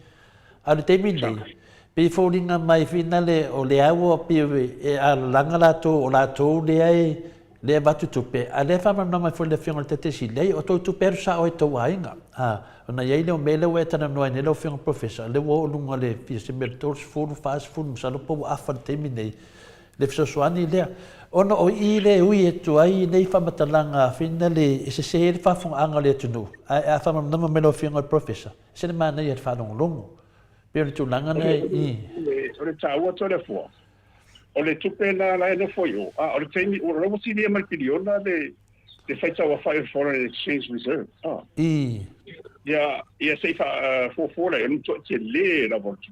ale temi nei pe foringa mai finale o le awo pe e a langa la to o la to le ai le batu tupe ale fa ma mai fo le fianga tete si lei o to tu persa o to wainga ona ia le mele o tana no ne lo fianga professor le wo lunga le fi se mertos fu fast food sa lo po afa terminei le fso swani le ona o ile ui e tu ai nei fa matalanga finale se se fa fon anga le tunu a fa ma me lo fianga professor se le mana ia fa longo per tu langa nei o le taua to le fo o le tupe na la ene foi o le temi o robo si le mal piliona de fai tau a fai foreign exchange reserve ia sei fa fo le un to te le la volta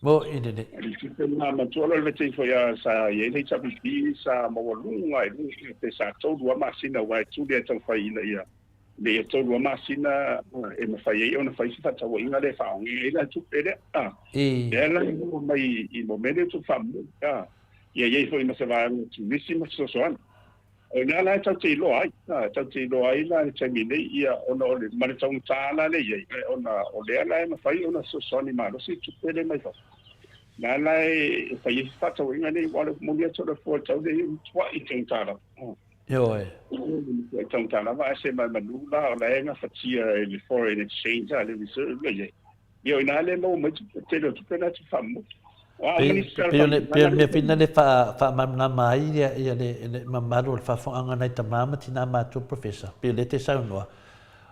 mo ine ne il tupe na ma to le te foi sa ye le chapi sa mo lunga e te sa to do masina wa tu le tau fai ina ia le to do masina e me fai ona fai fa tau inga le fa ngi la tupe le ia la mai I momento tu fa ia foi mas va tu missima so o na la tau te lo ai la te mine ia ona o le mare tau tala le ia ona o le ala ma fai ona so ni ma lo si tu pele mai fa na la e fai fa tau inga nei wala mo ia to le fo tau de tua I tau tala yo tau tala va se ma manu la nga fatia le foreign exchange ale reserve le ia ina le mo mo te lo tu pele tu fa mo Pe ne fina le fa mamna mai ia le mamaro fa fo anga nei tamama tina ma tu professor pe le te saunwa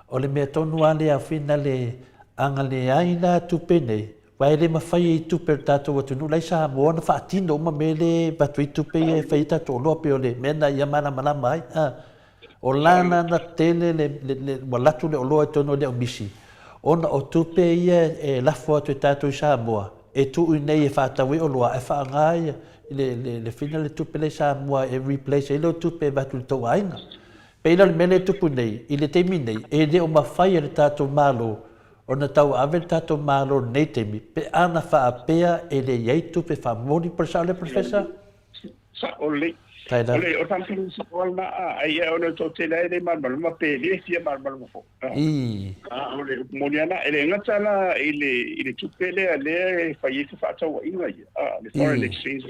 o le me tonu ale a fina le anga le aina tu pene vai le mafai tu per tato tu no lai sa mo na fa tino ma mele ba tu pe fai tato lo pe le mena ia mana mai o lana na tele le wala tu le lo to no le misi ona o tu pe ia e la fo tu tato sa mo e tu nei e whātawi o loa e whaangai le whina le tupe le Samoa e replace e lo tupe batu tau ainga Peina le mele tupu nei, i le teimi nei, e le o mawhai le tātou mālo, o na tau ave le tātou mālo nei teimi, pe ana whaapea e le iei tupe whamoni presa o le professor? Sa ole. Taida. Ole, o tampiru sa olna ai e ona to te lai marmal ma pe le fia marmal ma fo. Ole moniana ele ngata la ile tupele ale fai fa tau inga ia. Le foreign exchange.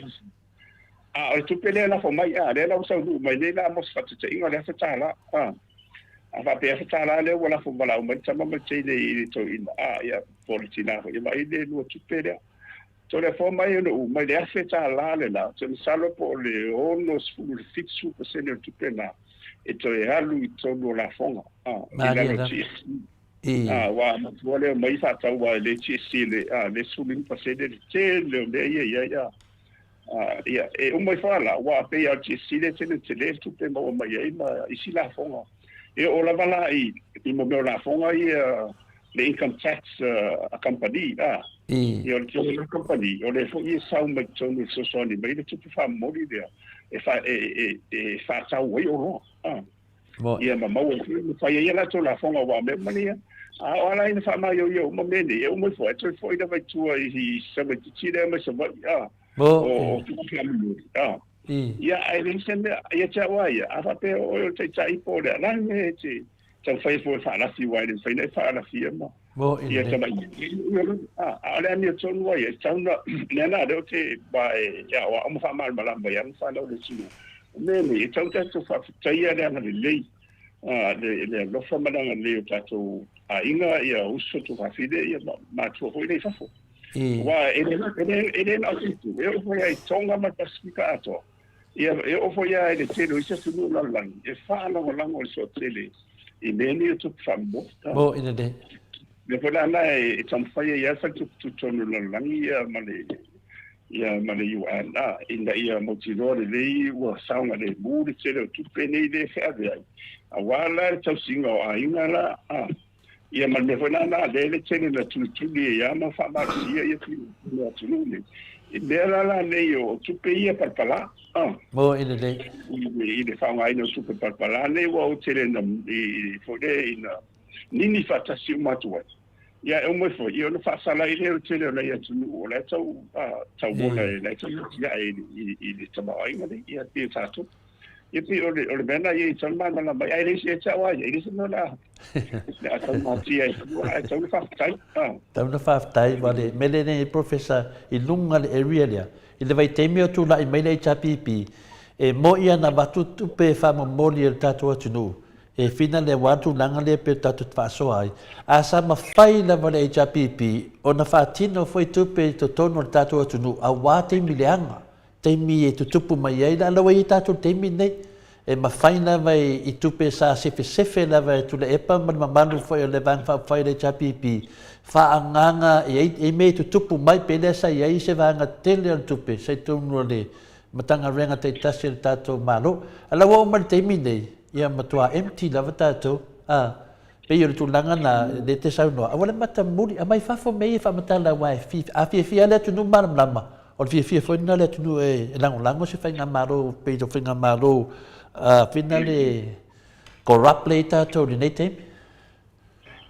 O tupele na fo mai le la sa du mai le la mo fa te inga le fa tala. Ava pe fa tala le wala fo bala mai tama ma te le to ina. Ia politina ia mai le no tupele. So le fo mai no mai le afeta la le la so le salo po le ono sfulu fixu per se le tupena e to e halu i tono la fonga wa vole mai fa ta wa le ci le sulin per se le ia e o mai fa la wa pe ya ci le le tupena o mai i si la fonga e o la vala i mo la fonga i le income tax a company io le company o le foi sau mai tonu so soni mai le tupu fa mori dia e fa sa we o ia ma mau fa ia la to la fonga wa me mania ala ina fa mai yo mo me ni o mo foi da vai tu i se me ti le me se va o tu ka mu ia ai rin se ia cha wa ia a pe o te chai po le la me ti tau fai fo fa la si wai fai nei fa la fi ma ia tama ala ni tonu wai tau na na de te bai ya wa mo fa mal mala bai am fa lo de si me ni tau te fa tai ya na le le lo fa ma na le ta to inga ia uso tu fa fide ia ma tu ho nei fa fo wa ele na tu eu foi ai tonga ma pasifika ato ia eu foi ai de te lo isa tu no la e fa la o so tele i meni tu fambo ina de le pola na e tamfai ia fa tu tonu la ia male yu ana inda ia motivore le wa saunga le muri tele tu pene de febe a wala tau singa a inga la ia male pola na le tele na tu ia ma fa ma ia tu ne la ne yo tu pe ia parpala ina de i fa ngai no super parpala ne wa o tele na i fode ina nini fatasi matua ia e mo fo io no fa sala i le tele na ia tu o la tau bola la tau ia i tama ai ma ia pe tato e pe o le bena ia i tama na ba ai le se tsa wa ia se no la la tau ma tia ai tau fa tai tau na fa tai vale mele ne professor i lunga le area le i le vai temio tu la i mai le chapipi e mo ia na batu tu pe fa mo moli el tatu atu e fina le watu langa le pe tatu fa so ai a sa ma fai la vale chapipi ona fa tino foi tu pe to tono tatu atu a wate milianga te mi e tu tupu mai ai la wai tatu te mi nei e ma fai na vai i tu pe sa sefe la vai tu le epa ma manu foi le van fa fai le chapipi fa anganga e me tu tupu mai pe le sa ai se vanga tele al tupe se tu no le matanga renga te tasi le tatu malo ala wa ma te mi nei ia matua empty lava tatou pe ia tu langa na de te sau no awale mata muri a mai fa fo me fa mata la wa fi ala tu no mar lama o fi fo na le tu no e lango se fa nga maro pe to fa nga maro finale corrupt later to the night time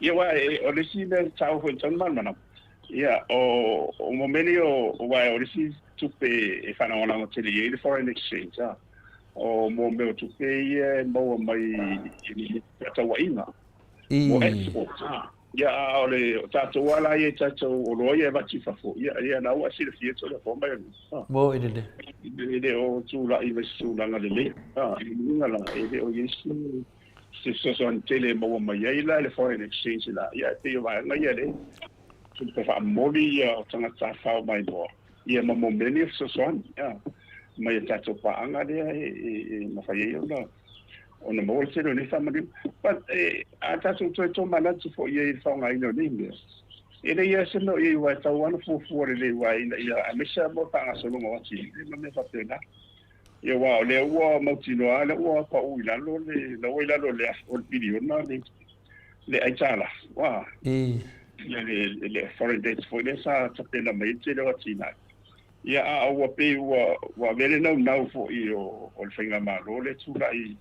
ia wa o le si le tau fo tan man mana ia o momenio wa o le si tu pe e fa na ona tele e foreign exchange o mo me tu pe mo mai ni ta wa ina mo export ya ole ta wala ye ta o lo ye va ci fa fo ya na wa si le fi to le fo mai mo ide o tu la i su la le ni la ide o yesu se son tele mo mai ya la le foreign exchange la ya te va na ya le tu pe fa moli ya o tanga ta fa mai bo ya mo me ni so son ya mai tato pa anga dia ma fa ye ona ona mo se no ni family but ata so to mana tu fo ye fa ngai no ni me ele ia se no ye wa ta wana fu le wa ina ia a me sa mo ta so mo ti me fa pena ye wa le wa mo ti no ale wa pa u ila lo le o video na le ai tala wa le foreign dates fo le sa ta pena me te le wa ti na ia wa pe wa vele no fo i o finga malo le tu lai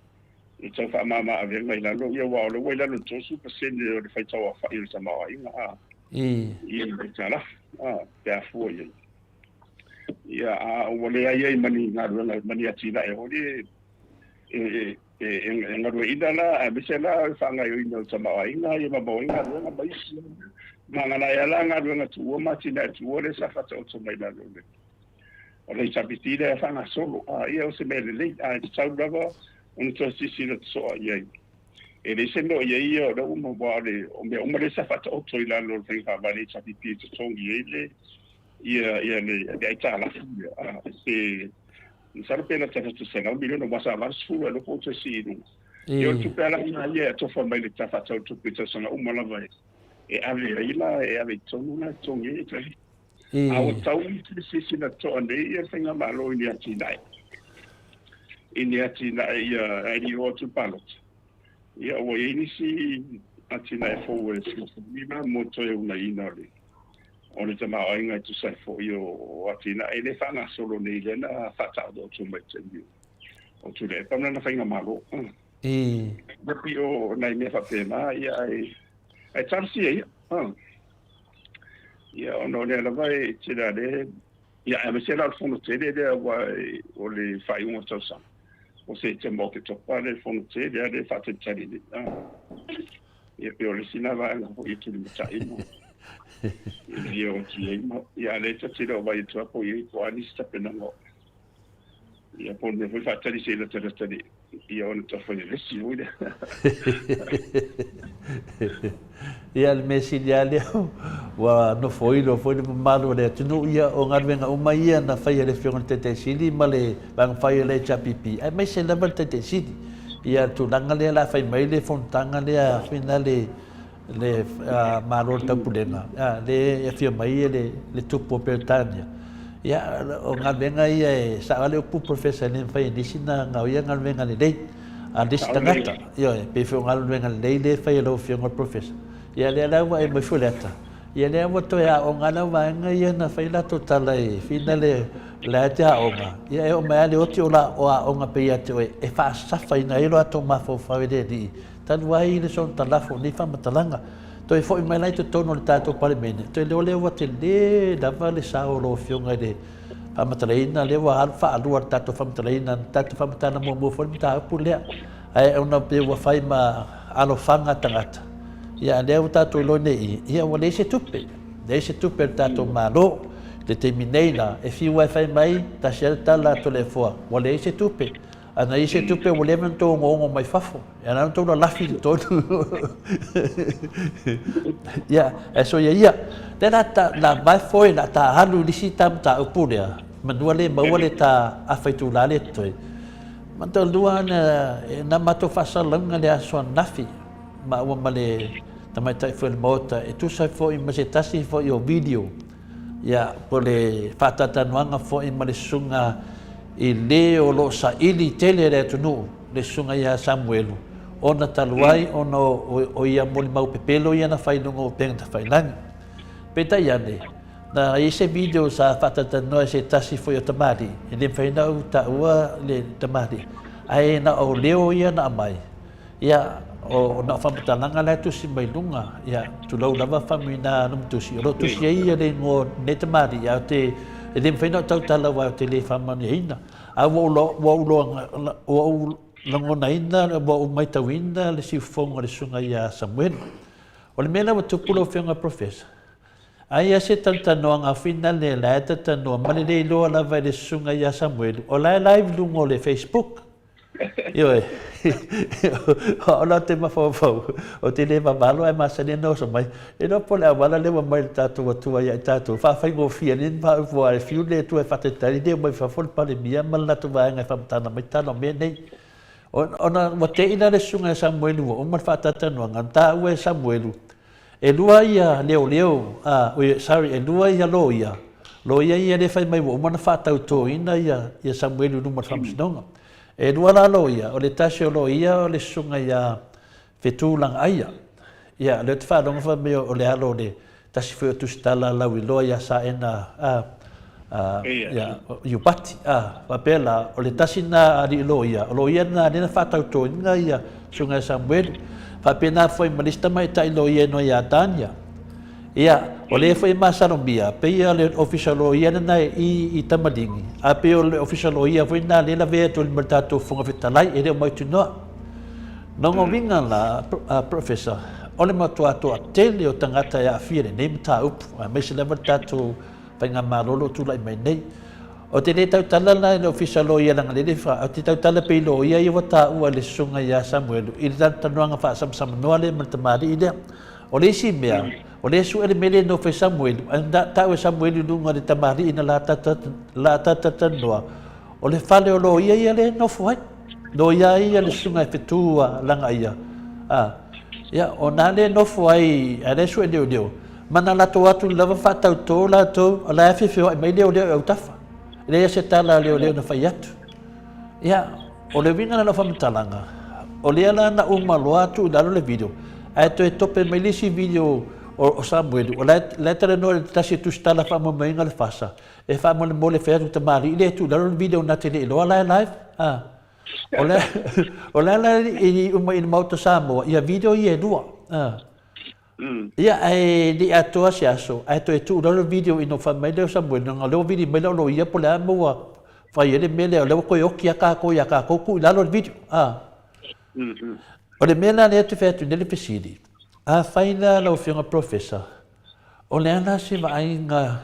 tau whaamama a venga ila lo ia wao le waila lo tosu pasene o le whaitawa whai o Samoa inga ia le tala pea fua ia a wale ai ai mani ngaruanga mani atina e hori ngarua ina la a bese la whanga i ina o Samoa inga ia mabao inga ruanga maisi mangana ia la ngaruanga tuua matina tuua le safata o tumai la lo le o le tapitile e whanga solo ia o se mele lei a tau lava on to sisi le so ia e le sendo ia o le uma wale o me uma le safata o toi la lo whenga wale tapiti to tongi ele ia le aita la fuia e sara pena tata tu sena milio no masa var sfua lo ko tsi no io tu pela ia to fa mai le tafata tu pita sona uma la vai e ave ila e ave tonu na tongi e trai au tau tu sisi na to ande ia whenga malo i atina ini atina ia ai o tu palot ia o ini si atina e fo e mi ma moto e una inole o le tama o inga tu sai fo io atina e le fanga solo nei le na fata do tu mai tenu o tu le pa na whenga malo na pio nai me fa pena ia ai tarsi ia ia ono le la vai tira de ia e se la fono tele de o le fai un so sa o se te mo che to pare fono tele de fa te tali de ia pe o le sina va la o tu le tai mo ia o ti ia le te tira vai tu apo ia ko ani sta pena mo ia po ne fa tali se la tali ia on to fa le si o de ia le mesilia leo wa no foi malo le tunu ia o ngarvenga o mai ia na fai le fiona te sili male bang fai le chapipi ai mai se level te sili ia tu langa le la fai mai le fontanga le a finale le malo tapulenga le fia mai le tupo pertania ia o ngarvenga ia sa le pu professor le fai disina nga ia ngarvenga le dei a distangata ia pe fio ngarvenga le fai lo fiona professor ia le lawa e mafuleta ia le mo to ya o ngana vanga ia na faila totala e finale la ta onga ia e o mai le oti ola o onga pe ia te e fa safa ina ilo ato mafo fa vede di tan wai le son talafo ni fa matalanga to e fo mai lai to tono le tato parlemene to le ole o te le da vale sa o lo fionga de fa matalaina le wa alfa alu tato fa matalaina tato fa matana mo fo mita pulea ai ona pe wa fai ma alo fanga tangata ia leo tato lo nei ia wale se tupe tato malo determinela e fi wifi mai ta shelta la telefone wale se tupe ana i se tupe wale mento ngo mai fafo ia na to la fi to ia eso ia te la mai foi la ta halu lisi tam ta upulea manuale mawale ta afaitu la le toi manto luana na mato fasalanga le aso nafi ma wa male tamai tai foi Maota e tu sai foi ma se tasi foi o video ya pole fatata nuanga foi ma le sunga i le o lo sa ili tele le tunu le sunga ya Samuelu ona taluai ona o ia moli mau pepelo ia na fai lungo penta fai lang peta ia ne na ese video sa fatata no se tasi foi o tamari e le fai na uta ua le tamari ai na o leo ia na mai ia o na whamatalanga lai tusi mai lunga ia tu lau lava whamina num tusi o tusi ia le ngō netamari ia te e le mwhaina tau tala wa te le whamani hina a wau langona ina wau mai tau ina le si whonga le sunga ia Samuel o le mena wa tupula whianga professor ai a se tantanoa ngā whina le lai tantanoa mali le iloa lava le sunga ia Samuel o lai live lunga o le Facebook Io ona te mafau o te le mamalo e masane no so mai e no pole awala le mai tatu atua ia tatu fa fai go fia ni fa voare fiu le tu e fate tali de mai fa fol pale mia mala tu vai ngai fa tana mai tana me nei ona mo te ina le sunga Samuel o ma fa tata no nganta u Samuel e lua ia leo o sorry e lua ia loia ia le fai mai o ma fa tau to ina ia Samuel no ma fa msnonga e lua la loia o le tasio loia o le sunga ia fetulang aia ia le te wharonga wha meo o le halo le tasi wheo tu stala lawi loia sa ena ya yupati papela o le tasina ali loia na le fa tau to nga ia sunga Samuel papena foi malista mai tai loia no ia tanya ia o le foi masalombia pe ia le official loia na i tamadingi a pe o le official loia foi na le la ve to le mertato fonga vitalai e le mai tu no no vinga la professor o le matua to tele o tangata ia fire nei mta up me se le mertato penga malolo tu lai mai nei o te le tau tala na le official loia langa le fa o te tau tala pe loia i wata ua le sunga ia Samuel i le tanuanga fa sam noa le matamari i le o le si mea o le su ele mele no fe Samuel anda tau Samuel lunga le tamari ina la tata noa o le fale o loia ia le no foi loia ia le sunga e fetua langa ia ia o na le no foi ale su ele o mana la to atu lava fa tau to la to la fe mai leo o tafa le se tala leo na fai atu ia o le vinga na fa mtalanga o le ala na umalo atu la le video ai to tope mai lisi video o Samuel o la tele no ta si tu stala fa mo mai ngal fasa e fa mo le mole fe tu tamari le tu la video na tele lo la live o la i uma in Maota Samoa ia video ia dua ia ai di Atua siaso ai to tu lo video ino fa mai le Samuel nga lo video mai lo ia po la mo fa ia le mele lo ko yo kia ka ko ku la lo video o le mena le tu fe tu nele pesidi faina lo fianga professor o le ana si vai nga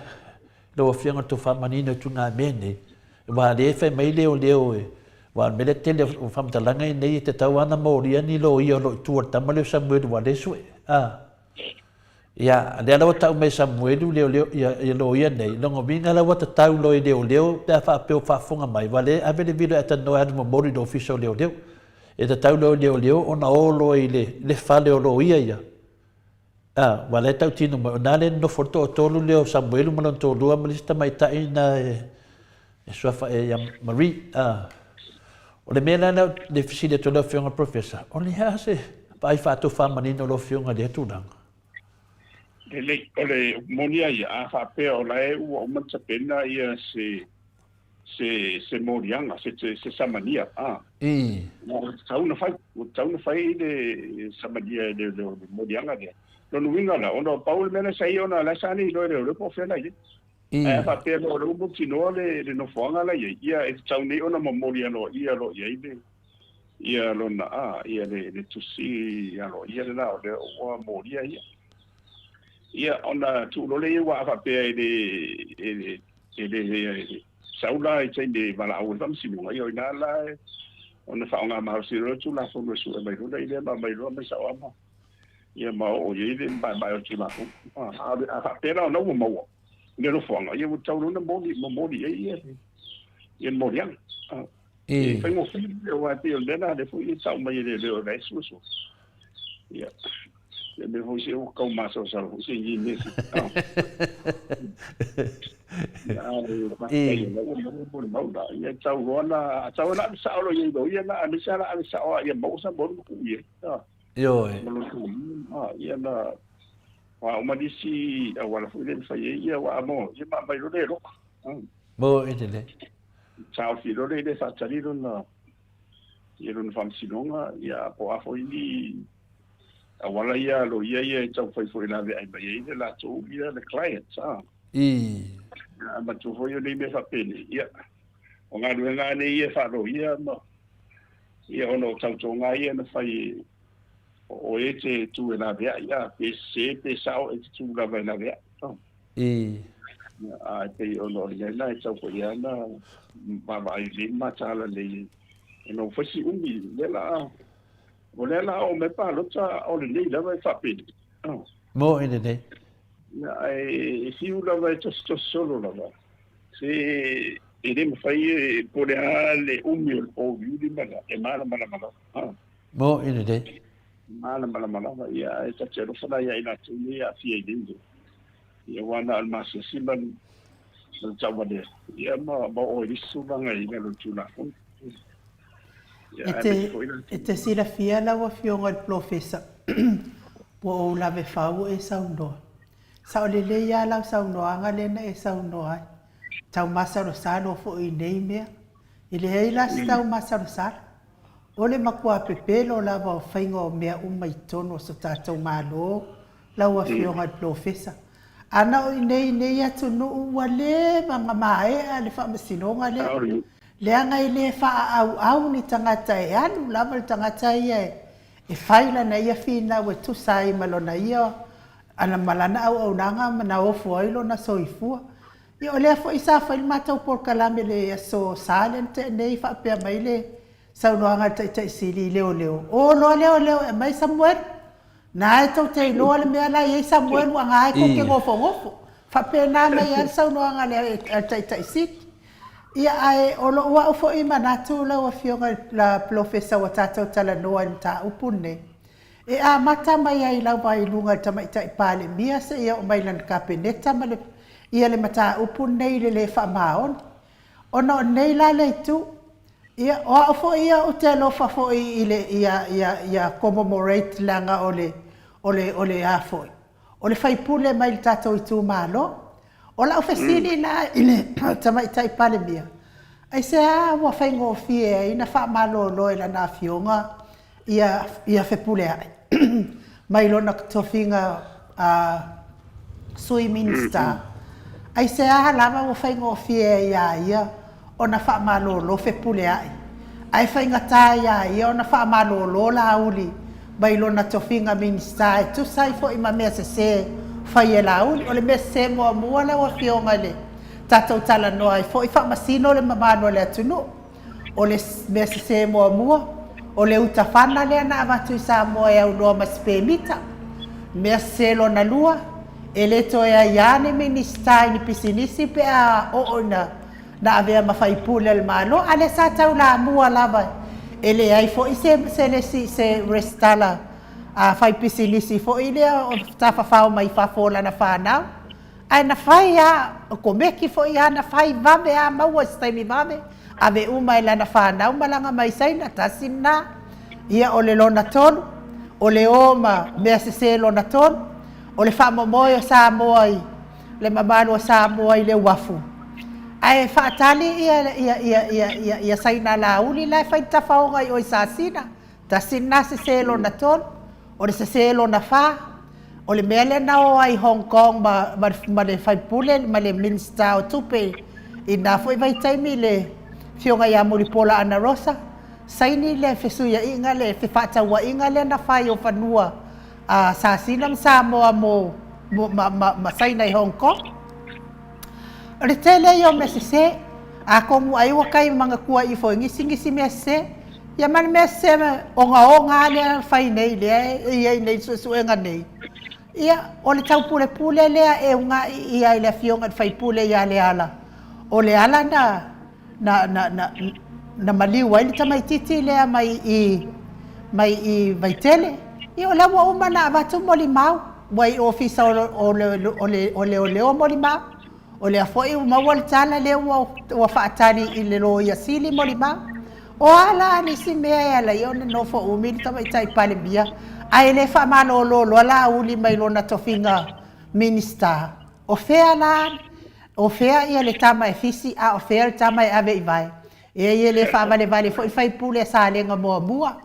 lo fianga tu fa manino tu nga mene wa le fe mai le o wa mele tele o fa mtalanga nei te tawana mo ria ni lo ia lo tu ta male Samuel wa le su ia le ala tau mai Samuel le ia lo ia nei longo vinga la wata tau lo le ta fa pe fa funga mai vale ave le video ata no ad mo mori do official le e ta tau lo le ona o lo le fale o lo ia wale tau tino mo na le no foto tolu le Samuel mo to lua malista mai ta ina e sua fa e Marie o le mena na le fisile to lo fianga professor only has pai fa to fa manino lo fianga le tunanga ole monia ia fa pe o la e o mata pena ia se morianga se samania tauna fai de samania de morianga de no winga la ono Paul mena sai ona la sani lo po fela ia fa pe lo butino le no fonga la ia e tauni ona moriano ia lo ia lo na ia le tusi ia lo ia la o moria ia ona tu lo le wa fa pe de saula i de vala au tam sinu ia ina la ona fa nga ma si ro tu la fo su mai ro ile ma mai ro mai sa ma ia ma o ye de ba tu la fo fa pe no mo le lo fo nga ia u tau no mo ia mo yang fa mo fi wa te le na de fu i tau mai le su ia me voy a buscar más o sea sin ni ya chauna saulo y do ya na misala sao ya mosa bon ku yo ya na wa uma disi wala fu le fa ya wa mo ya ma mai lo mo edele ciao filo de fa saliro na ya non fam sinonga ya po afo ini wala ia lo ia tau fai foi na ai mai ia la tu ia le clients ma tu foi le me fa pene ia o nga duenga ne ia fa lo ia no ia ono tau tonga ia na fai o ete tu na via ia pe sao e tu la vai na via te ono ia na tau foi ia na ba le matala le no foi si le la o le la o me pa lo ta o le le va fa pe mo ine ne e si u la va to solo la va se ide me fai po le ale mil o viu di mala e mala mo ine ne mala ia e ta cero fa ia ina tu ia fi e dindo ia wana al masisiman no tava de ia ma o risu banga ina lo tula te sila fia la wa fionga al professor po o la ve fau e saundo sa le ya la saundo anga le na e saundo ai tau masaro salo fo I nei mea. Ile hei lasi tau masaro salo. Ole makua pepelo lava o whainga o mea umai tono so tātou mālo. Lau a whionga profesa. Ana o nei atu no ua le manga mae a le whamasinonga le. Le anga I le wha au ni tangata e anu. Lava le tangata ia e whaila na ia whina ue tusai malona ia. Ana malana au nanga mana ofu ailo na soifua. Ia o lea fo isa whaili matau por kalame le so silent nei whapea mai le saunoanga tai sili leo. O loa leo e mai Samuel. Na e tau te loa le mea la i Samuel wa ngai ko ke ngofo. Whapea na mai ar saunoanga le tai sili. Ia ai o lo ua ufo I manatu la ua whionga la profesa wa tātou tala noa ni tā upune. E a mata mai ai lau vai lunga tamaitai pale mia se ia o mai lan kapeneta ma le ia le mata upu nei le whamaon. Ona o nei la le tu. Ia o afo ia o te alofa fo I le ia commemorate langa ole afo. O le whaipule mai le tatou I tu malo. O la ofesini na ile tamaitai pale mia. Ai se a wa whaingo fie ina whamalo loe la na fionga ia whepule ai. Mai lona tofinga sui minister. Ai se a lava o whaingo fie ia ona whamalo lo whepule ai. Ai whainga tā ia ona whamalo lo la uli. Mai lona tofinga minister. Tu sai fo ima mea se whai e la uli. O le mea se mua la wa fionga le. Tātou tala noa ai fo I whamasino le mamano le atunu. O le mea se mua. O le uta whana lea na avatu I Samoa e au noa maspemita. Mea selo na lua. E le to e a iane minista I ni pisinisi pe a oona. Na avea mawhaipule le malo. Ale sa tau la mua lava. E le ai fo I se restala. A whai pisinisi fo I lea o tawhawhao mai whafola na whanau. Ai na whai a o komeki fo I a na whai vame a maua staimi vame. Ave umai la na whanau malanga mai saina tasina. Ia o le lona tonu. O le oma mea se lona tonu. O le whamomoi o Samoa I. Le mamano o Samoa I le wafu. Ai whaatali ia saina la uli la whai tawhaonga I o I sasina. Tasina se lona tonu. O le se lona wha. O le mea le nao ai Hong Kong ma le whaipule ma le minsta o tupe. I na fo I vai taimi le fionga ia muripola ana rosa. Saini le fesuia inga le fe whaataua inga le na whai o whanua. Sasina Samoa mo saina I Hong Kong. Re tele I o mesese. A kongu ai wakai manga kua I fo ngisi mese. Ia man mese onga le whai nei le. Ia nei suenga nei. Ia o le tau pule lea e unga ia I le fionga whai pule ia le ala. O le ala na maliu ai le tamaititi lea mai I vaitele. I o lawa uma na avatu moli mau. Wai ofisa o leo moli mau. O le afoi umaua le tala lea ua whaatani I le lo ia sili moli mau. O ala nisi mea ala I ona nofo umi le tamaitai pale bia. Ai le whamano lo ala uli mai lona tofinga minister. O fea la o fea ia le tama e fisi a o fea le tama e ave I vai. E ia le whaavale fo I whai pule sa lenga mua.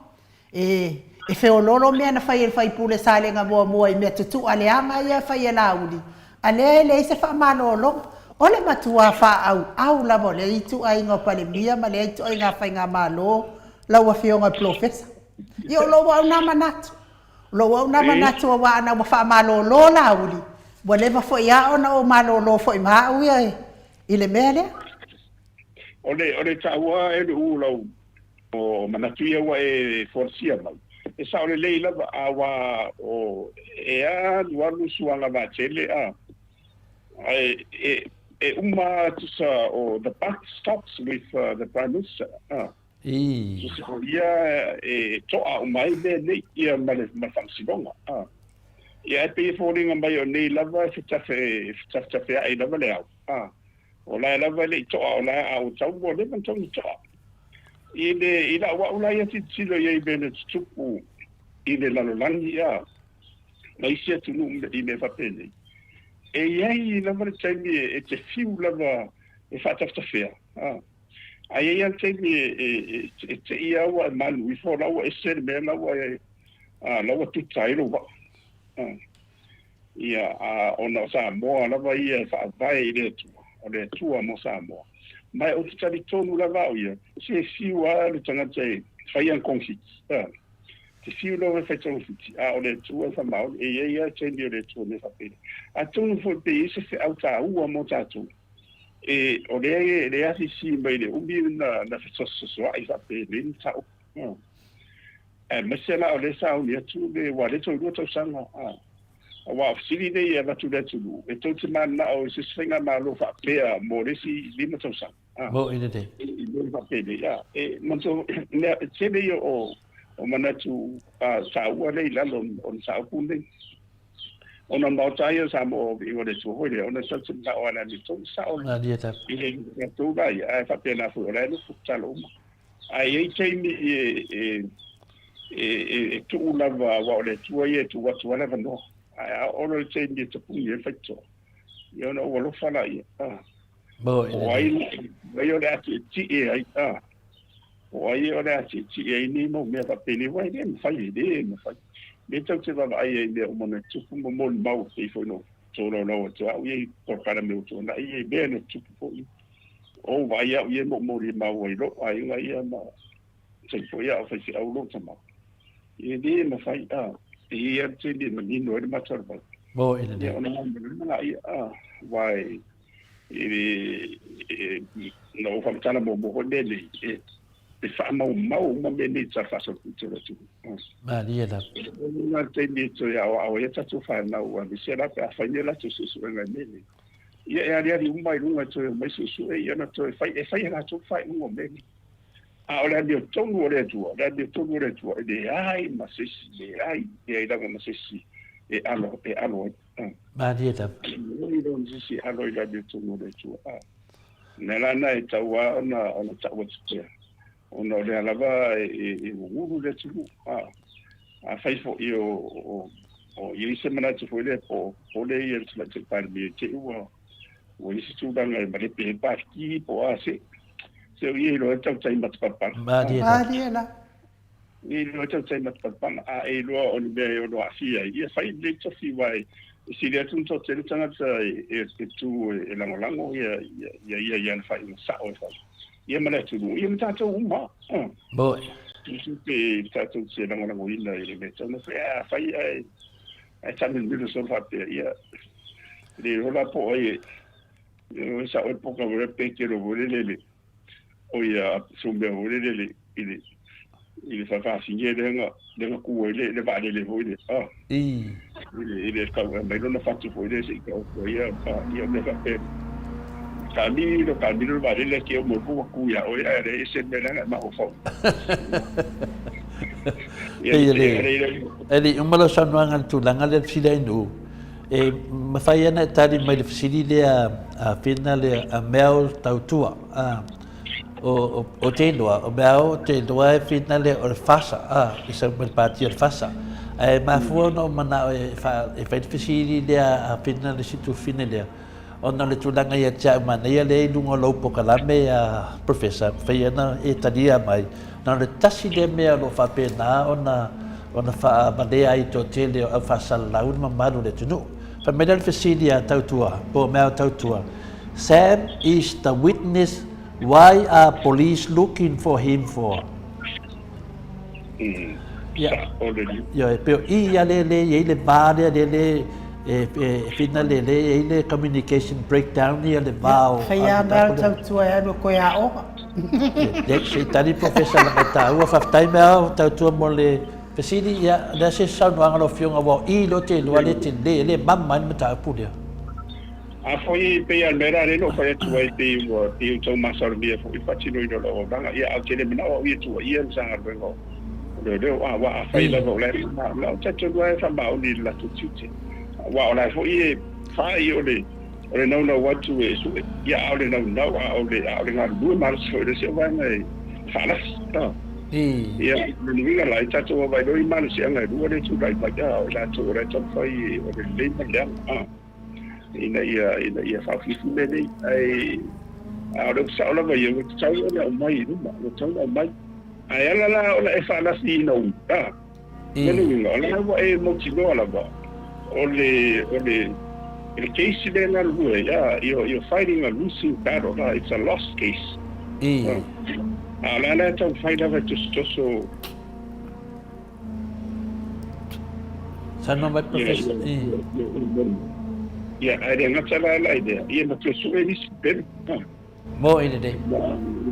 E whiololo mea na whai pule sa lenga mua I mea tutu ale anga ia whai e la uli. Ale le se whamano lo. O le matua wha au lavo le itu ai ngā pale mia ma le itu ai ngā whai ngā malo. Lau a whionga profesa. Ia lo au na manatu. Lo au na manatu a wa ana wa whamano lo la uli. Whatever fo ia ona o malo fo I maa ui ai. I le mea lea? O le taua e le ulau o manatuia wa e forsia mau. E sa o le leila awa o ea lualu suanga vatele a. E uma tusa o the buck stops with the Prime Minister. Tusa o ia e toa umai me nei ia malwhamsinonga. Ia e pe fōringa mai o nei lava fitafe ai lava le au. O lai lava le toa o lai au tau mo le mantau ni toa. I la wa ulai ati tilo ia I bene tupu I le lalolangi ia. Ma isi atu nu I me whapene. E iai lava le taimi e te fiu lava whaatawtawhia. Ai ia te ia wa manu I fo lawa sere mea lawa tutai lo wa. Ia ona Samoa lava ia whaavai le tua. O le tua mo Samoa. Mai o te tari tonu lava o ia. Se siwa le tangata e whaian konfiti. Te fiu lo e whaitongu fiti. O le tua whamau. Ia tendi o le tua me whapere. A tonu fo pe ise se au tā ua mo tātou. O le ati si mai le umi na whaitososoa I whapere. Ni tau. Masela o le sao ni atu le wa le tau rua tau sanga. Wa fili nei e watu le tulu. E tau te mana o se swenga malo whapea mo resi lima tau sanga. Mo ina te. I whapere, ia. Manto, te nei o manatu sa ua nei lalo on sa upu nei. Ona Maota ia sa mo I o le tuhoile. Ona sa te na o ana ni tau sa o. Na dia ta. I he tau rai. Ai whapea na fu o le no fuktalo uma. Ai ei teimi tu lava wa o le tua ia tu watu lava no. Ai ora le teimi te pungi e whaito. Ia ona ua lofa la ia. Mo ina te. Wai o le ati ti e ai. Wai o le ati ti e ni mo mea whapene. Wai le mwhai le mwhai. Me tau te wawa ai e mea umana tupu mo moni mau te I whoino. Tōro lau atu au iei korkara meo tōna. Iei mea na tupu po I. O vai au iei mo mori mau ai lo. Ai unga ia ma. Te po ia o whaisi au lo tamau. Iei le mwhai ia te le manino e le matarwa. Mo ina te. Ona mana ia wai no whamatana mo hone e whaamau ma mene ta whasa kutera tu. Ma dia ta. Nga te ni to ia o ia tatu whanau a misera pe a whainela tu susu e ngai mene. Ia e ariari umai runga to mai susu e ia na to e whai na to whai ungo mene. O le dio tongu o le tua, e de ai masisi, de ai, e ai langa masisi, e alo. Ma dia ta. Ni don sisi alo I la dio tongu o le tua. Nela e taua ona taua tia. Ona le alava e uru le tua. A fai fo I o I semana te foi le po le I le te parmi te ua. O I se tudanga e mare pe parki po ase. Se I lo tau tai matapapana. Ma dia la. I lo tau tai matapapana. E lo o ni me o lo afia. I fai le tofi wai. Si le atu to te tangata e tu e langolango ia fai na sao e fai. Ia mana tu no. Ia mata tau uma. Bo. Tu pe tatu se langolango ina I le me tau na fai ai tanu milu so fa pe ia. Le rola po ai. Ia sa o poka vore pe ke ro vore le. O ia sumbe vore le il fa singe denga ku le vale le vole il ka me non fatto vole se ko ia me fa pe camino vale le che mo ku ya o ia le se me la ma o fo ele umalo sanwanga tulanga le filenu e ma fai ana tali mai le fisili a finale a mel tautua o te noa, o mea o te noa e whina le o le whasa, I sa mele pāti o le whasa. E mafua no mana e whaitwhisiri lea a whina le situ whine lea. O na le tūlanga ia tia umana ia le ilunga laupo kalame a professor, whai ana e tania mai. Na le tasi le mea lo whapena o na wha malea I tō tele o whasa laun mamaru le tunu. Wha mele le whisiri a tautua, po mea tautua. Sam is the witness. Why are police looking for him for? Yeah. Yeah, pero iya le vale fina le communication breakdown ia le vao. Kaya ba tau e no ko ya o. Dek se tani professor la ta u fa time out tau mo le pesidi ya da se sa no angalo fiong avo I lo te lo le te le mamma mata pudia. A foi pe al mera le no foi tu ai pe o tau masar via foi patino I lo banga ia al tele mina o ia tu ia sanga bengo. Le wa fai la vo le la ta tu vai fa ba o ni la tu tite. Wa la foi fai o le no what to is ia o le no o le ngar du mar so le se va nei falas ta. Ia ni la ta tu vai do I mar se ngai du le tu vai pa ja o la tu re tu fai o le le ina ia fa fifu mene Ora sa ola vai o tau o mai no o tau o mai. Ai ala la ola e fa la si no ta. Menu ola wa e mo tino ala ba. Ole in case de na rua ya you're fighting a losing battle. It's a lost case. Ala la tau fight ava just so Sana mai professor. Ya, ada nak salah lah dia. Ia nak sesuai ni sebenarnya. Mo ini deh.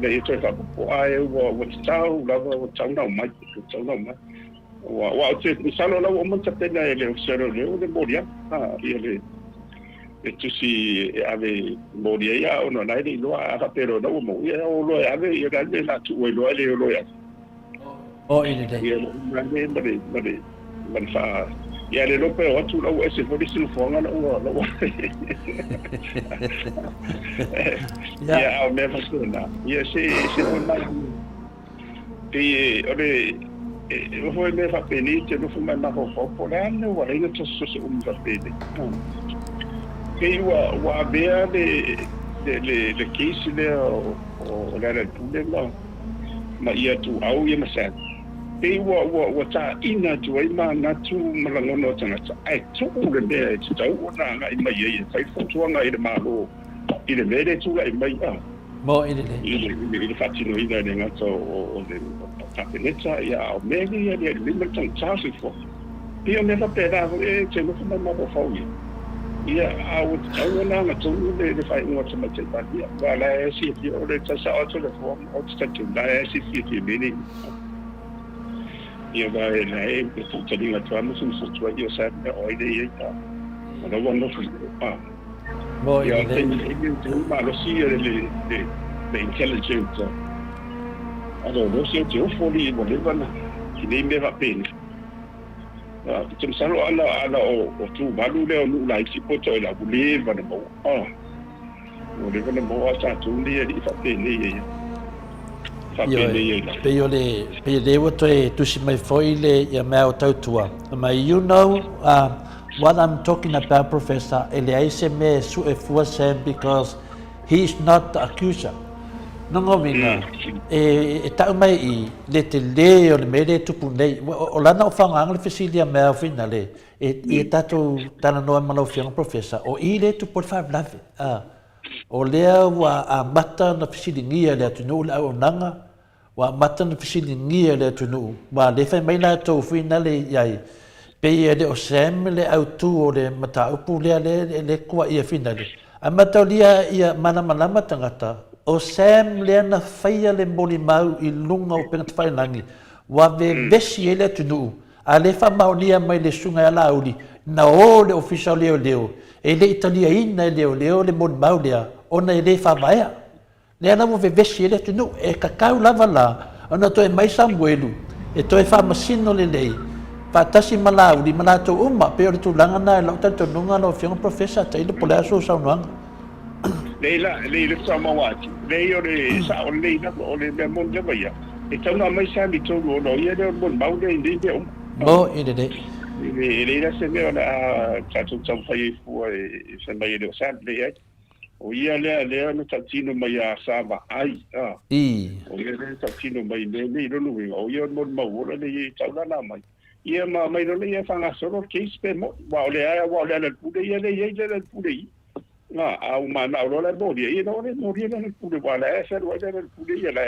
Dah itu tak apa. Ayah, wah tahu, wah tahu nak mai, tahu nak mai. Wah tu misalnya lah, orang cakap ni le, seru le, orang bodia. Ia le. Itu si ave bodia ya, orang lain ni luar apa pero dah mau. Ya, orang ave, ia dah le nak cuai luar le, orang. Oh ini deh. Ia mana manfa. Ya le lope o tu lau ese foi sil fonga no. Ya me fascina. Ya se na. Ore o foi me fa penite no foi na ho po la no wa ina to so fa pede. Wa bea le case le o la tu le ma ia tu au ia masa. Wa ta ina tu ai ma na tu malangono tanga ai tu le be tu tau ona nga i mai e fai foto nga i le malo i le mele tu ai mai mo i le fatino i le nga so o le tapeneta ya o mele ya le limit tang chasi fo pio me fa peda e te no fa ma po fo ia au tau ona nga tu le fai ngo tama te pa ia wala e si o le tsa o le fo o tsa tu la e si ti mele ia vai nei tu tadi nga tuamu sun so tua io sa o ide ia no no fu mo ia te ma lo si le intelligent allora se ti offri volevano che nei me va bene tu salo alla o tu valu le o la si poto la volevano mo sta tu lì di fa bene Pe le wato e tusi mai foi le ia mea o tautua. You know what I'm talking about, Professor. Ele aise me su e fua Sam because he's not the accuser. Nongo minga. E tau mai I le te le o le mele tupu nei. O lana o whanga le fesilia mea o fina le. E tatu tana noa malau fianga, Professor. O I le tupu le whaaf lave. O lea wa a mata na fisilingia lea tunu la o nanga wa mata na fisilingia lea tunu wa le fai mai la tau fina le iai pe ia le o Sam le au tu o le mata upu lea le kua ia fina le a mata lia ia mana malama tangata o Sam lea na faia le moli mau I lunga o pengat fai langi wa vesi e lea tunu a le fa maunia mai le sunga ala auli na o le official leo e le Italia ina leo le mon mau lea ona e le fa vaia le ana mo vesi le tunu e kakau lava la ona to e mai Samuelu e to e fa masino le lei fa tasi malau di manato uma pe o tu langa na lo tanto nunga no fiong professor te le pola so sa nuanga le Samoa le o le sa o le na o le mon le vaia e tau mai sa mi to no ia le mon mau le ndi mo ide de le la se me ona tatu tau fai fu e se mai le sa le o ia le no tatino mai a sava ai o ia le tatino mai le no o ia mon mau le tau na mai ia mai no ia fanga solo case pe mo wa le pude ia le pude au ma na o le bodi ia no le pude wa le se wa le pude ia la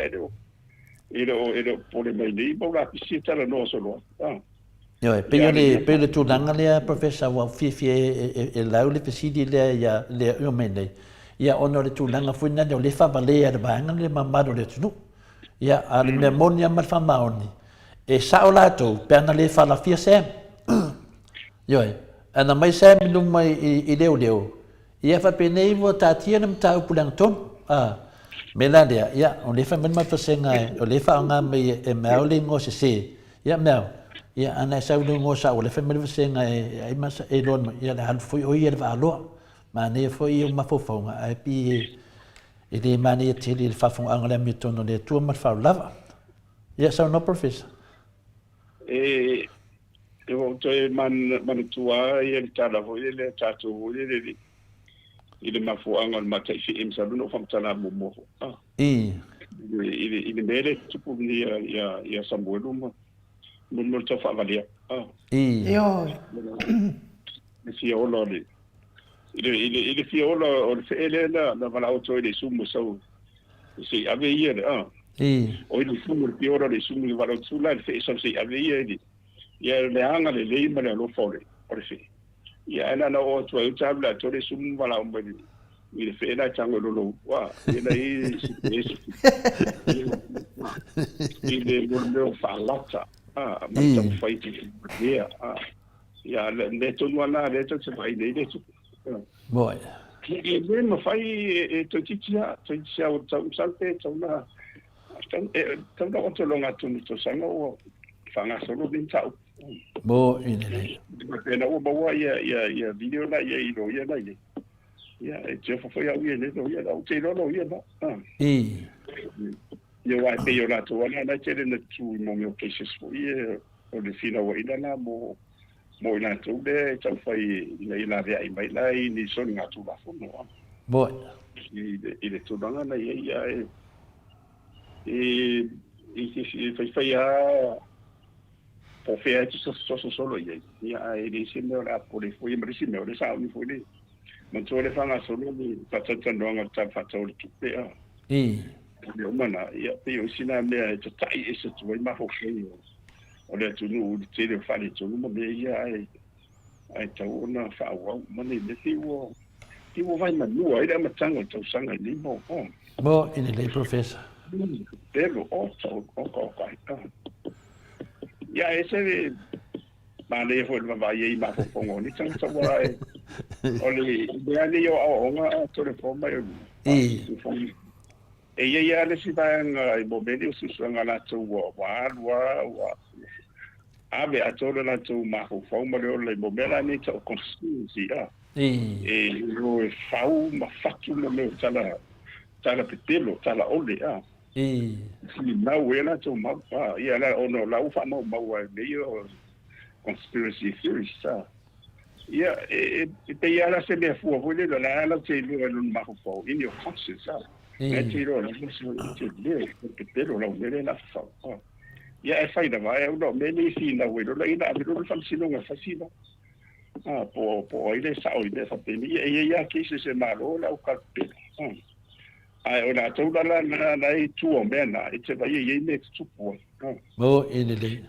e pole mai ni bo la pisita la no solo pe le tu langa le professor wa fi e lau le pesidi le ia le o mene ia ono le tu langa fu na le fa vale le banga le mamado le tu ia al memoria mal fa maoni e sa o lato pe na le fa la fia Sam ana mai Sam no mai I leo ia fa pe nei vo ta tia nem ta pulang ton melania ia o le fa men ma fa senga o le fa nga me e mauli ngo se ia mel ia ana sa no ngo sa o le fa men fa senga ai ma e lon ia le han foi o ia va lo ma ne foi o ma fo fonga ai pi e de mani te le fa fon angla mi tono le tu ma fa lava ia sa no professor eu to man tua ia le tala foi le tatu le ile mafuanga ma tai fi im salu no famtala mo ile mele tupu ni ya Samoa mo to fa valia yo fiola ile fiola o fele na vala auto ile sumo so si ave ieri o ile sumo fiola le sumo vala sulla fe so si ave ieri ya le anga le ma lo fole o se ya na o to e tabla to le sumo vala o ile fe na chango lo wa ile ile lo fa lata ma to fight ya le to wana le to se vai le to boy ile ma fai to titia o salte to na tanda o to longa to sanga o fanga solo bin tau bo ile na o bawa ya video na ya ilo ya na ile ya je foi ya ile no ya o te no ya no yo wa pe yo la to wana na chele na tu mo mi o cases foi o le fina wa ina na mo ina tu de tau fai ina vea i mai lai ni son nga tu la fono boy ile tu danga na ya fai ya po fea tu solo ya ile se me ora por foi me se me ora sa ni foi man to le fanga solo ni patata ndonga ta fatol tu pe yo mana ya pe yo sina me to tai ese tu mai ma ho fei o le tu no te le fale tu no me ya ai tau na fa wa mani le ti wo vai ma no ai da matanga tu sanga ni mo bo ile professor pero o kai ya ese ma le fo le va ye ma fo ngo ni tang sa wa o le de yo o nga to le fo ma yo ya le si ba nga i bo medio su nga la tu wa ave a todo la tu ma fo ma le bo mela ni to consistency lo fau ma fatu mo me tala petelo tala ole si na wela to ma ya la ono la ufa ma wa medio conspiracy theories ya te ya la se me fu vo le la te lo ma fo in your conscience te lo la so te le petelo la ole la fa ya e fai da vai no me ni si na we lo la ina lo fa si no fa si no po ile sa o ile fa pe ni ya ke se malo la o ka pe ai ona to la na i tu o mena e te vai ye next tu po bo ile le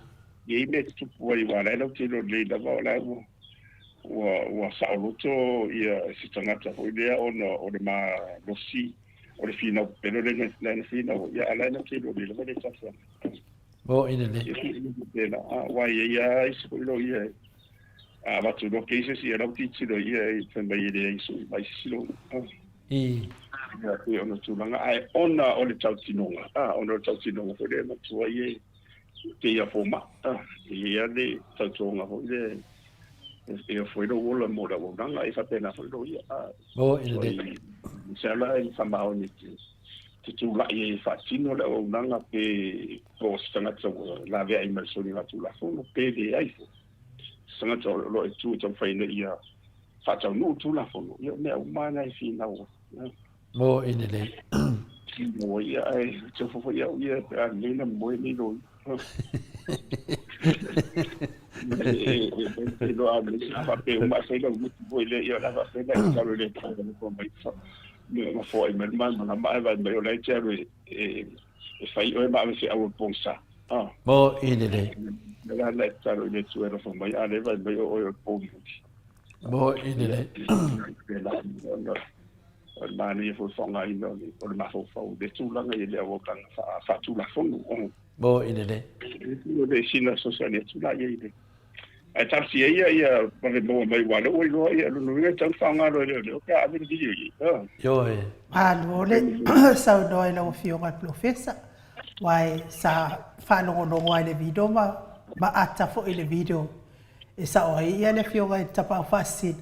ye next tu po i wa la te lo le da va la wa sa lo to ia si tanga ta o ile o de ma lo si o le fina pero le na fina ya la na te lo le va le ta fa bo ile le wa ya is lo ye va tu lo che si era ti lo ye sembra ye su vai si lo ya ono tu langa ai ona o le tautinonga ona o tautinonga ko le tu ye te ia foma ia le tautinonga ko le e foi do wola mo da wanga e fa pena foi do ia bo ile sala in sama oni tu la ye fa sino le wanga pe postanga tso la vea immersione la tu la fono pe de ai sanga tso lo e tu tso fa ia fa tso no tu la fono io me umana e fina bo ile mo ia ai tso fo ia a lena mo ni lo lo abre fa pe uma sei lo mo ile ia la fa pe da tso le ko mai fa ma foi ma ma va me le tero e fai o ma se au ponsa bo ile la tero le tso era fa mai ale va me o ponsa bo ile ma ni fo songa ino ni o ma fo de tu la ngai le o kan fa tu la fono bo ile o de sina sociale tu la ye de a tarsi ia pa le mo mai wala o lo ia lo no tan fanga lo le ka ave di yo lo le sa no ila fio ma professor wai sa fa no wai le video ma ata fo ile video e sa o ia le fio ga tapa fasin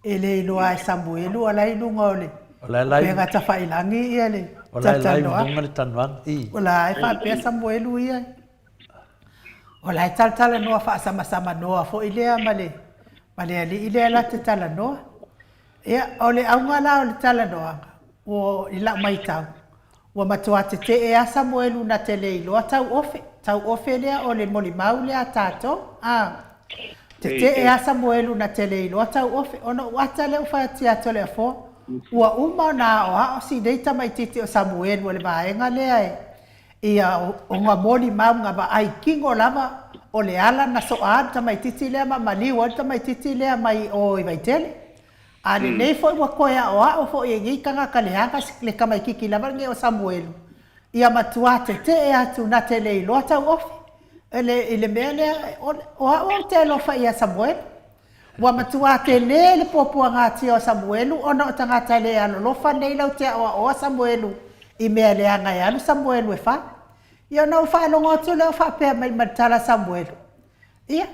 ele lo ai Samuelu ala i lunga ole Olai pe ta fai langi ia le olai bunga tanwang olai fa pe Samuelu ia olai tal no fa sama no fo ile male ali ile la te tala no Ia, o le aunga la o le tala noanga, o ila mai tau. Ua matua te e a Samuelu na te leiloa tau ofe lea o le molimau lea tato. Te e a Samuelu na te leiloa tau ofe, ono wata leo whai ato lea fo. Ua uma na o hao si deita mai titi o Samuelu o le vaenga lea e. Ia o ngā molimau ngā ba ai kingo lava o le ala na so aata mai titi lea ma maliu, alta mai titi lea mai o i vaitele. Ale nei foi wa koia o fo e ngi kanga kaleanga le kama kiki lava nge o Samuelu. Ia matua te e atu na te leilo tau ofi. Ele mele o te lo fa ia Samuel. Wa matua te le popo ngati o Samuelu ona o tangata le ano lo fa nei lau te o Samuelu. I mea le anga ia Samuelu e fa. Ia no fa lo ngotu le fa pe mai matala Samuelu. Ia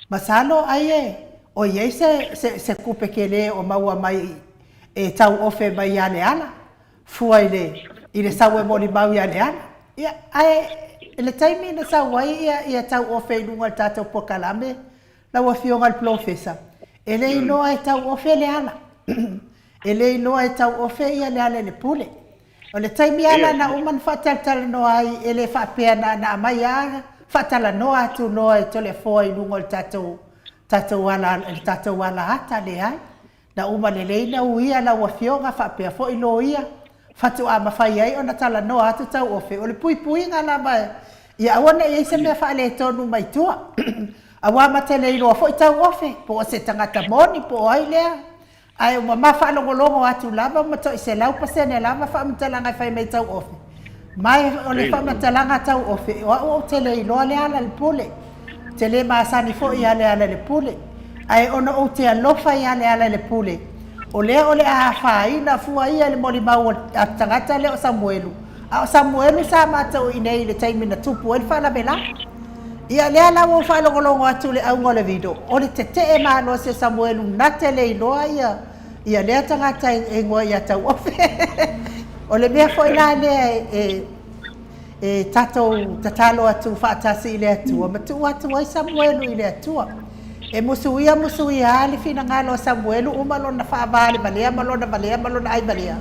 masalo ai o iei se kupe ke le o maua mai e tau ofe mai ane ana. Fua i le sau e mori mau i ane ana. Ia, le taimi na sau wai ia tau ofe i lunga tatou pokalame la wa fionga al plofesa. E le inoa e tau ofe le ana. E le inoa e tau ofe ia le ale le pule. O le taimi ana na uman fataltala noa ai e le whapea na mai ana. Fatala noa atu noa e tole foa i lunga tatou wala hata le ai. Na uma le leina uia la wafionga whapea fo ilo ia. Fatu a mawhai ai o na tala noa atu tau ofe. O le pui ngā la mai. Ia awana i eise mea whaale tonu mai tua. Awa matele ilo fo i tau ofe. Po o se tangata moni po ai lea. Ai o ma whaalongolongo atu lava mato i se lau pasene lava whaamatalanga whai mai tau ofe. Mai o le whaamatalanga tau ofe. O tele ilo le ala le pule. Te le maasani fo i ale le pule. Ai ona o te alofa i ale le pule. O lea o le a whaina fua ia le molimau a tangata le o Samuelu. A o Samuelu sa matau i nei le taimi na tupu e whala bela. Ia lea lau o whalongolongo atu le aungo le video. O le te e malo se Samuelu na te le iloa ia. Ia lea tangata e ngoa ia tau ofe. O le mea fo ila lea e tatalo atu whaatasi i le atua. Matu atu ai Samuelu i le atua. E musuia ali fina ngalo Samuelu umalo na whaavale malea malona ai malea.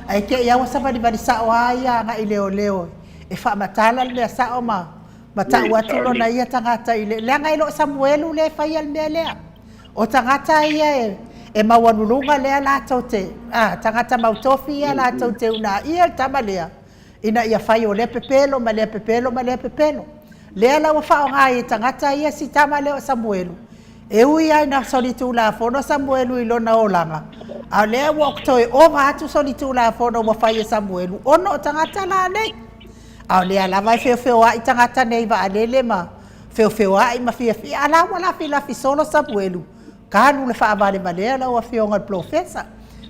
Ai ke ia wasa bali sao aia nga i leo. E whaamatala lea sao matau atu lo na ia tangata i lea ngai lo Samuelu le whai al mea lea. O tangata ia e mawanulunga lea la tau te. Tangata mautofi ia la tau te una ia tama lea. Ina ia whai o le pepelo. Lea la wafao ngai tangata ia si tama leo Samuelu. E ui ai na solitu la fono Samuelu i lona olanga. A lea wakto e ova atu solitu la fono wafai e Samuelu. Ono o tangata la nei. A lea lava e feo ai tangata nei va alele ma. Feo ai ma fia. Ala wala fi solo Samuelu. Kanu le whaavale ma lea la wa fionga plofesa.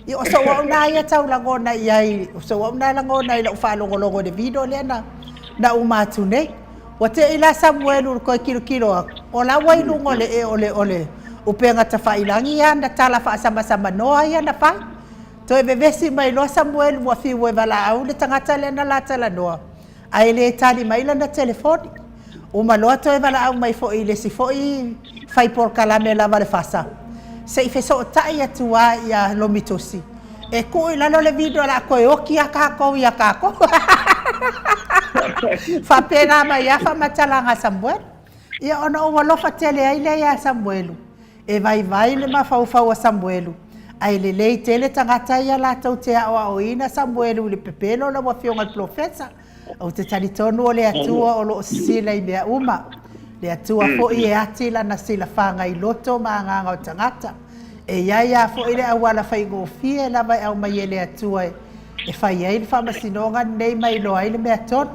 I o so wauna ia tau langona iai. O so wauna langona i la ufalongolongo de video lea na umatu nei. Wa te ila Samuelu ko kilo o la wai lungo le ole o penga ta failangi ia na tala fa sama noa ia na fa to e vesi mai lo Samuelu wa fi we vala au le tangata le na la tala noa ai le tali mai la na telefoni o malo to e vala au mai fo ile si fo i fai por kalame la vale fasa se fe so ta ia tua ia lo mitosi e ko ila lo le video la ko o ki aka ko ia ka ko fa pena mai ya fa matalanga Samuel ia ona o walofa tele ai le ia Samuelu e vai le mafau a Samuelu ai le tele tangata ia la tau te o ina Samuelu le pepelo la wa fionga profesa o te talitonu o le atua o lo sila i mea uma le atua fo i e ati la na sila whanga i loto maanganga o tangata e ia fo i le awala fai ngofie la mai au mai le atua e fai ai le whamasinonga nei mai loa i le mea tonu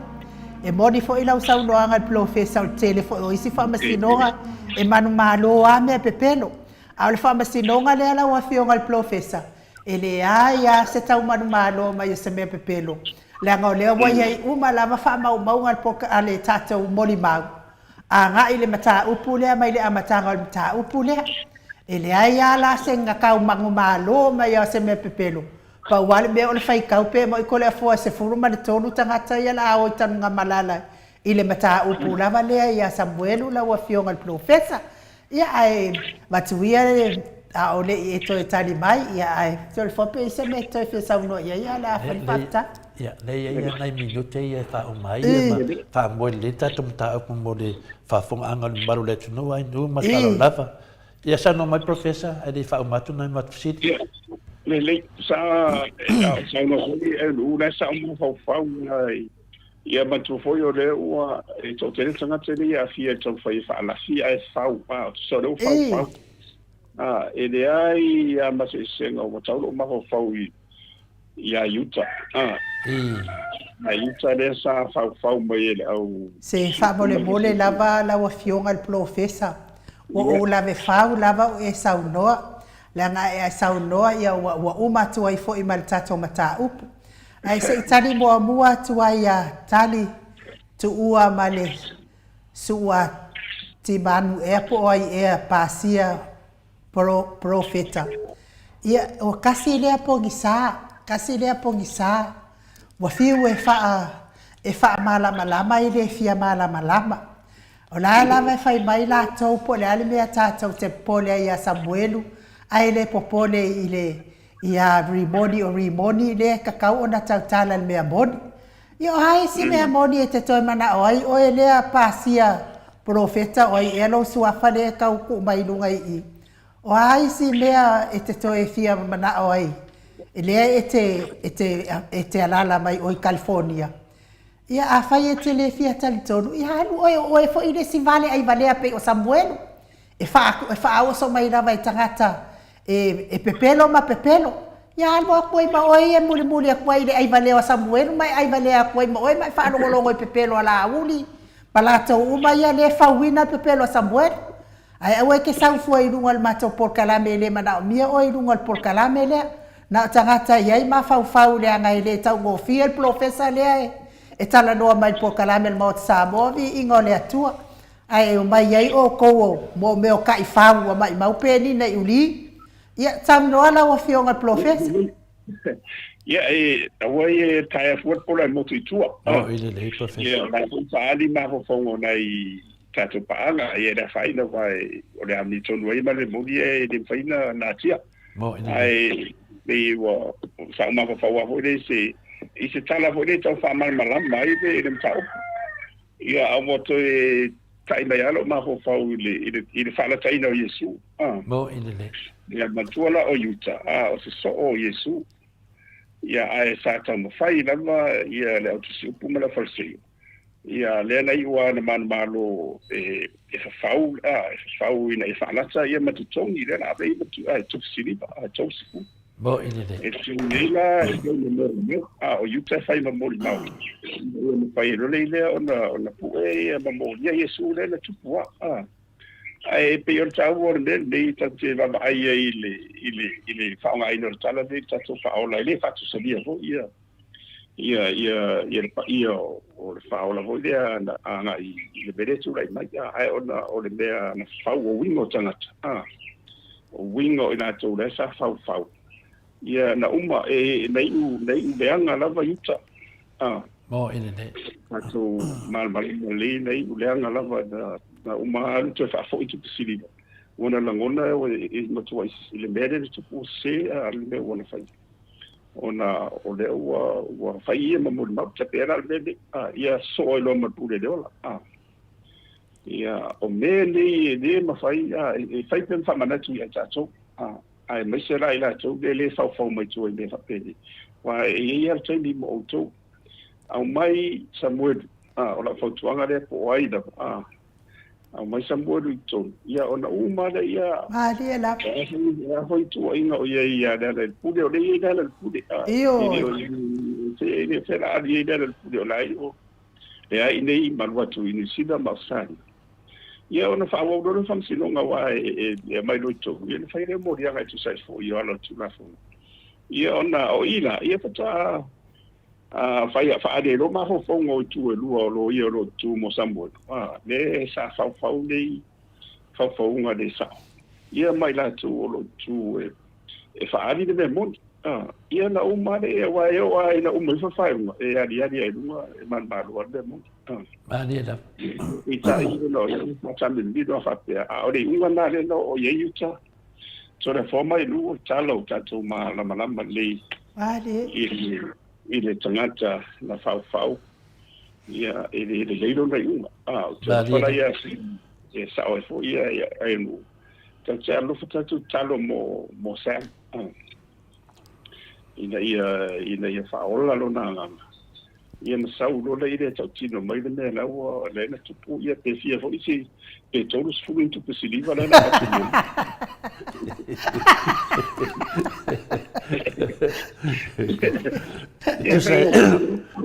e moni fo ila usau noanga al profesa o tele fo o isi whamasinonga e manu malo a mea pepelo. Au le whamasinonga le ala wa fionga al profesa. E le aia se tau manu malo mai se mea pepelo. Le anga o lea wai ai uma lama whamau maunga al poka ale tatou moli mau. A nga i le mata upu lea mai le amatanga al mata upu lea. E le aia la se ngakau mangu malo mai se mea pepelo. Pa wale mea o le whai kaupe mo i kole a fua se furuma le tonu tangata ia la ao i tanu nga malala i le mata upu lava lea ia Samuelu la wa fionga al profesa ia ai matuia a ole e to tali mai ia ai so fope se me to fe sa no ia la fa fatta ia le ia nai minute ia fa o mai ma fa mo le ta tum ta ko mo le fa fong angal maru le no ai no ma sala lava ia sa no mai professor e fa o matu na mat sit le sa no e lu la sa mo fa ia matu foi o le ua e to tele tanga tele ia fia to foi fa la fia e fa so le fa e le ai ia ma se senga o tau ma fa ia yuta na yuta le sa fa mai le au se fa mole lava la wa fionga al professor o la ve fa lava e sa no la nga e sa no ia wa uma tu ai fo i mal tato mata up ai se tali mua tu ai tali tu ua male sua ti manu e po ai e pasia profeta ia o kasi le po gisa wa fiu e fa malama ile fia malama o la me fai mai la tau po le ale me tau te pole ia Samuelu ai le popole ile ia rimoni le kakau ona tautala le mea moni. Ia hai si mea moni e te toi mana oi, oi lea pasia profeta oi elo suafa le kau ku mai lunga i. O hai si mea e te toi fia mana oi, e lea e te alala mai oi California. Ia a fai e te le fia talitonu, ia hanu oi fo ile si vale ai valea pe o Samuelu. E fa aoso mai rava i tangata, e pepelo ma pepelo ya mo koi ma oi e muli koi le ai valeo Samuel mai ai valea koi ma oi mai fa longo pepelo ala uli pala to uma ya le fa wina pepelo Samuel ai oi ke sa foi lungal ma to por kalame le mana mia oi lungal por kalame le na tangata ia ma fa le ngai le tau go fiel professor le e tala no mai por kalame mo Samoa vi ingole Atua ai mai ai o ko mo me o kai fa mai mau peni na uli ia tam no ala o fionga professor ia e awai tai fuat pola mo tua ile professor ia ma fa ali ma fo fongo nai tatu paanga ia da faina vai o le amni tonu ai ma le modi e de faina na tia ai le wo sa ma fo wa ho le se i se tala ho le tau fa mal malam mai be le tau ia amo to e tai mai alo ma fo fa ile fala tai no Yesu mo ile ia matuala o yuta o se so o Yesu ia ai sa ta mo fai lava ia le auto si puma la falsi ia le na iwa na man malo e fau ina e fala sa ia matutongi le na be tu ai tu sili ba tu sifu mo ile e tu nila o yuta fai ma mo mau o fai le ona pu e ma mo ia Yesu le na tu wa ai pe yo tau o le te va ai ile fa nga ino tala de tatu fa ola le fa tu sabia vo ia o le fa ola vo dia na anga i le bere tu lai mai ai ona o le mea na fa o wingo tangata o wingo ina tu le sa fa ia na uma e nei le anga lava yuta mo ile ne tatu mal le nei le anga lava na uma tu fa fo tu sili ona langona e mo tu ile mede tu se al me ona fa ona o le wa fa ia mo mo te pera le ia so lo mo pu le ola ia o me le ma fa e fa pen fa mana tu ia tato ai me se la ila tu le fa mai tu le fa pe wa ia te ni mo tu au mai Samuel o la fa tu anga le po ai da au mai Samuel tu ia ona uma da ia ali la ia hoi tu inga o ia da le pude o le ia da le pude se ne se la ia da le pude o la io e ai nei malwa tu ini sida masani ia ona fa wo do fam sinonga wa e mai lo tu ia fa ile mo dia ga tu sai fo ia lo tu na fo ia ona o ila ia pata fa ade lo ma fo fongo tu e lu lo ia lo tu mo Samuel le sa fa le fa unga de sa ia mai la tu lo tu e fa ade de mon ia na uma de wa na uma fa e ali e lu man ba lo de mon ali la ita i no ma chambe ni do fa pe o de unga na le no o ye yuta so le forma ilu talo tatou malama le ile tangata na fau ia ile leilo na iunga so fala ia e sa o fo ia ai no tata lo tatu talo mo sa ia faola lo na ia na sau lo le ile tau tino mai le na o le na tupu ia pe fia fo isi pe todos fuin tu pesiliva le na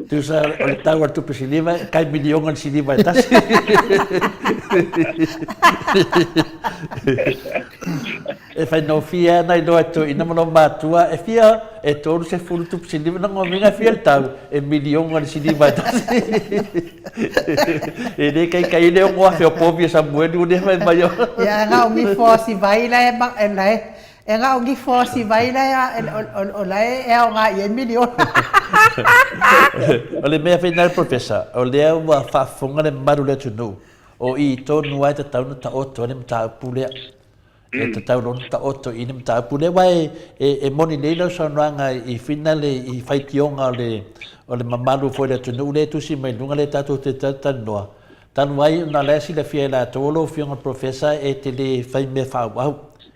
tu sa o tawa tu pesiliva kai miliongan siliva tas e fai no fia na do to ina mo matua e fia e todos se full tu pesiliva na ngominga fia tau e miliongan siliva tas e de kai le ngo fe o povia sa bueno de mai mai ya nga mi fosi vai la e bang en lai e nga ngi fosi vai la o lai e o nga e million o le mea final professor o le wa fa fonga le maru le tunu o I to nuai ta tau ta oto le mta pule e ta tau non ta oto I le mta pule wai e moni le lo so nga I final I fai tionga le o le mamalu foi le tunu le tu si mai lunga le ta to te ta noa tan wai na le si le fiela to lo fiona professor e te le fai me fa wow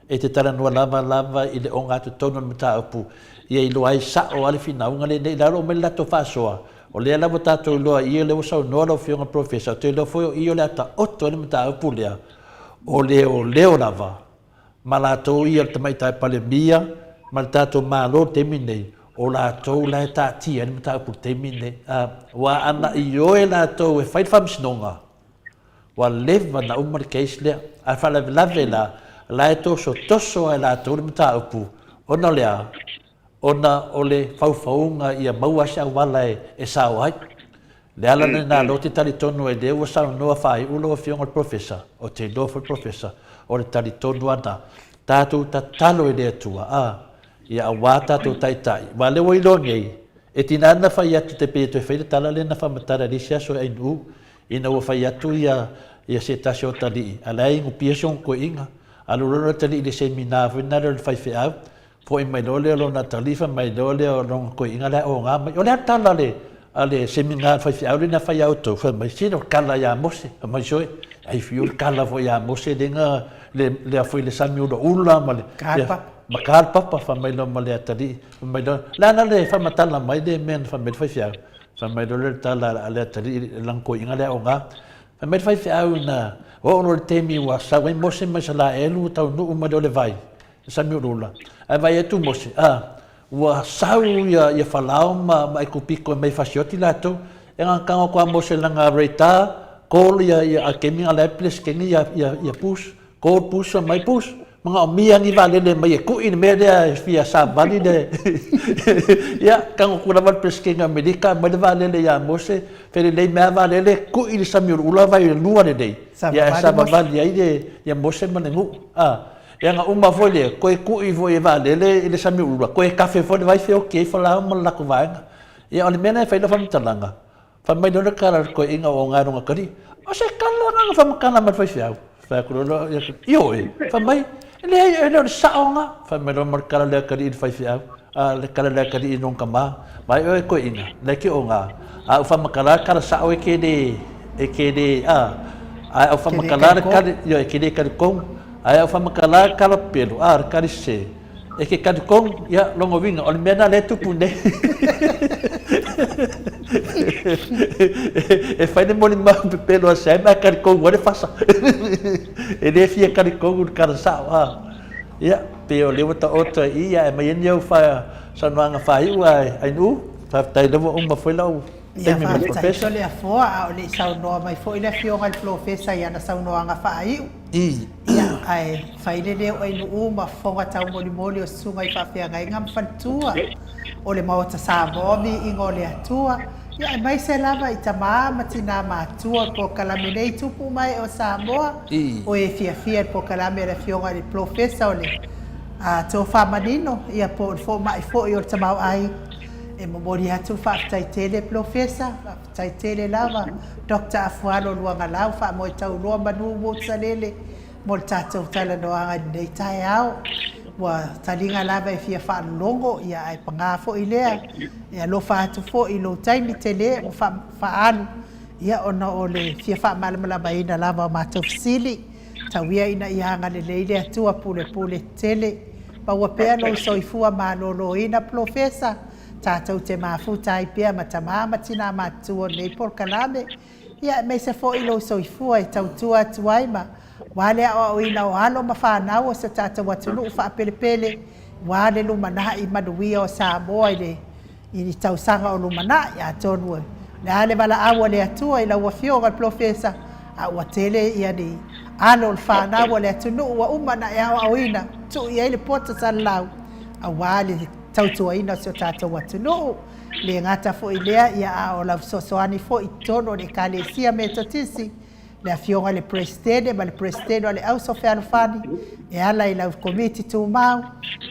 e te tala noa lava I le onga to tono mta pu ia I loai sa o ale fina unga le nei laro me lato fasoa o le ala tatou loa ia le usau noa lo fionga professor te lo foi I o le ata oto le mta pu lea o leo lava ma latou ia te mai tai pale mia ma tatou malo te minei o latou la ta tia le mta pu te minei wa ana I o e latou e fai famsinonga wa leva na umar case le a fala lave la e to so toso e latou le mta pu ona lea ona ole faufaunga ia maua sa wala e sao ai le ala na lo te tali tonu e de o sa no fai ulo fionga professor o te do for professor o le tali tonu ana tatu tatalo e de tua ia wata to tai wale o ilo nei e tinana fai atu te pe to fai tala le na fa matara di sia so ai nu ina o fai atu ia se tasio tali ala I ngupiason ko inga alu tali de seminar na le fai fai foi mai dole lo na talifa mai dole o long ko inga la o nga mai o le tala le ale seminar fai au na fai auto fa mai sino kala ya mose mai so ai fiul kala fo ya mose denga le foi le samiu do ula male makal papa fa mai lo male tali mai do la na le fa matala mai de men fa mai fai fa mai dole tala ale tali lang ko inga la o nga fa mai fai au na o no temi wa sa mai mose mai sala elu tau no ma dole vai samiu ula ai vai tu mose wa sau ia falau ma ku piko mai fasioti lato e nga kanga kwa mose langa reta kol ia a kemi ala ples keni ia pus kol pus mai pus mga mia ni vale le mai ku in media fia sa bali de ya kanga ku lava ples kenga medica mai vale le ya mose fere le me vale le ku in samir ula vai lua de ya sa bali ai de ya mose manengu ia nga uma foi koe ku'i foi vale le sami ura koe kafe foi vai fe okay fala mal la kuvaga ia ole mena fai la fam talanga fam mai dona kala ko inga o nga ronga kari o se kala nga fam kana mal fai fiau fa ko lo io fam mai le saonga fam mai dona kala le kari fai fiau le kala le kari non kama mai o ko inga le ki o nga fam kala sao e ke de fam kala yo e ke de kar kong ai au famakala kala pelo kari se e ke kadukong ya longo vinga o mena le tupune e fai de moni ma pelo se ma kadukong wale fasa e le fia kadukong kara sa ya peo le wata oto ia e mai nyo fa sanwanga fai ai nu fa tai do umba foi lau ia fa professor le afoa o le sau no mai foi le fionga le professor ia na sau no anga fai ia ai fai le ai no uma fonga tau moli o sunga I fa fia ngai ngam fantua o le Maota Samoa mi ingo le atua ia mai se lava I tama matina matua po kalaminei tupu mai o Samoa o e fia po kalamere fionga le professor le to fa manino ia po fo mai fo I o tamau ai e momori atu whaatai tele professor, whaatai tele lava, Dr. Afualo luanga lau, wha mo tau lua manu mo tsalele, mo le tātou tala noanga nei tai au. ua talinga lava e fia whaalongo ia ai pangā fo i lea ia lo whaatu fo i lo taimi te le o whaalu ia ona o le fia whaamalamalama ina lava o mātou fisili tauia ina i hanga le leile atua pule pule tele pa ua pea lo soifua malolo ina profesa tātou te mafuta i pea matamama tina matua nei porkalame ia me se fo i lo soifua i tautua atuaima wale o ina o alo mawhanau o se tātou atunu whaapelepele wale lumana i manuia o Samoa i ni tausanga o lumana ia tonu le ale wala awa le atua i la ua fionga profesa a ua tele ia ni alo le whanau le atunu ua umana ia o ina tu ia ile pota salau a wale tautua ina so tātou atunu le ngata fo i lea ia a o la sosoani fo i tono le kalesia me totisi le afionga le presidente ma le presidente le au sofia alfani e ala i la komiti tu mau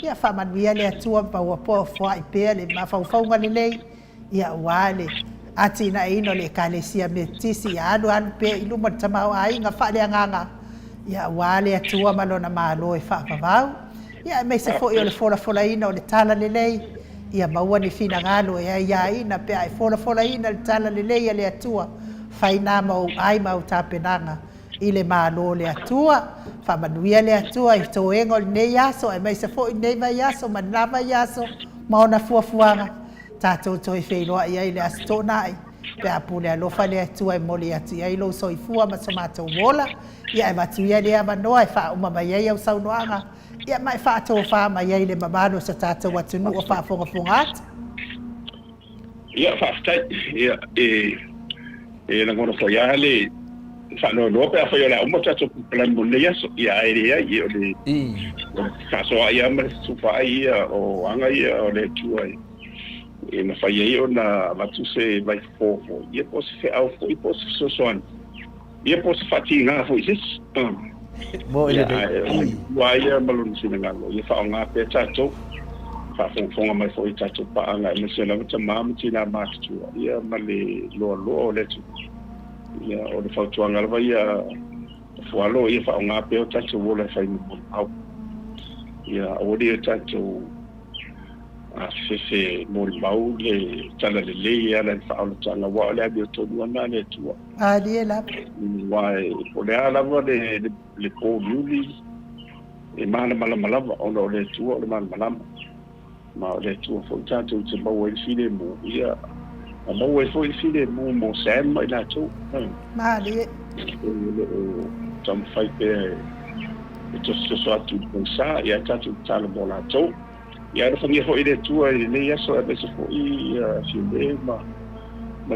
ia whamanuia le atua pa ua po fwa i pea le mawhauwhaunga le lei ia wale ati na ino le kalesia me tisi ia anu pea i luma tamau a inga whale anganga ia wale atua malona malo e whaapavau ia me se fo i o le fola ina o le tala le lei ia maua ni fina ngalo ia ina pea e fola ina le tala le lei le atua faina mau ai mau tapenanga i le malo le atua whamanuia le atua i toengo le nei aso e mai se fo i nei vai aso ma lava aso maona fuafuanga tātou toi wheiloa ia i le astonai pe apule alofa le atua e moli atu ia i lo soifua ma somatou wola ia e matuia le amanoa e wha umama iai au saunoanga ia mai wha ato wha mai iai le mamano sa tātou atunu o wha fonga atu ia whaftai ia na ngona foi ale fa no pe fa yo la mo tato plan mo le yaso ia area ia le ka so ia ma su fa ia o anga ia o le tu ai e na fa ia na va tu se vai fo ia pos fe au fo ia pos so son ia pos fatinga fo is mo ile wa ia malun sinanga ia fa nga pe tato fa fonga mai fo tato pa anga me se la mata mam tina ma tu ia ma le lo le tu ia o le fautuanga lava ia fualo ia fa nga pe o tato wola fa mo au ia o le tato a se mo mau le tala le ia la fa o tala wa le abi to no na le tu a le la wai o le ala va le ko yuli e mana mala o le tu o le mana ma le tu fo tato te mau e file mo ia a mau e fo i file mo sem mai na tu ma le tam fai pe to so atu pensa ia tato tala mo la tu ia no fo i le tu e le ia so e se fo i file ma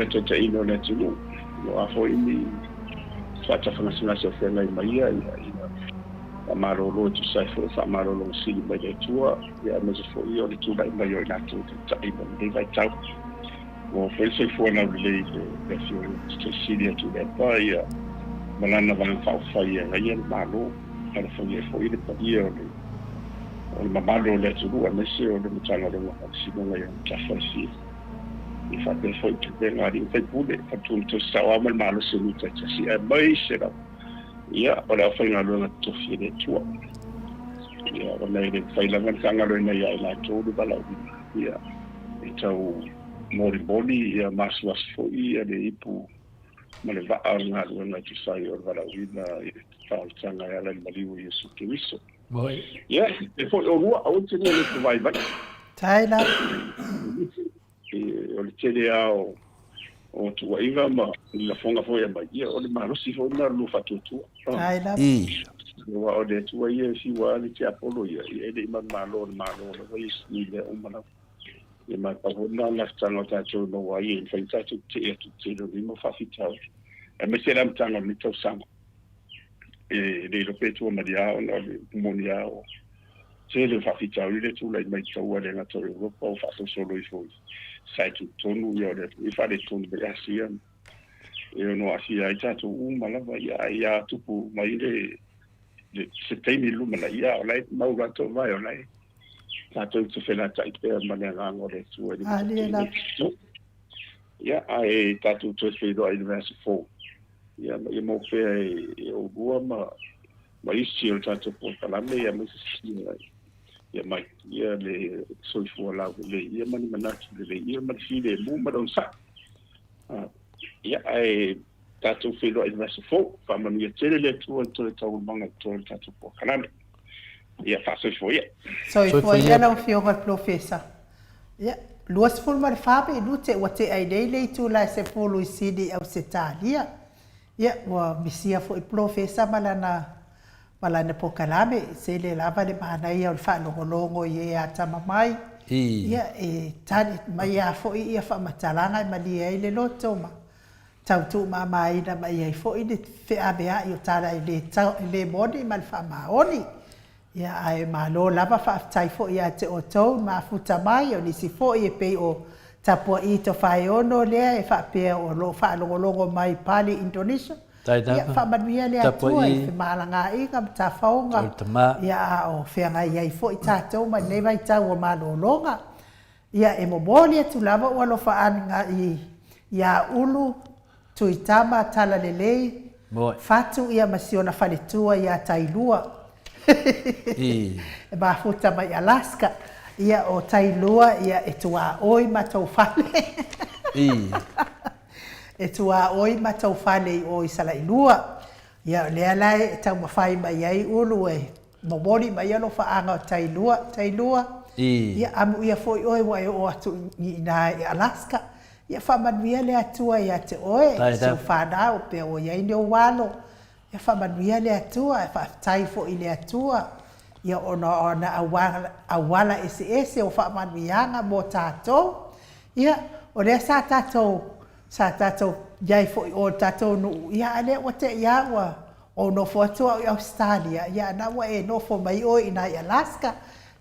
to te ino le tu no a fo i ni fa ta fa na se fe na mai ia amaro lo tu sai fo fa amaro lo si mai le tua ia me se fo io le tu mai mai na tu tai mai dei vai tau o foi se fo na le fio che si dia tu da pai malana van fa fa ia ia malo ala fo ia fo ile pa ia o le mamalo le tu a me se o le mutanga le si no ia ta fa si i fa pe fo tu de ngari fa pule fa tu sa o mal malo se lu ta si mai se la ia o le awhainga luenga tofi le tua ia o nei le whailangan kanga luenga ia i la tōru balau ia i tau mori ia masu asfo ia le ipu ma le waa ngā luenga tu sai o balau ina i le whautanga ia le maliu i su ke wiso ia e fo o rua au tene le tu vai vai taila o le tene ao o tu inga ma la fonga foi ba ia o le marosi foi na lu fa tu ai la wa o de tu ia si wa le ti apolo ia e de ma malo le ni le o mana e ma pa na la stano ta tu no wa ia fa ta tu ti lo ni mo fa fita e me se ram tano mi to sama e de lo petu ma dia o no mo dia o se le fa fita le tu la mai to wa le na to ro pa fa solo i foi sai tu tonu ia le i fa le tonu be asia e no asia i tatu malava ia tupu mai le se temi lu mala ia o lai mau gato vai o lai tatu tu fela tai pe mana ngo le tu ia ai tatu tu fe do university fo ia ia mo fe o bua ma isi o tatu po tala me ia mo si ia mai ia le soifua lau le ia mani manatu le ia mani file mu madonsa ia ai tatou whelo i nasa fo whamanu ia tere le tua tole tau manga tole tatou po kaname ia fa soifua ia soifua ia lau fionga profesa ia luas ful mar fabe lute wate ai nei le tu la se fulu sidi au se talia ia wa misia fo i profesa malana po kalame se le lava le mana ia o fa longo ia ata mamai ia tani mai a fo ia fa matalanga mali ai le loto ma tau tu mai na mai ai fo i le fe abea i tala i le modi mal fa maoni ia ai malo lava fa tai fo ia te o tau ma futa mai o nisi fo i pe o tapua i to fai ono le fa pe o lo fa longo mai pali Indonesia ia fa manuia le atua i fe malanga i kam ta faunga ia o fe nga ia fo i tatou ma le vai tau o malolonga ia e moboli tu lava o lo fa anga i ia ulu tuitama tala lelei fatu ia masiona faletua ia tailua e ba futa mai Alaska ia o tailua ia e tua oi matou fale e tua oi matou fale o Isalailua ia le ala e tau mafai mai ai ulu e moboli mai alo fa anga tailua ia amu ia foi oi wa o atu na Alaska ia fa manuia le atua ia te oe so fa da o pe o ia ni o walo ia fa manuia le atua fa tai fo ile atua ia ona awala ese o fa manuianga mo tato ia o le sa tato jai fo o tato no ia ale o te ia wa o no fo atua o Australia ia na wa e no fo mai o ina Alaska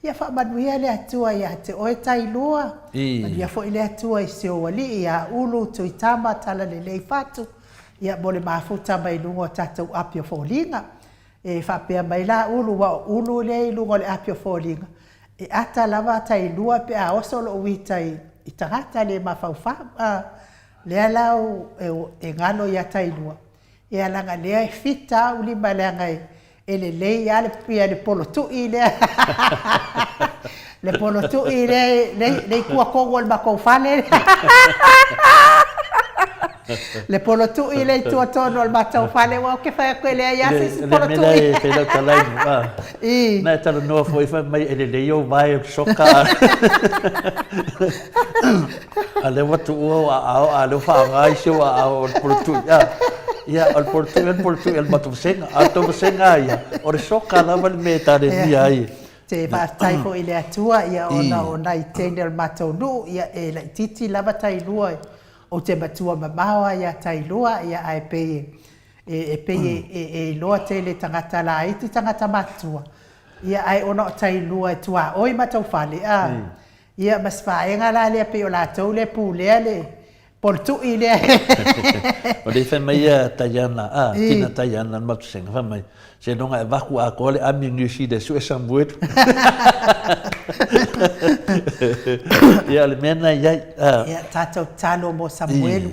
ia fa manuia le atua ia te oe tailua ia fo ile atua i se o wali ia ulu tuitama tala le lei fatu ia mole mafuta mai lungo tatou apio folinga e fa pe mai la ulu le lungo le apio folinga e ata lava tailua pe a osolo witai i tagata le mafaufa le alau e ngalo ia tailua e alanga le e fita uli malanga ele lei ale pia le polotu ile le polotu ile le kua kongo le makofale le polotu ile tu tono le makofale wa ke fa ko le ya se polotu ile pelo talai na talo no foi fa mai ele lei o vai soka ale watu o a le fa ngai so a polotu ia al Portugal matusenga ia o re soka lava me tare dia ai te va tai fo ile atua ia ona i tender matonu ia e la titi lava tai lua o te matua mamawa ia tai lua ia ai pe e loa tele tangata la i tangata matua ia ai ona tai lua tua oi matau fale ia masfaenga la le pe o la tau le pule le Portu ile. O le fa mai tayana tina tayana ma tsenga fa mai. Se non e va ku a kole a minusi de su Samoa. Ia le mena ia tatou talo mo Samuelu.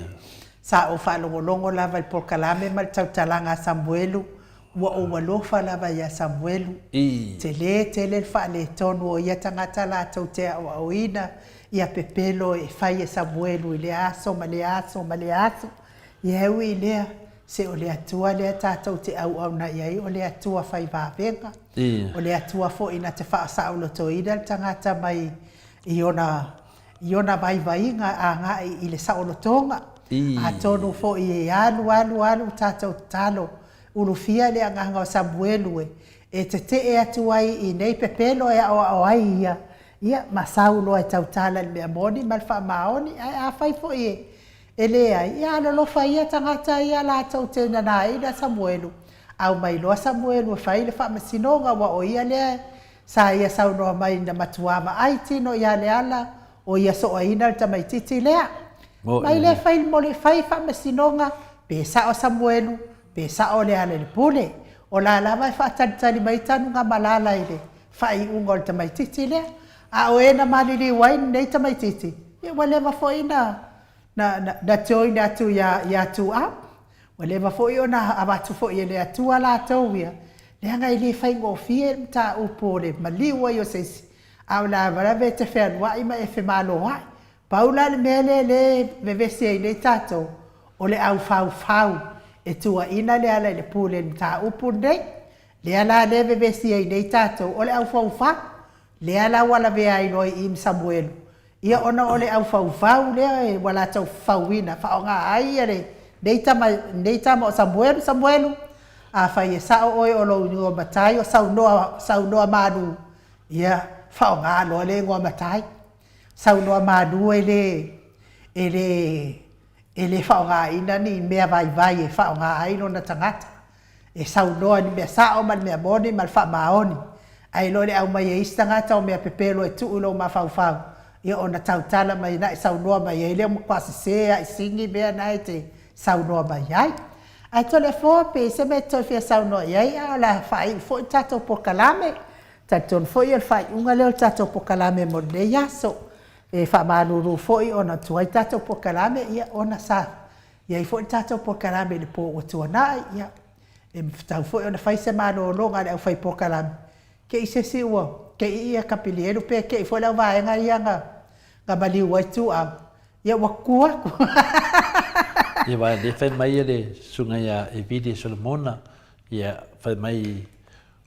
Sa o fa longo lava il porkalame mal tau talanga Samuelu. Wa o walofa lava ia Samuelu. Tele fa le tonu ia tangata la tau te o ina. Ia pepelo e fai e Samuelu i le aso ma le aso ia heu i lea se o le atua lea tātou te au na iai o le atua fai vāvenga o le atua fo ina te whaasaulo to ina tangata mai i ona vaivainga a ngai i le saolotonga a tonu fo i e alu tātou talo ulufia le anganga o Samuelu e te atuai i nei pepelo e o ai ia ia masaulo ai tautala le mea moni malfa maoni a fai fo e ele ai ia lo fai tangata ia la tau te na ina Samuelu au mai lo Samuelu fai le fa masinonga wa o ia le sa ia sauno mai na matuama ai tino ia le ala o ia so ina ta mai titi le mai le fai mo le fai fa masinonga pe sa o Samuelu pe sa o le ala le pule o la vai fa tantali mai tanu nga malala ile fai ungol ta mai titi le a o ena malili wain nei ta mai titi ia waleva fo ina na join atu ya tu up waleva fo ona abatu fo ia le atu ala tau ia le anga ile fai ngo fie ta upole maliwa yo sesi au la vara ve te whānua ima e whemalo hai. Paula le mele le vevesi ai le tato o le au fau e tua ina le ala le pule ni ta upu nei. Le ala le vevesi ai le tato o le au fau le ala wala ve ai noi im Samuelu. Ia ona o le au fau le wala tau fauina whaonga ai ere neita mo Samuelu a whai e sao oi o lo ngua matai o saunoa manu. Ia whaonga alo le ngua matai. Saunoa manu ele whaonga ina ni mea vai e whaonga ai no na tangata. E saunoa ni mea sao man mea moni man wha maoni. Ai lo le au mai e istangata o mea pepelo e tuu lo ma fau. Ia ona tautala mai na e saunoa mai e lea mkwasi sea e singi mea na e te saunoa mai ai. Ai tole fo pe se me toi fia saunoa ai a la whai fo i tato po kalame. Taton fo i al whai unga leo tato po kalame mo ne yaso. E wha maruru fo i ona tuai tato po kalame ia ona sa. Ia i fo i tato po kalame le po o tuanai ia. E tau fo i ona whai se maruru le au whai po kalame. Ke i se si ua, ke i ia kapilieru pe ke i fo lau vaenga ia nga maliu ai tu au. Ia wakua ku. Ia wai le whai mai ele sunga ia e vidi Solomona. Ia whai mai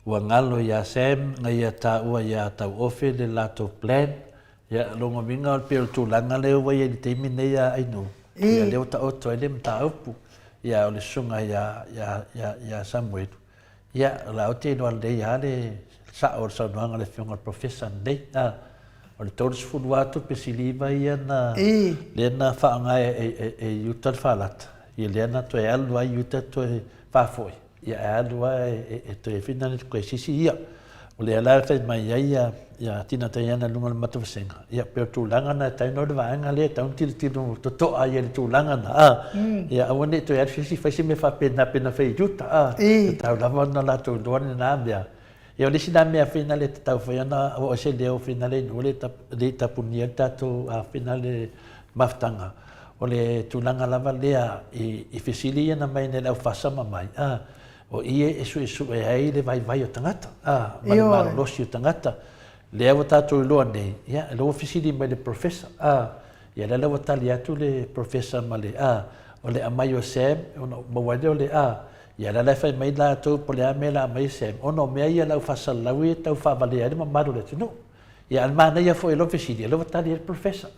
ua ngalo ia Sam, nga ia ta ua ia tau ofe le lato plan. Ia longa minga o peo tūlanga leo wai e teimi nei a ainu. Ia leo ta oto ele mta upu. Ia o le sunga ia Samuel. Ia la o te noa lei ale sa o sa noanga le fionga professor nei. O le tōru sifuru atu pe siliva ia na lena whaanga e yuta whalata. Ia lena to e alua yuta to e whafoi. Ia e alua e to e whina ni koe sisi ia. O le ala whai mai ia tina tai ana lunga le matawasenga. Ia peo tūlanga na taino le vaenga le taun tilo to toa ia le tūlanga na. Ia awane to e atu sisi whaisi me whapena whai yuta. Tau lava na la tō luane na mea. Ia o lesi na mea whina le te tau whaiana o se leo whina le no le tapunia tato a whina le maftanga. O le tūlanga lava lea i whisili ia na mai ne lau whasama mai. O ie e su e hei le vai o tangata. Mani maro losi o tangata. Lea wa tato i loa nei. Ia, loa whisili mai le professor. Ia le lawa tali atu le professor ma le o le amai o Sam, mawaile o le ia la fai mai la to po le me la mai sem ono me ia la fa la wi tau fa vale ale ma do le tino ia al mana ia foi lo fesidi lo tali il professor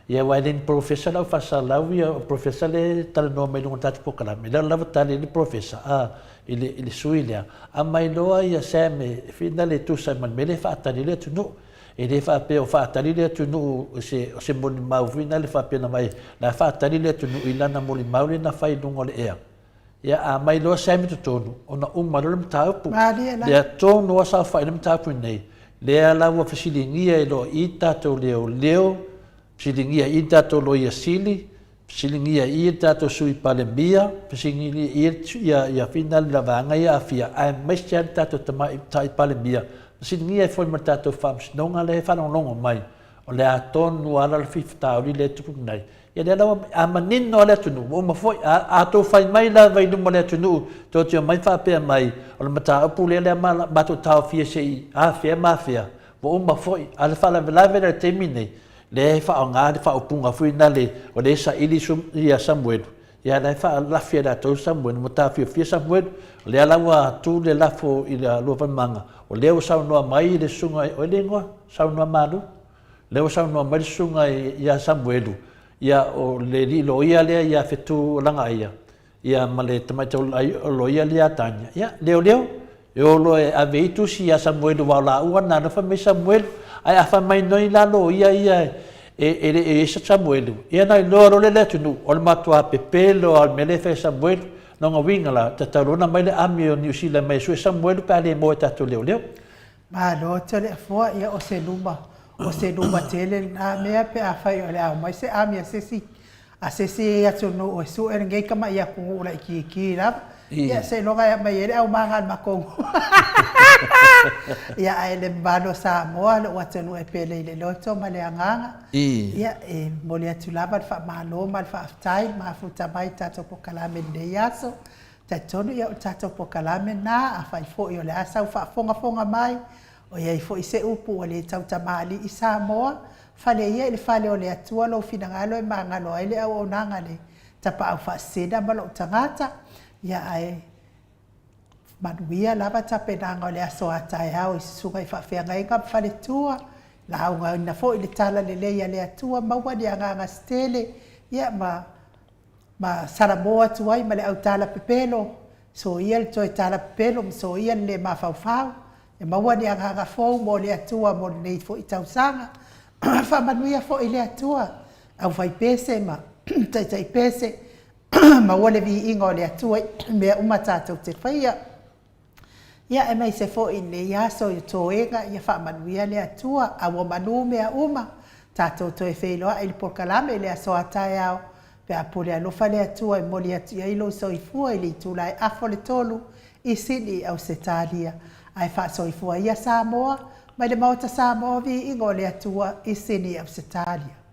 ia wa den professor la fa la wi o professor le tal no me lo tat po kala me la tali il professor il suilia a mai lo ia sem finale tu sai man me le fa tali le tino e le fa pe o fa tali le tino se mon ma finale fa pe na mai la fa tali le tino ilana mo li mauli na fai dungo le ea. Ia a mai loa sami tu tonu, ona umaro le mtaupu. Lea tonu asa whai le mtaupu nei. Lea laua fasilingia e loa i tatou leo, fasilingia i tatou loa ia sili, fasilingia i tatou sui palemia, fasilingia ia fina le lavanga ia afia, a maistia le tatou tai palemia. Fasilingia e foi ma tatou whamsinonga le whanongongo mai, o lea tonu ala le fiftauri le tupu nei. Ia le lawa a manino le tunu o ma foi a to fai mai la vai no le tunu to te mai fa pe mai o le mata pu le ma ba to ta fie sei a fie mafia o ma foi a le fala la vera termine le fa nga le fa opunga fui na le o le sa ili sum ia Samuel ia le fa la fie da to Samuel mata fie Samuel le lawa tu le la fo i la lo manga o le o sa no mai le sunga o le ngo sa no malu le o sa no mai sunga ia Samuel ia o le lo ia le ia fetu langa ia male tamato lo ia le atanya ia leo eu lo ave tu si ia Samuel wa la u na no fa me Samuel ai afa mai no ila lo ia e Samuel ia na lo le tunu o matua pepelo al mele fe Samuel no nga winga la tatarona mai le ami o New Zealand mai su Samuel pa le mo tato leo ma lo tele fo ia o se luma o se numa tele na mea pe a whai o le au mai se a mea sesi a sesi atu no o su e ngei kama ia kungu ula ki rap ia se longa ia mai ere au mangal makongu ia ai le mbano Samoa lo watu no e pele le loto ma le anganga ia e mole atu lava fa malo mal fa aftai ma futa mai tato po kalame de yaso tatonu ia tato po kalame na a whai fo i o le asa fa fonga mai O iai fo i se upu o le tau tamali i Samoa, fale ia le fale o le atua lo finangalo e mangalo ai le au o nanga le tapa au whaasena ma lo tangata, ia ai manuia lava tape nanga o le aso atai au i sunga i whawhianga i ngam fale tua, la au ngā ina fo i le tala le leia le atua, maua ni anganga stele, ia ma Samoa tuai ma le au tala pepelo, so ia le toi tala pepelo, so ia le mawhauwhau, e maua ni anganga fo mo le atua mo le nei fo i tausanga, whamanuia fo i le atua, au whai pese ma tai pese, maua le Viiga o le atua, mea umatatou te whaia, ia e mai se fo i le iaso i toenga, ia whamanuia le atua, awa manu mea uma, tātou toi wheloa i le porkalame le aso atai au, pe apole alofa le atua i moli atu ia ilo soifua i le itula e afo le tolu i sini au se talia. Ai wha soifua ia Samoa, mai le Maota Samoa Viiga o le atua i sini au se talia.